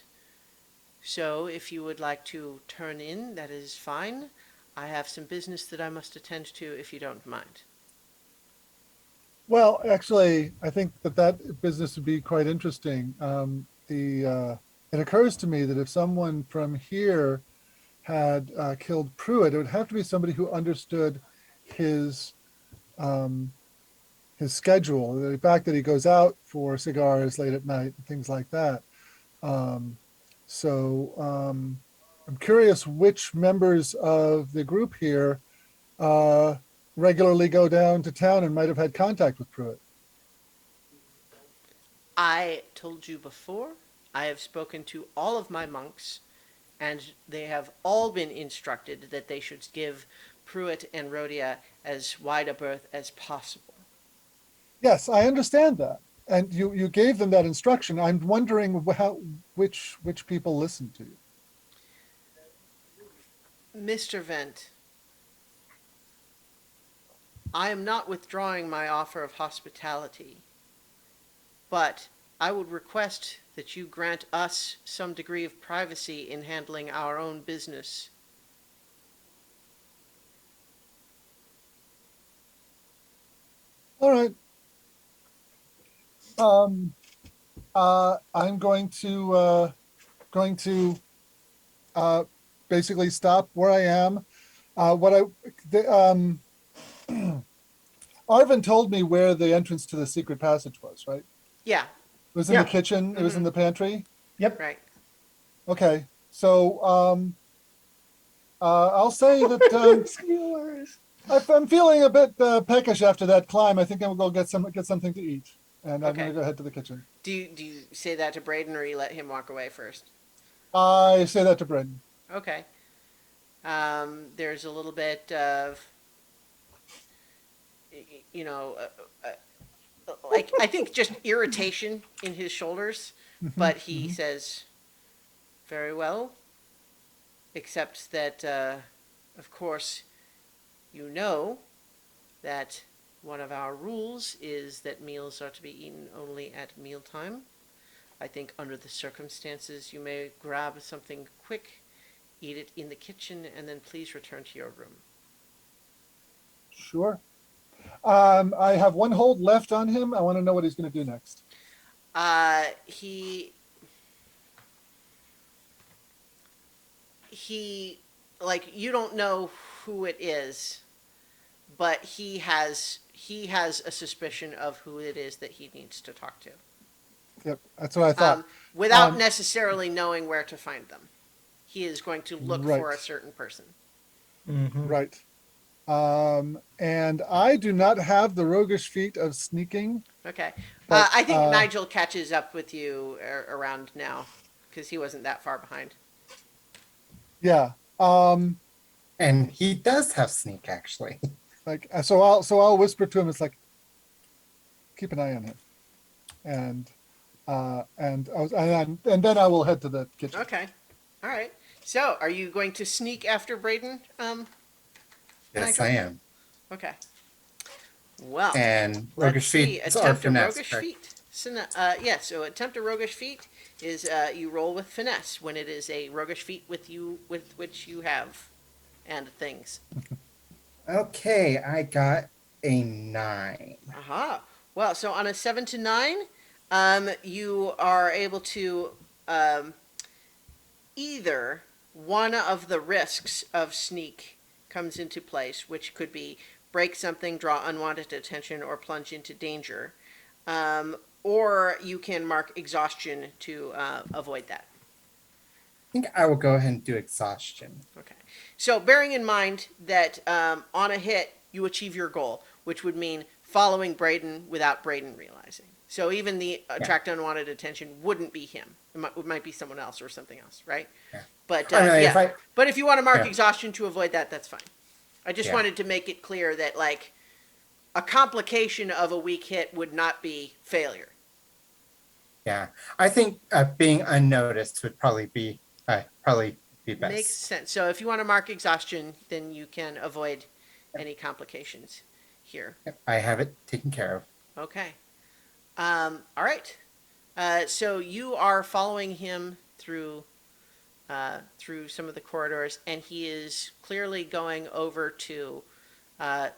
"So if you would like to turn in, that is fine. I have some business that I must attend to if you don't mind." Well, actually, I think that business would be quite interesting. It occurs to me that if someone from here had killed Pruitt, it would have to be somebody who understood his um, his schedule, the fact that he goes out for cigars late at night and things like that. Um, so I'm curious which members of the group here uh, regularly go down to town and might have had contact with Pruitt. I told you before, I have spoken to all of my monks, and they have all been instructed that they should give Pruitt and Rhodia as wide a berth as possible. Yes, I understand that. And you gave them that instruction. I'm wondering which people listened to you. Mr. Vent, I am not withdrawing my offer of hospitality, but I would request that you grant us some degree of privacy in handling our own business. All right. I'm going to basically stop where I am. Arvin told me where the entrance to the secret passage was, right? Yeah, It was in Yeah. the kitchen. It was in the pantry. Yep. right. Okay, so I'll say that Squealers. I'm feeling a bit peckish after that climb. I think I'm gonna go get something to eat, and I'm Okay. gonna go head to the kitchen. Do you say that to Braden, or you let him walk away first? I say that to Brendan. Okay. There's a little bit of, you know, like I think just irritation in his shoulders, but he says, "Very well, except that, of course, you know that one of our rules is that meals are to be eaten only at mealtime. I think under the circumstances, you may grab something quick, eat it in the kitchen, and then please return to your room." Sure. I have one hold left on him. I want to know what he's going to do next. He, like, you don't know who it is, but he has a suspicion of who it is that he needs to talk to, Yep, that's what I thought. without necessarily knowing where to find them. He is going to look Right. for a certain person. Right. And I do not have the roguish feat of sneaking. Okay. But, I think Nigel catches up with you around now, because he wasn't that far behind. Yeah. And he does have sneak, actually. Like so I'll whisper to him. It's like, keep an eye on him, and then I will head to the kitchen. Okay. All right. So, are you going to sneak after Braden? Yes, Nigel? I am. Okay. Well, And let's roguish see. feet are Attempt a finesse, roguish correct? feat. So attempt a roguish feat is you roll with finesse when it is a roguish feat with which you have and things. Okay, I got a 9. Aha. Well, so on a 7 to 9, you are able to either one of the risks of sneak comes into place, which could be break something, draw unwanted attention, or plunge into danger. Or you can mark exhaustion to avoid that. I think I will go ahead and do exhaustion. Okay. So bearing in mind that on a hit, you achieve your goal, which would mean following Braden without Braden realizing. So even the attract unwanted attention wouldn't be him. It might be someone else or something else, right? Yeah. But I mean, yeah. But if you want to mark Yeah. exhaustion to avoid that, that's fine. I just Yeah. wanted to make it clear that like a complication of a weak hit would not be failure. Yeah, I think being unnoticed would probably be best. Makes sense. So if you want to mark exhaustion, then you can avoid any complications here. Yep, I have it taken care of. Okay. All right. So you are following him through some of the corridors, and he is clearly going over to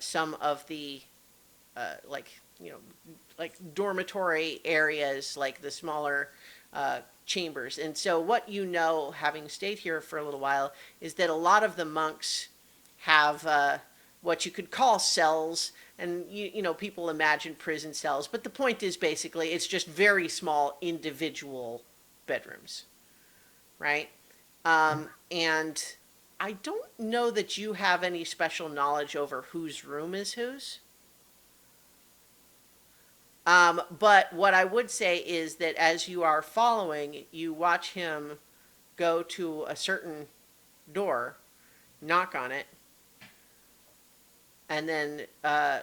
some of the like dormitory areas, like the smaller chambers. And so what you know, having stayed here for a little while, is that a lot of the monks have what you could call cells. And, you know, people imagine prison cells. But the point is basically it's just very small individual bedrooms, right? And I don't know that you have any special knowledge over whose room is whose. But what I would say is that as you are following, you watch him go to a certain door, knock on it, and then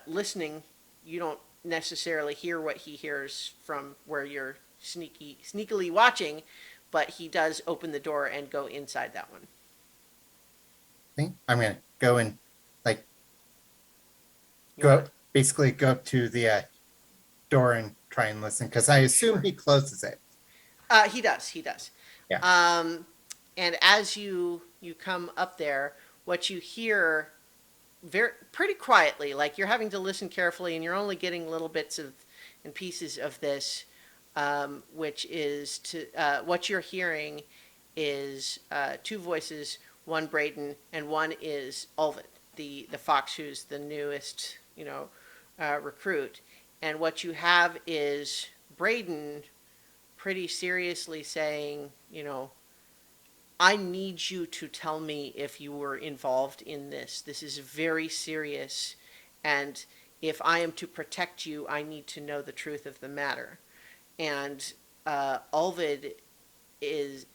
listening, you don't necessarily hear what he hears from where you're sneakily watching, but he does open the door and go inside that one. I think I'm gonna go and You go want- basically go up to the door and try and listen because I assume he closes it. He does. Yeah. And as you come up there, what you hear pretty quietly, like you're having to listen carefully, and you're only getting little bits and pieces of this, which is what you're hearing is two voices, one Braden and one is Ulvid, the fox who's the newest, recruit. And what you have is Braden pretty seriously saying, I need you to tell me if you were involved in this. This is very serious. And if I am to protect you, I need to know the truth of the matter. And Ulvid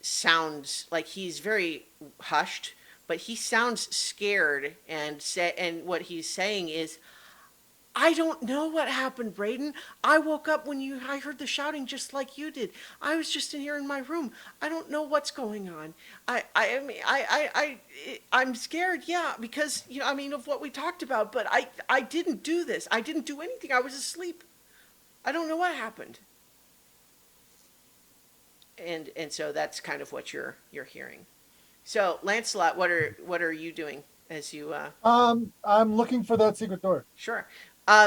sounds like he's very hushed, but he sounds scared. And what he's saying is, I don't know what happened, Braden. I woke up when I heard the shouting just like you did. I was just in here in my room. I don't know what's going on. I'm scared, yeah, because of what we talked about. But I didn't do this. I didn't do anything. I was asleep. I don't know what happened. And so that's kind of what you're hearing. So Lancelot, what are you doing as you? I'm looking for that secret door. Sure.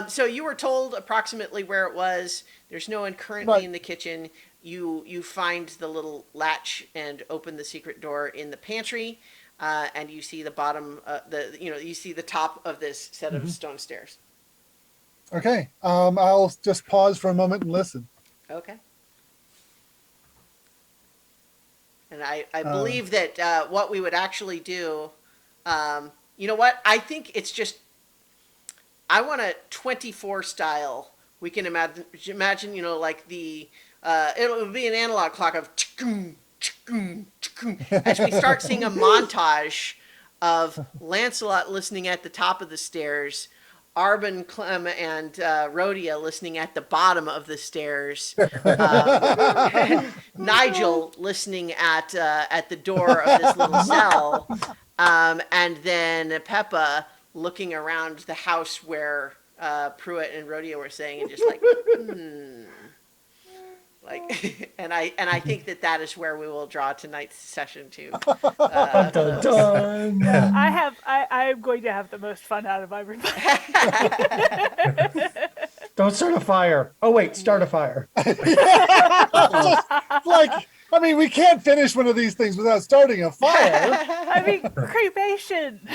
So you were told approximately where it was. There's no one currently Right. in the kitchen. You find the little latch and open the secret door in the pantry, and you see the bottom. You see the top of this set of stone stairs. Okay. I'll just pause for a moment and listen. Okay. And I believe that what we would actually do, you know what? I think it's just, I want a 24 style. We can imagine, like the, it'll be an analog clock of as we start seeing a montage of Lancelot listening at the top of the stairs, Arbin, Clem, and Rhodia listening at the bottom of the stairs. Nigel listening at the door of this little cell, and then Peppa looking around the house where Pruitt and Rhodia were saying, and just like, like, and I think that is where we will draw tonight's session to. Dun, dun. I'm going to have the most fun out of everybody. Don't start a fire. Oh wait, start a fire. Like I mean, we can't finish one of these things without starting a fire. I mean, cremation.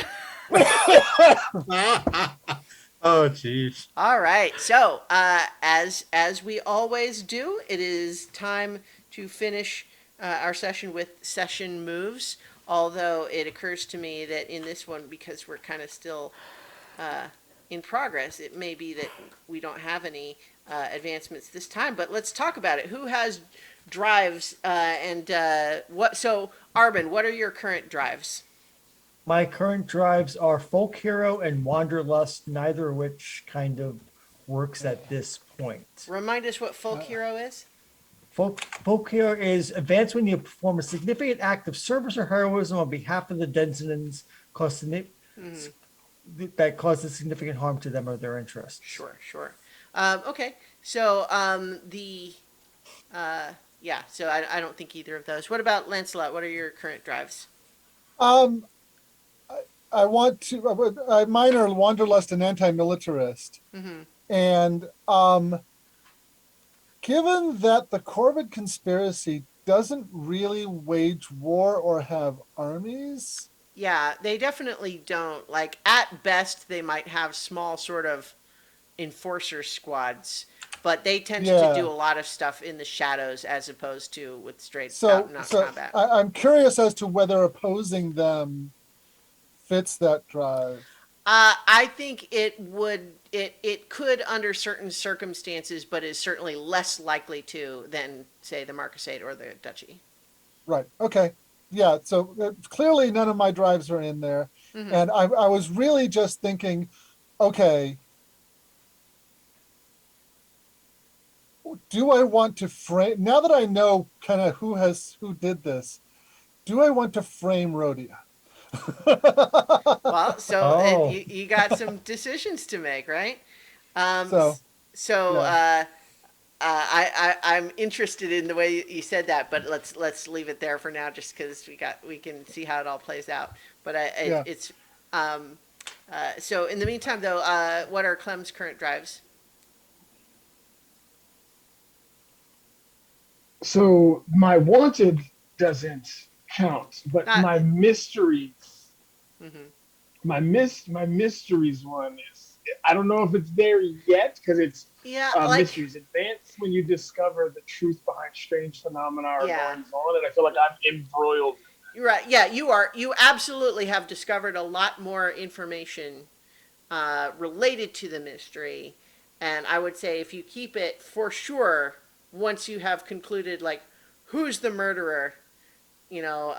Oh, jeez. All right. So, as we always do, it is time to finish our session with session moves. Although it occurs to me that in this one, because we're kind of still in progress, it may be that we don't have any advancements this time. But let's talk about it. Who has drives and what? So, Arbin, what are your current drives? My current drives are Folk Hero and Wanderlust, neither of which kind of works at this point. Remind us what folk hero is. Folk Hero is advanced when you perform a significant act of service or heroism on behalf of the denizens that causes significant harm to them or their interests. Sure, sure. Okay, so yeah, so I don't think either of those. What about Lancelot? What are your current drives? Um, I want to. Mine are wanderlust and anti-militarist, Mm-hmm. and given that the Corvid conspiracy doesn't really wage war or have armies, Yeah, they definitely don't. Like, at best, they might have small sort of enforcer squads, but they tend to Yeah. do a lot of stuff in the shadows as opposed to with straight out so and out so combat. I'm curious as to whether opposing them fits that drive. I think it could under certain circumstances, but is certainly less likely to than, say, the Marquisate or the Duchy. Right. Okay. Yeah. So clearly none of my drives are in there. Mhm. And I was really just thinking, okay, do I want to frame, now that I know kind of who did this, do I want to frame Rhodia? Well, so Oh. you got some decisions to make, right? Um, So, so yeah. I'm interested in the way you said that, but let's leave it there for now, just because we can see how it all plays out. But Yeah. it's so in the meantime, though, what are Clem's current drives? So my wanted doesn't count, but Not- my mysteries, Mhm. my mysteries one is, I don't know if it's there yet because it's Yeah, like mysteries advance when you discover the truth behind strange phenomena or Yeah. goings on, and I feel like I'm embroiled. you're right. Yeah, you are. You absolutely have discovered a lot more information related to the mystery, and I would say if you keep it for sure, once you have concluded like who's the murderer, You'll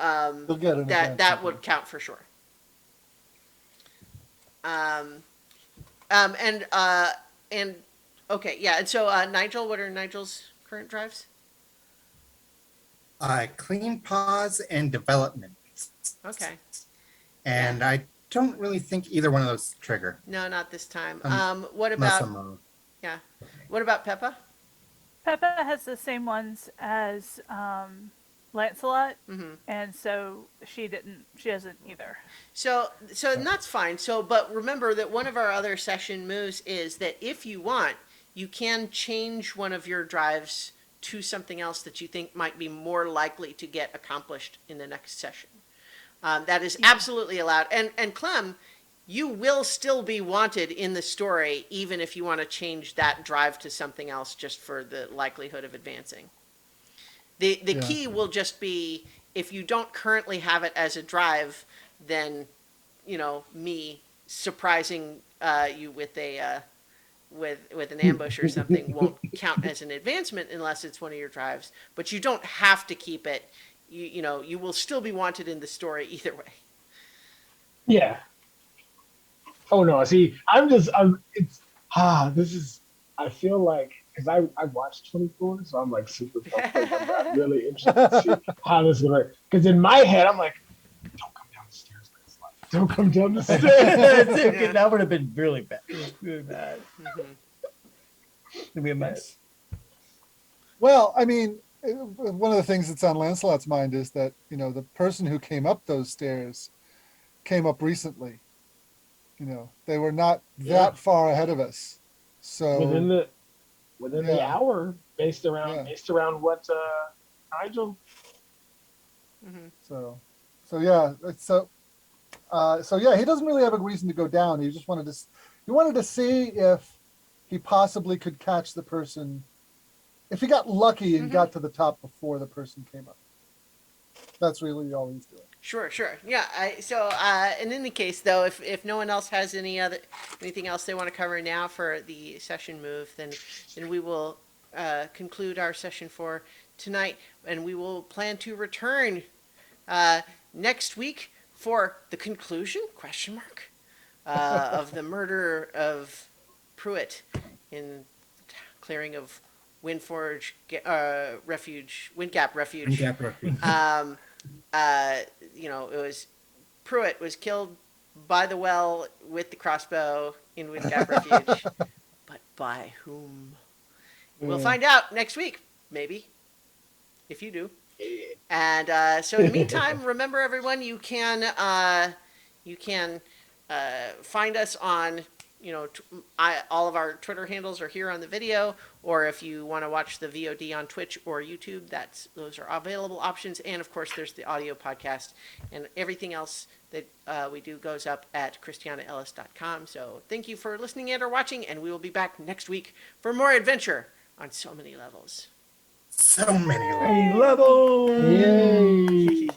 get an that advance. would count for sure. And okay, yeah. And so Nigel, what are Nigel's current drives? Clean paws and development. Okay, And I don't really think either one of those trigger. no, not this time. What Unless about I'm wrong. what about Peppa? Peppa has the same ones as Lancelot, Mm-hmm. and so she doesn't either. So and that's fine. So, but remember that one of our other session moves is that if you want, you can change one of your drives to something else that you think might be more likely to get accomplished in the next session. That is absolutely allowed. And Clem, you will still be wanted in the story, even if you want to change that drive to something else just for the likelihood of advancing. The key will just be if you don't currently have it as a drive, then me surprising you with a with an ambush or something won't count as an advancement unless it's one of your drives. But you don't have to keep it. You will still be wanted in the story either way. Yeah. Oh no, see, this is, I feel like, because I watched 24, so I'm like super pumped. Like, I'm really interested to see how this is going to work. Because in my head, I'm like, don't come down the stairs, Lancelot. Don't come down the stairs. That would have been really bad. Really bad. Mm-hmm. It'd be a mess. Well, I mean, one of the things that's on Lancelot's mind is that, the person who came up those stairs came up recently. They were not that far ahead of us. So Within the hour, based around what Nigel So yeah, so yeah, he doesn't really have a reason to go down. He just wanted to see if he possibly could catch the person, if he got lucky and got to the top before the person came up. That's really all he's doing. Sure, sure. Yeah. In any case, though, if no one else has anything else they want to cover now for the session move, then we will conclude our session for tonight, and we will plan to return next week for the conclusion (question mark) of the murder of Pruitt in the clearing of Windforge Refuge, Windgap Refuge. Gap refuge. It was Pruitt was killed by the well with the crossbow in Windgap Refuge, but by whom? We'll find out next week, maybe, if you do. And so, in the meantime, remember, everyone, you can find us on, all of our Twitter handles are here on the video, or if you want to watch the VOD on Twitch or YouTube, those are available options. And of course, there's the audio podcast, and everything else that we do goes up at christianaellis.com. So thank you for listening and or watching, and we will be back next week for more adventure on so many levels. So many. Hey, level. Yay!